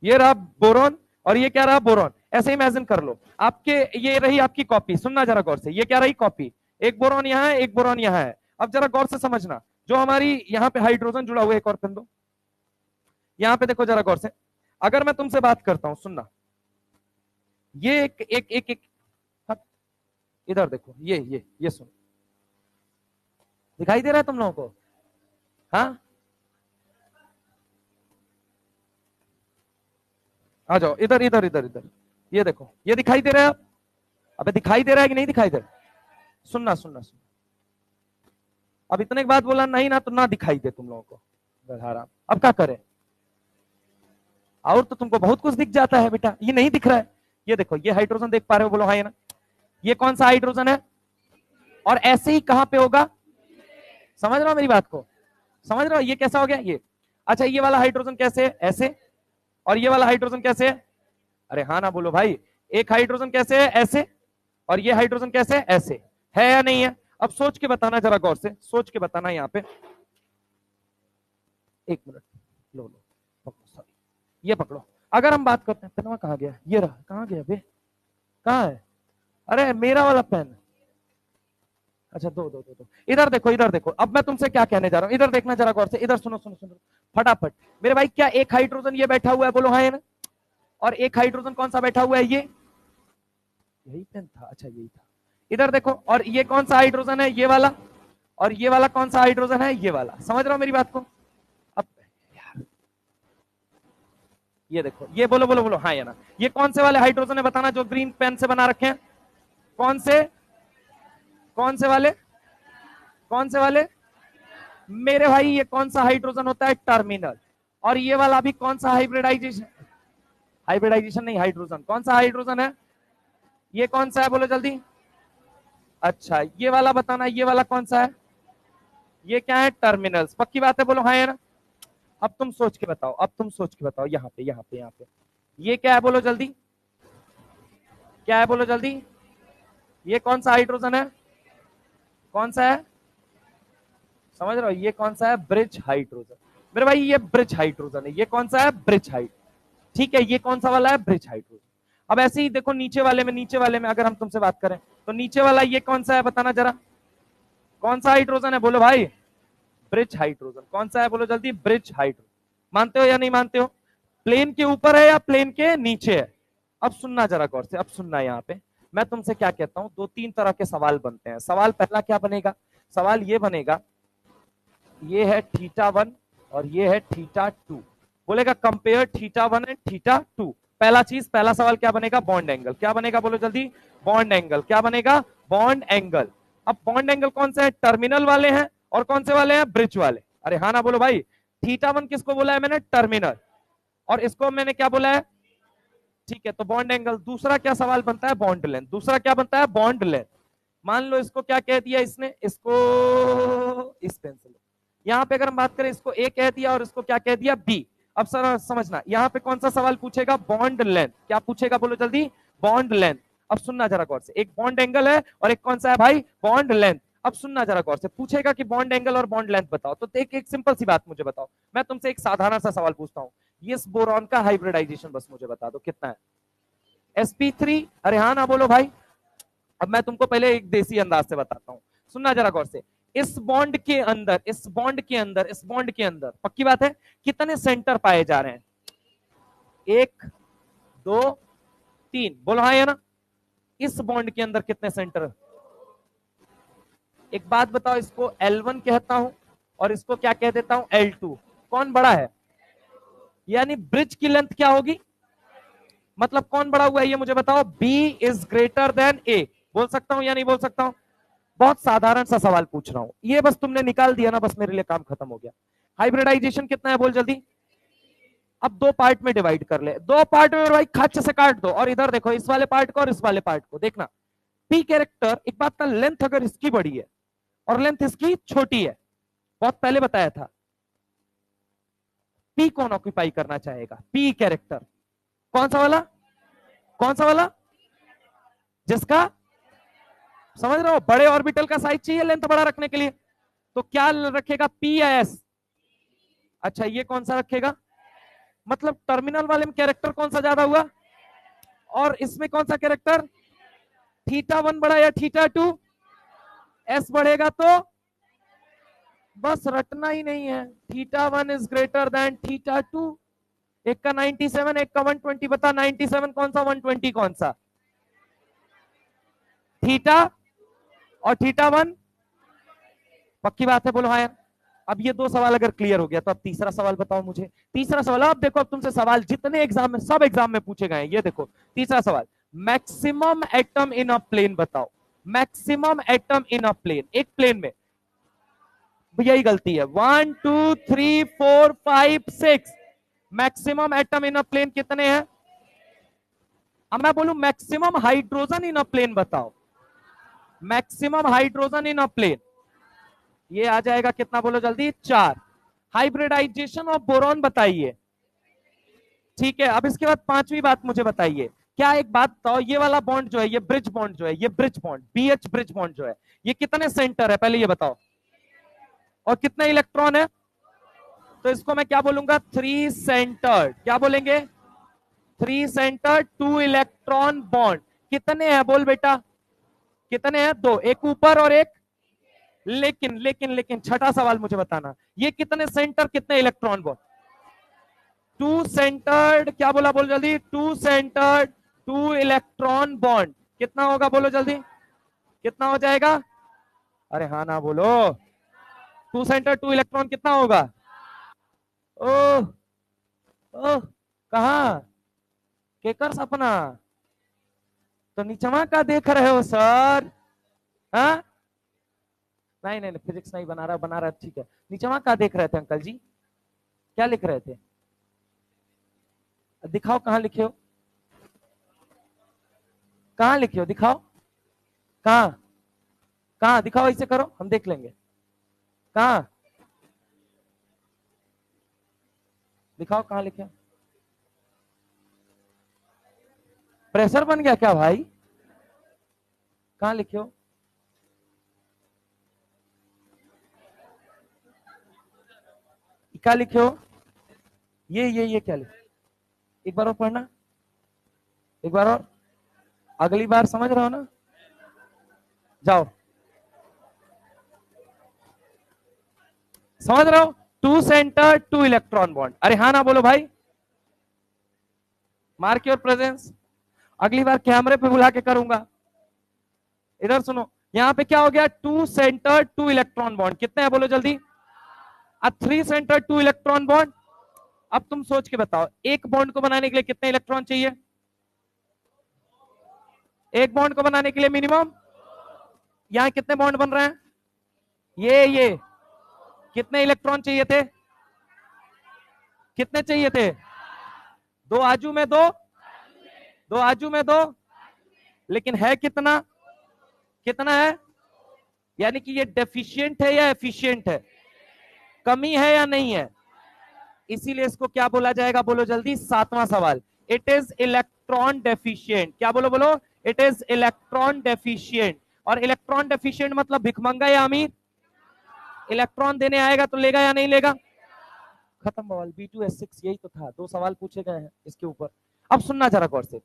ये रहा बोरॉन और ये क्या रहा, बोरॉन। ऐसे इमेजिन कर लो आपके, ये रही आपकी कॉपी, सुनना जरा गौर से, ये क्या रही कॉपी, एक बोरॉन यहाँ है, एक बोरॉन यहाँ है। अब जरा गौर से समझना, जो हमारी यहाँ पे हाइड्रोजन जुड़ा हुआ है, एक और पेन दो, यहाँ पे देखो जरा गौर से, अगर मैं तुमसे बात करता हूं, सुनना, ये एक एक एक, एक इधर देखो, ये सुन, दिखाई दे रहा है तुम लोगों को? हाँ आ जाओ इधर इधर इधर इधर, ये देखो, ये दिखाई दे रहा है? अबे दिखाई दे रहा है कि नहीं दिखाई दे रहा? सुनना सुनना सुनना, अब इतने के बाद बोला नहीं ना, तो ना दिखाई दे तुम लोगों को, गधारा। अब क्या करें, और तो तुमको बहुत कुछ दिख जाता है बेटा, ये नहीं दिख रहा है। ये देखो, ये हाइड्रोजन देख पा रहे हो, बोलो हाँ या ना? ये कौन सा हाइड्रोजन है, और ऐसे ही कहां पे होगा, समझ रहे हो मेरी बात को, समझ रहे हो, ये कैसा हो गया ये। अच्छा ये वाला हाइड्रोजन कैसे है, ऐसे, और ये वाला हाइड्रोजन कैसे है, अरे हाँ ना बोलो भाई, एक हाइड्रोजन कैसे है, ऐसे, और ये हाइड्रोजन कैसे है, ऐसे, है या नहीं है? अब सोच के बताना जरा गौर से, सोच के बताना, यहाँ पे एक मिनट, लो लो पकड़ो, सॉरी ये पकड़ो। अगर हम बात करते हैं, पेनवा कहाँ गया, ये रहा, कहाँ गया बे, कहाँ है, अरे मेरा वाला पेन, अच्छा दो दो दो दो, इधर देखो इधर देखो। अब मैं तुमसे क्या कहने जा रहा हूँ, इधर देखना जरा गौर से, इधर सुनो सुनो सुनो फटाफट मेरे भाई। क्या एक हाइड्रोजन ये बैठा हुआ है, बोलो हाँ है ना? और एक हाइड्रोजन कौन सा बैठा हुआ है, ये, यही पेन था, अच्छा यही था। इधर देखो, और ये कौन सा हाइड्रोजन है, ये वाला, और ये वाला कौन सा हाइड्रोजन है, ये वाला। समझ रहे हो मेरी बात को? अब यार ये देखो, ये बोलो बोलो बोलो हाँ या ना, ये कौन से वाले हाइड्रोजन है बताना, जो ग्रीन पेन से बना रखे हैं, कौन से, कौन से वाले, कौन से वाले मेरे भाई, ये कौन सा हाइड्रोजन होता है, टर्मिनल। और ये वाला भी कौन सा हाइब्रिडाइजेशन, हाइब्रिडाइजेशन नहीं, हाइड्रोजन, कौन सा हाइड्रोजन है, ये कौन सा है बोलो जल्दी। अच्छा ये वाला बताना, ये वाला कौन सा है, ये क्या है, टर्मिनल्स। पक्की बात है, बोलो हाँ या ना? अब तुम सोच के बताओ, अब तुम सोच के बताओ, यहाँ पे यहाँ पे यहाँ पे ये क्या है बोलो जल्दी, क्या है बोलो जल्दी, ये कौन सा हाइड्रोजन है, कौन सा है, समझ रहे हो, ये कौन सा है, ब्रिज हाइड्रोजन। मेरे भाई ये ब्रिज हाइड्रोजन है, ये कौन सा है, ब्रिज हाइड, ठीक है, ये कौन सा वाला है, ब्रिज हाइड्रोजन। अब ऐसे ही देखो नीचे वाले में, नीचे वाले में अगर हम तुमसे बात करें, तो नीचे वाला ये कौन सा है बताना जरा, कौन सा हाइड्रोजन है बोलो भाई, ब्रिज हाइड्रोजन। कौन सा है बोलो जल्दी, ब्रिज हाइड्रोजन। मानते हो या नहीं मानते हो? प्लेन के ऊपर है या प्लेन के नीचे है? अब सुनना जरा गौर से, अब सुनना, यहाँ पे मैं तुमसे क्या कहता हूं, दो तीन तरह के सवाल बनते हैं। सवाल पहला क्या बनेगा, सवाल ये बनेगा, ये है थीटा 1 और ये है थीटा 2। बोलेगा कंपेयर थीटा 1 एंड थीटा 2। पहला चीज, पहला सवाल क्या बनेगा? Bond angle. क्या बनेगा बोलो जल्दी? Bond angle. क्या बनेगा? Bond angle. अब बॉन्ड एंगल कौन से हैं? टर्मिनल वाले हैं। और कौन से वाले हैं? ब्रिज वाले। अरे हाँ ना बोलो भाई। थीटा 1 किसको बोला है मैंने? टर्मिनल। और इसको मैंने क्या बोला है? ठीक है, तो बॉन्ड एंगल। दूसरा क्या सवाल बनता है? Bond length. दूसरा क्या बनता है? Bond length. मान लो इसको क्या कह दिया इसने? इसको इस पेंसिल, यहां पे अगर हम बात करें, इसको ए कह दिया और इसको क्या कह दिया? बी। अब सर समझना, यहां पे कौन सा सवाल पूछेगा? Bond length. क्या पूछेगा बोलो जल्दी? Bond length. अब सुनना जरा गौर से, एक बॉन्ड एंगल है और एक कौन सा है भाई? Bond length. अब सुनना जरा गौर से, पूछेगा कि बॉन्ड एंगल और बॉन्ड लेंथ बताओ। तो देख, एक सिंपल सी बात मुझे बताओ, मैं तुमसे एक साधारण सा सवाल पूछता हूं, इस बोरॉन का हाइब्रिडाइजेशन बस मुझे बता दो कितना है? sp3। अरे हाँ ना बोलो भाई। अब मैं तुमको पहले एक देसी अंदाज से बताता हूं, सुनना जरा गौर से। इस बॉन्ड के अंदर, इस बॉन्ड के अंदर, इस बॉन्ड के अंदर पक्की बात है कितने सेंटर पाए जा रहे हैं? 1 2 3, बोलो हाँ या ना। इस बॉन्ड के अंदर कितने सेंटर? एक बात बताओ, इसको L1 कहता हूं और इसको क्या कह देता हूं? L2। कौन बड़ा है? यानी ब्रिज की लेंथ क्या होगी? मतलब कौन बड़ा हुआ है ये मुझे बताओ? B is greater than A। बोल सकता हूं या नहीं बोल सकता हूं? बहुत साधारण सा सवाल पूछ रहा हूं, ये बस तुमने निकाल दिया ना, बस मेरे लिए काम खत्म हो गया। हाइब्रिडाइजेशन कितना है बोल जल्दी? अब दो पार्ट में डिवाइड कर ले, दो पार्ट में भाई खच से काट दो, और इधर देखो इस वाले पार्ट को और इस वाले पार्ट को देखना। पी कैरेक्टर, एक बात ना, लेंथ अगर इसकी बड़ी है और लेंथ इसकी छोटी है, बहुत पहले बताया था, पी कौन ऑक्यूपाई करना चाहेगा? P character. कौन सा वाला? कौन सा वाला? जिसका, समझ रहे हो, बड़े ऑर्बिटल का साइज चाहिए लेंथ बड़ा रखने के लिए, तो क्या रखेगा? पी या एस? अच्छा, ये कौन सा रखेगा? मतलब टर्मिनल वाले में कैरेक्टर कौन सा ज्यादा हुआ? और इसमें कौन सा कैरेक्टर? थीटा 1 बड़ा या थीटा 2? एस बढ़ेगा तो बस रटना ही नहीं है, theta 1 is greater than theta 2। एक का 97, एक का 120, बता 97 कौन सा, 120 कौन सा? थीटा और थीटा 1। पक्की बात है, बोलो हाँ यार। अब ये दो सवाल अगर क्लियर हो गया तो अब तीसरा सवाल बताओ मुझे। तीसरा सवाल, अब देखो, अब तुमसे सवाल जितने एग्जाम में, सब एग्जाम में पूछे गए हैं, ये देखो तीसरा सवाल, maximum atom in a plane बताओ। Maximum atom in a plane, एक प्लेन में। यही गलती है, 1 2 3 4 5 6, maximum atom in a plane कितने हैं? अब मैं बोलूं maximum hydrogen in a plane बताओ। Maximum hydrogen in a plane, ये आ जाएगा कितना बोलो जल्दी? 4। हाइब्रिडाइजेशन ऑफ बोरॉन बताइए। ठीक है, अब इसके बाद पांचवी बात मुझे बताइए, क्या एक बात बताओ, ये वाला बॉन्ड जो है, ये ब्रिज बॉन्ड जो है, ये bridge bond, BH bridge bond जो है, ये कितने सेंटर है पहले ये बताओ, और कितने इलेक्ट्रॉन है? तो इसको मैं क्या बोलूंगा? 3 सेंटर्ड। क्या बोलेंगे? 3 सेंटर्ड 2 इलेक्ट्रॉन बॉन्ड। कितने हैं बोल बेटा? कितने हैं? 2, एक ऊपर और एक, लेकिन लेकिन लेकिन छठा सवाल मुझे बताना, ये कितने सेंटर कितने इलेक्ट्रॉन बॉन्ड? 2 सेंटर्ड, क्या बोला बोलो जल्दी? 2 सेंटर्ड 2 इलेक्ट्रॉन बॉन्ड। कितना होगा बोलो जल्दी? कितना हो जाएगा? अरे हाँ ना बोलो। 2 सेंटर 2 इलेक्ट्रॉन कितना होगा? ओह, ओह, कहा केकर सपना? तो नीचवा का देख रहे हो सर? हाँ, नहीं नहीं फिजिक्स नहीं बना रहा, बना रहा ठीक है। नीचवा का देख रहे थे अंकल जी? क्या लिख रहे थे? दिखाओ कहाँ लिखे हो, कहाँ लिखे हो, दिखाओ कहाँ, कहाँ दिखाओ, ऐसे करो हम देख लेंगे। कहाँ दिखाओ, कहाँ लिखे? प्रेशर बन गया क्या भाई? कहाँ लिखे हो? क्या लिखे हो? ये क्या लिखे? एक बार और पढ़ना, एक बार और, अगली बार समझ रहे हो ना? जाओ, समझ रहे हो? 2 सेंटर 2 इलेक्ट्रॉन बॉन्ड। अरे हाँ ना बोलो भाई। मार्क योर प्रेजेंस, अगली बार कैमरे पे बुला के करूंगा। इधर सुनो, यहां पे क्या हो गया? 2 सेंटर 2 इलेक्ट्रॉन बॉन्ड, कितने हैं बोलो जल्दी? अ 3 सेंटर 2 इलेक्ट्रॉन बॉन्ड। अब तुम सोच के बताओ, एक बॉन्ड को बनाने के लिए कितने इलेक्ट्रॉन चाहिए? एक बॉन्ड को बनाने के लिए मिनिमम, यहां कितने बॉन्ड बन रहे हैं? ये कितने इलेक्ट्रॉन चाहिए थे? कितने चाहिए थे? दो आजू में दो, दो आजू में दो, लेकिन है कितना? कितना है? यानी कि ये डेफिशिएंट है या एफिशिएंट है? कमी है या नहीं है? इसीलिए इसको क्या बोला जाएगा? बोलो जल्दी, सातवां सवाल। It is electron deficient. क्या बोलो बोलो? It is electron deficient. और इलेक्ट्रॉन डेफिशिएंट मतलब भिखमंगा या अमीर? इलेक्ट्रॉन देने आएगा तो लेगा या नहीं लेगा? खत्म बवाल। B2S6 यही तो था, दो सवाल पूछे गए हैं इसके ऊपर। अब सुनना जरा गौर से।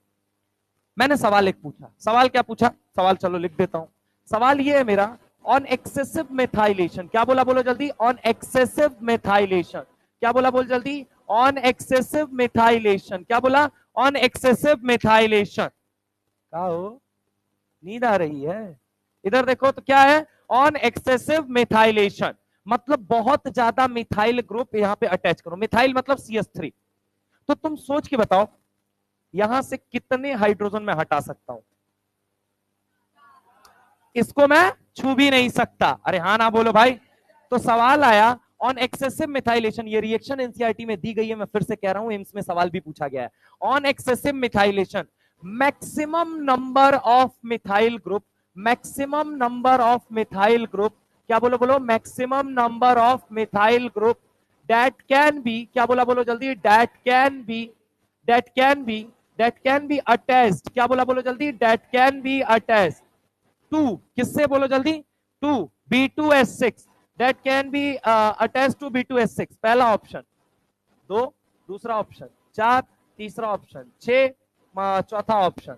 मैंने सवाल एक पूछा, सवाल क्या पूछा? सवाल चलो लिख देता हूं। सवाल ये है मेरा, ऑन एक्सेसिव मेथाइलेशन। क्या बोला? बोलो जल्दी, ऑन एक्सेसिव मेथाइलेशन। क्या बोला? बोल जल्दी, ऑन एक्सेसिव मेथाइलेशन। क्या बोला? On excessive methylation. क्या हो, नींद आ रही है? इधर देखो तो क्या है? ऑन एक्सेसिव मेथाइलेशन मतलब बहुत ज्यादा मिथाइल ग्रुप यहां पे अटैच करो। मिथाइल मतलब CH3। तो तुम सोच के बताओ, यहां से कितने हाइड्रोजन मैं हटा सकता हूं? इसको मैं छू भी नहीं सकता। अरे हाँ ना बोलो भाई। तो सवाल आया ऑन एक्सेसिव मिथाइलेशन। ये रिएक्शन एनसीईआरटी में दी गई है, मैं फिर से कह रहा हूं, एम्स में सवाल भी पूछा गया है। On excessive methylation maximum number of methyl group, maximum number of methyl group. क्या बोलो बोलो? Maximum number of methyl group that can be. क्या बोला? बोलो जल्दी, that can be, that can be, that can be attached. क्या बोला? बोलो जल्दी, that can be attached to, किससे? बोलो जल्दी, to B2S6, that can be attach to B2S6। पहला ऑप्शन, दो, दूसरा ऑप्शन, चार, तीसरा ऑप्शन, छह, चौथा ऑप्शन,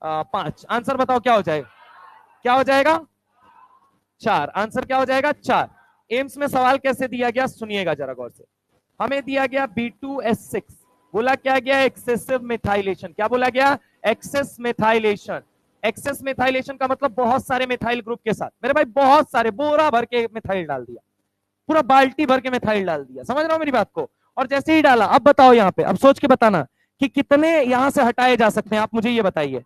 पांच। आंसर बताओ क्या हो जाएगा? क्या हो जाएगा? चार। आंसर क्या हो जाएगा? चार। एम्स में सवाल कैसे दिया गया सुनिएगा जरा गौर से। हमें दिया गया B2S6, बोला क्या गया? Excessive methylation. क्या बोला गया? Access methylation. एक्सेस मिथाइलेशन का मतलब बहुत सारे मिथाइल ग्रुप के साथ। मेरे भाई बहुत सारे, बोरा भर के मिथाइल डाल दिया, पूरा बाल्टी भर के मिथाइल डाल दिया। समझ रहे हो मेरी बात को? और जैसे ही डाला, अब बताओ यहाँ पे, अब सोच के बताना कि कितने यहां से हटाए जा सकते हैं। आप मुझे ये बताइए,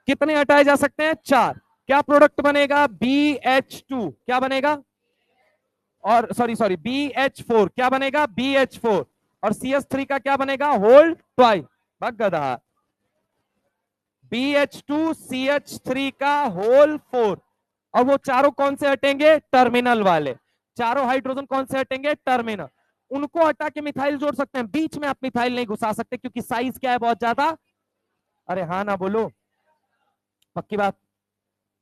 कितने हटाए जा सकते हैं? चार। क्या प्रोडक्ट बनेगा? BH2। क्या बनेगा? और सॉरी BH4। क्या बनेगा? BH4। और CH3 का क्या बनेगा? Whole twice. भग गधा। BH2CH3 का होल 4। और वो चारों कौन से हटेंगे? टर्मिनल वाले। चारों हाइड्रोजन कौन से हटेंगे? टर्मिनल। उनको हटा के मिथाइल जोड़ सकते हैं, बीच में आप मिथाइल नहीं घुसा सकते क्योंकि साइज क्या है? बहुत ज्यादा। अरे हाँ ना बोलो, पक्की बात।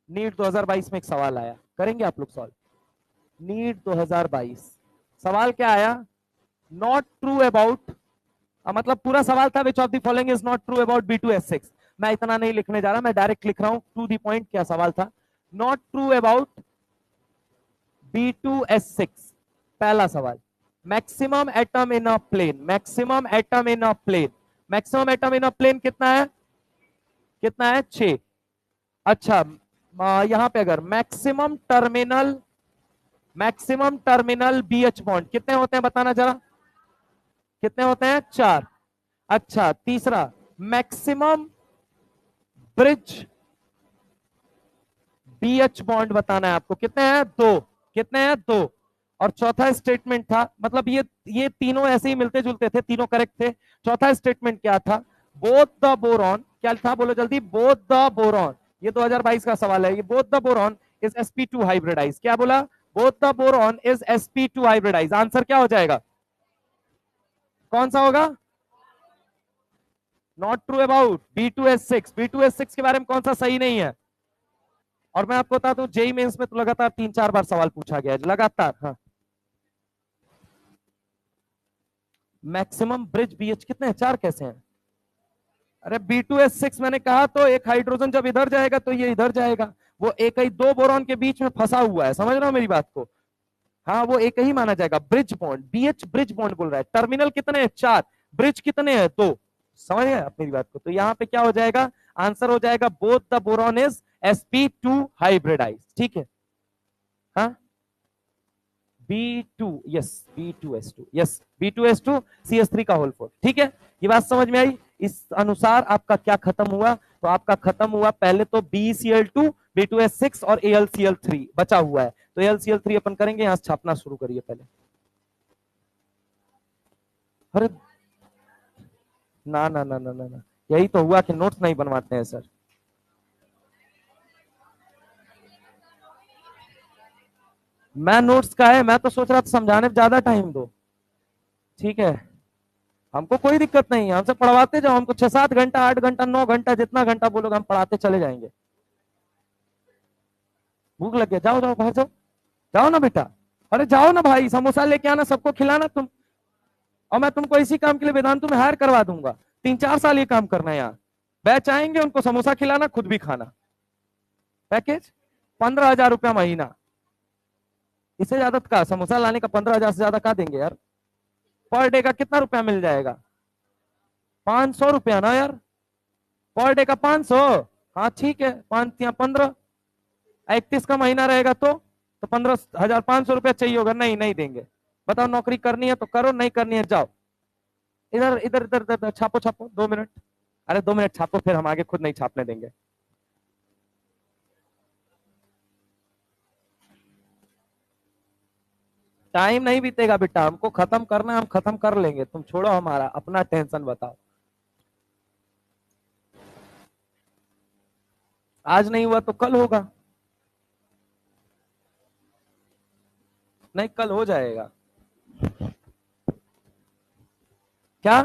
नीट 2022 में एक सवाल आया, करेंगे आप लोग सॉल्व? नीट 2022 सवाल क्या आया? नॉट ट्रू अबाउट, मतलब पूरा सवाल था विच of the following is not true about B2S6। मैं इतना नहीं लिखने जा रहा, मैं डायरेक्ट लिख रहा हूं टू द पॉइंट। क्या सवाल था? Not true about B2S6। पहला सवाल, maximum atom in a plane, maximum atom in a plane, maximum atom in a plane कितना है? कितना है? 6। अच्छा, यहां पे अगर maximum terminal, maximum terminal BH bond कितने होते हैं बताना जरा? कितने होते हैं? 4। अच्छा, तीसरा, मैक्सिमम ब्रिज BH बॉन्ड बताना है आपको, कितने हैं? 2। कितने हैं? 2। और चौथा स्टेटमेंट था, मतलब ये तीनों ऐसे ही मिलते जुलते थे, तीनों करेक्ट थे। चौथा स्टेटमेंट क्या था? Both the boron. क्या था? बोलो जल्दी, बोथ द बोरॉन। ये 2022 का सवाल है। ये both the boron is sp2 hybridise. क्या बोला? Both the boron is sp2 hybridise. Answer क्या हो जाएगा? कौन सा होगा? Not true about B2S6। B2S6 के बारे में कौन सा सही नहीं है? और मैं आपको बता दूं, जेई मेंस में तो लगातार 3-4 बार सवाल पूछा गया है, लगातार। हाँ, मैक्सिमम ब्रिज BH कितने हैं? 4 कैसे हैं? अरे B2S6 मैंने कहा तो एक हाइड्रोजन जब इधर जाएगा तो ये इधर जाएगा, वो एक ही दो बोरॉन के बीच में फंसा हुआ है। समझ रहे हो मेरी बात को? हाँ, वो एक ही माना जाएगा। Bridge bond, BH bridge bond बोल रहा है। टर्मिनल कितने हैं? 4। ब्रिज कितने हैं? 2। समझ गए आप मेरी बात को? तो यहाँ पे क्या हो जाएगा? आंसर हो जाएगा both the boron is sp2 hybridise. ठीक है? हाँ, B2, yes B2S2, yes B2S2 CS3 का होल 4। ठीक है, ये बात समझ में आई। इस अनुसार आपका क्या खत्म हुआ, तो आपका खत्म हुआ पहले तो BCl2, B2S6 और AlCl3 बचा हुआ है। तो AlCl3 अपन करेंगे, यहां छापना शुरू करिए पहले। अरे ना ना ना ना ना ना, यही तो हुआ कि नोट्स नहीं बनवाते हैं सर। मैं नोट्स का है, मैं तो सोच रहा था समझाने में ज्यादा टाइम दो। ठीक है, हमको कोई दिक्कत नहीं है, हमसे पढ़वाते जाओ, हमको 6-7 घंटा 8 घंटा 9 घंटा जितना घंटा बोलोगे हम पढ़ाते चले जाएंगे। भूख लग गया, जाओ जाओ बाहर जाओ, जाओ ना बेटा। अरे जाओ ना भाई, समोसा लेके आना, सबको खिलाना तुम। और मैं तुमको इसी काम के लिए वेदांतु में हायर करवा दूंगा। 3-4 साल ये काम करना है यहाँ। बैच आएंगे, उनको समोसा खिलाना, खुद भी खाना। पैकेज 15,000 रुपया महीना। इससे ज्यादा का समोसा लाने का 15,000 से ज्यादा का देंगे यार। पर डे का कितना रुपया मिल जाएगा? 500 रुपया ना यार, पर डे का 500। हाँ ठीक है, 5 या 15, 31 का महीना रहेगा तो 15,500 रुपया चाहिए होगा। नहीं नहीं देंगे। बताओ, नौकरी करनी है तो करो, नहीं करनी है जाओ। इधर इधर इधर इधर छापो छापो, 2 मिनट। अरे 2 मिनट छापो, फिर हम आगे खुद नहीं छापने देंगे। टाइम नहीं बीतेगा बेटा, हमको खत्म करना है, हम खत्म कर लेंगे, तुम छोड़ो हमारा अपना टेंशन। बताओ, आज नहीं हुआ तो कल होगा। नहीं, कल हो जाएगा। क्या?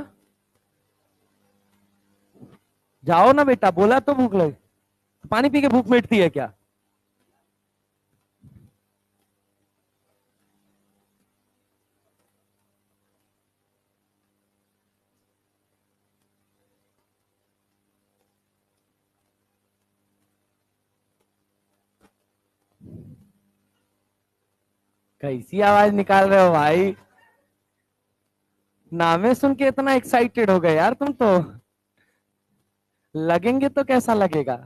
जाओ ना बेटा, बोला तो भूख लगी। पानी पी के भूख मिटती है क्या? कैसी आवाज निकाल रहे हो भाई? नामे सुन के इतना एक्साइटेड हो गए यार तुम तो। लगेंगे तो कैसा लगेगा?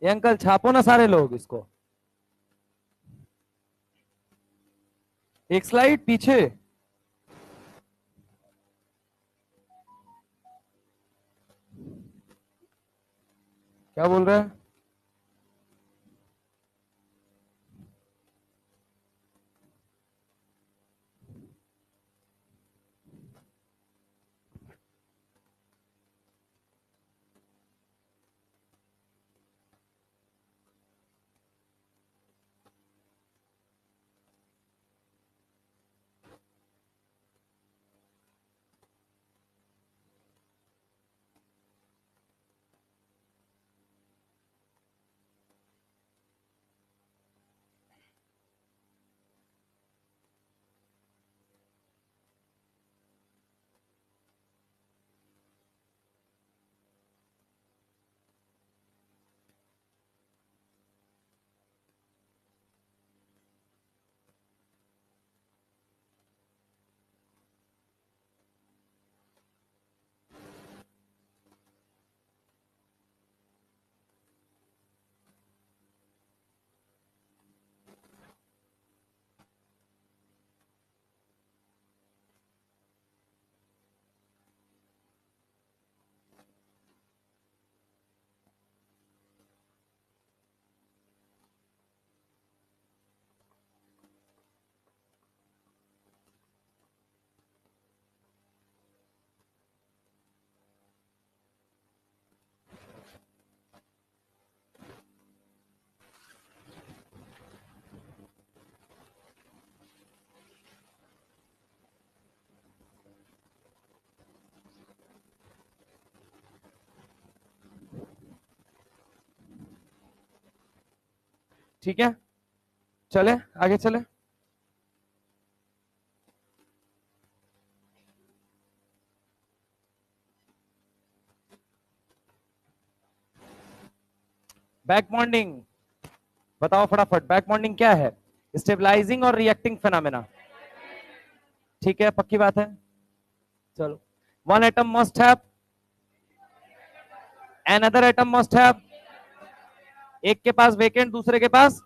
ये अंकल छापो ना सारे लोग इसको। एक स्लाइड पीछे। क्या बोल रहे हैं? ठीक है, चले आगे चले। बैक बॉन्डिंग, बताओ फटाफट, बैक बॉन्डिंग क्या है? स्टेबलाइजिंग और रिएक्टिंग फेनोमेना। ठीक है, पक्की बात है। चलो, one atom must have Another atom must have, एक के पास वेकेंट, दूसरे के पास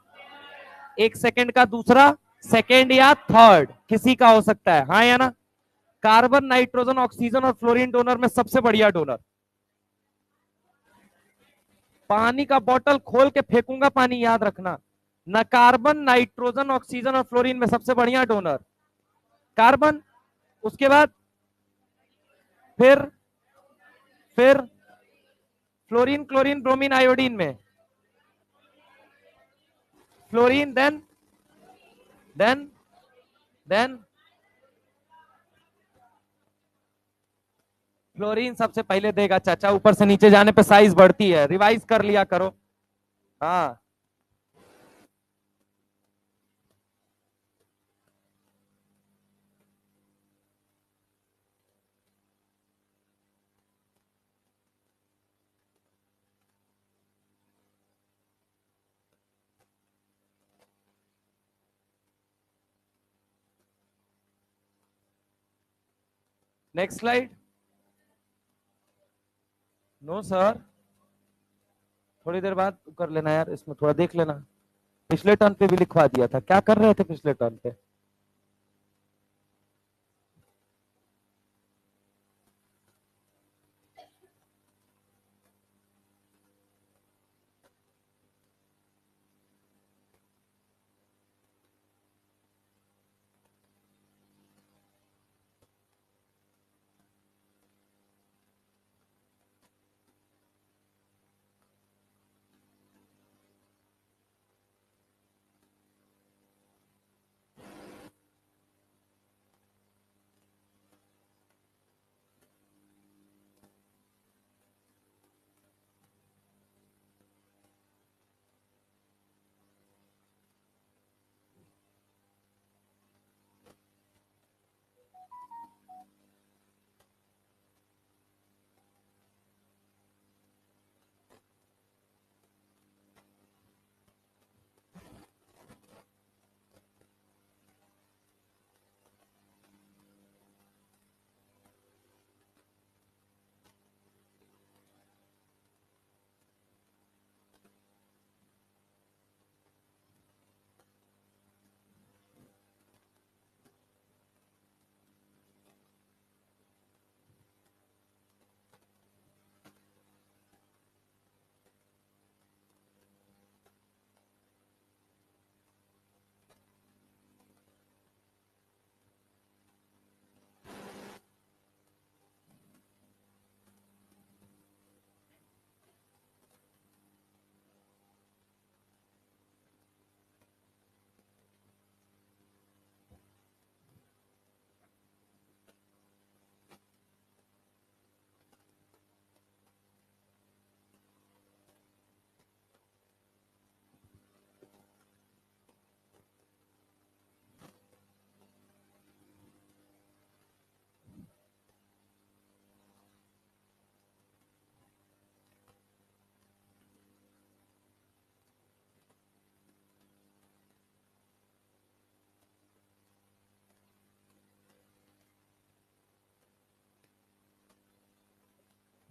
एक सेकंड का, दूसरा सेकंड या थर्ड, किसी का हो सकता है, हाँ या ना। कार्बन, नाइट्रोजन, ऑक्सीजन और फ्लोरीन डोनर में सबसे बढ़िया डोनर। पानी का बोतल खोल के फेंकूंगा पानी, याद रखना। ना कार्बन, नाइट्रोजन, ऑक्सीजन और फ्लोरीन में सबसे बढ़िया डोनर कार्बन, उसके बाद फिर फ्लोरीन, क्लोरीन, ब्रोमीन, आयोडीन में फ्लोरीन, देन फ्लोरीन सबसे पहले देगा चाचा, ऊपर से नीचे जाने पे साइज बढ़ती है, रिवाइज कर लिया करो। हाँ, नेक्स्ट स्लाइड। नो सर, थोड़ी देर बाद कर लेना यार, इसमें थोड़ा देख लेना। पिछले टर्न पे भी लिखवा दिया था, क्या कर रहे थे पिछले टर्न पे।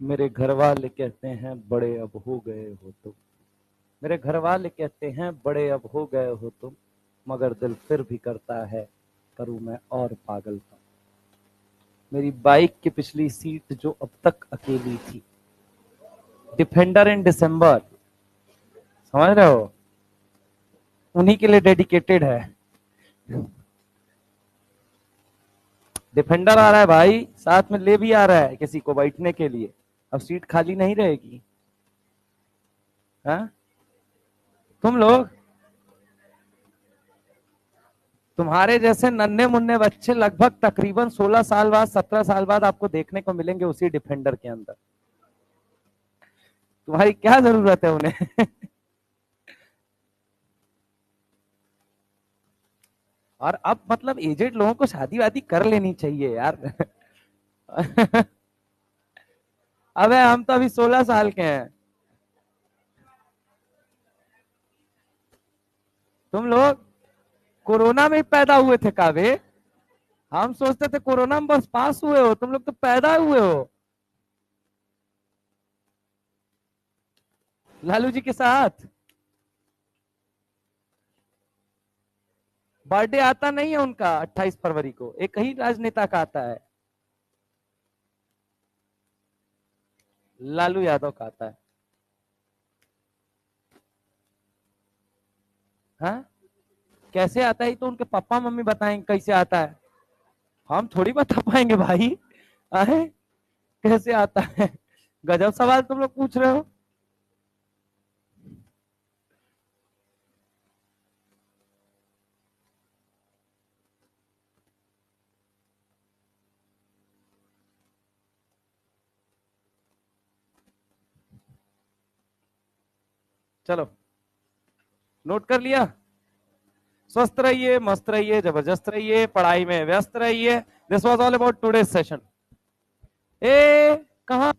मेरे घर वाले कहते हैं बड़े अब हो गए हो तुम, मेरे घर वाले कहते हैं बड़े अब हो गए हो तुम, मगर दिल फिर भी करता है करूं मैं और पागलपन। मेरी बाइक की पिछली सीट जो अब तक अकेली थी, डिफेंडर इन दिसंबर, समझ रहे हो, उन्हीं के लिए डेडिकेटेड है। डिफेंडर आ रहा है भाई, साथ में ले भी आ रहा है किसी को बैठने के लिए, अब सीट खाली नहीं रहेगी। हाँ, तुम लोग, तुम्हारे जैसे नन्हे मुन्ने बच्चे लगभग तकरीबन 16 साल बाद, 17 साल बाद आपको देखने को मिलेंगे उसी डिफेंडर के अंदर। तुम्हारी क्या जरूरत है उन्हें। और अब मतलब एजेड लोगों को शादी वादी कर लेनी चाहिए यार। अबे हम तो अभी 16 साल के हैं। तुम लोग कोरोना में ही पैदा हुए थे कावे, हम सोचते थे कोरोना में बस पास हुए हो, तुम लोग तो पैदा हुए हो। लालू जी के साथ बर्थडे आता नहीं है उनका 28 फरवरी को, एक ही राजनेता का आता है, लालू यादव का आता है। हाँ, कैसे आता है ये तो उनके पापा मम्मी बताएंगे कैसे आता है, हम थोड़ी बता पाएंगे भाई। आहे, कैसे आता है, गजब सवाल तुम लोग पूछ रहे हो। चलो, नोट कर लिया। स्वस्थ रहिए, मस्त रहिए, जबरदस्त रहिए, पढ़ाई में व्यस्त रहिए। This was all about today's session. ए कहा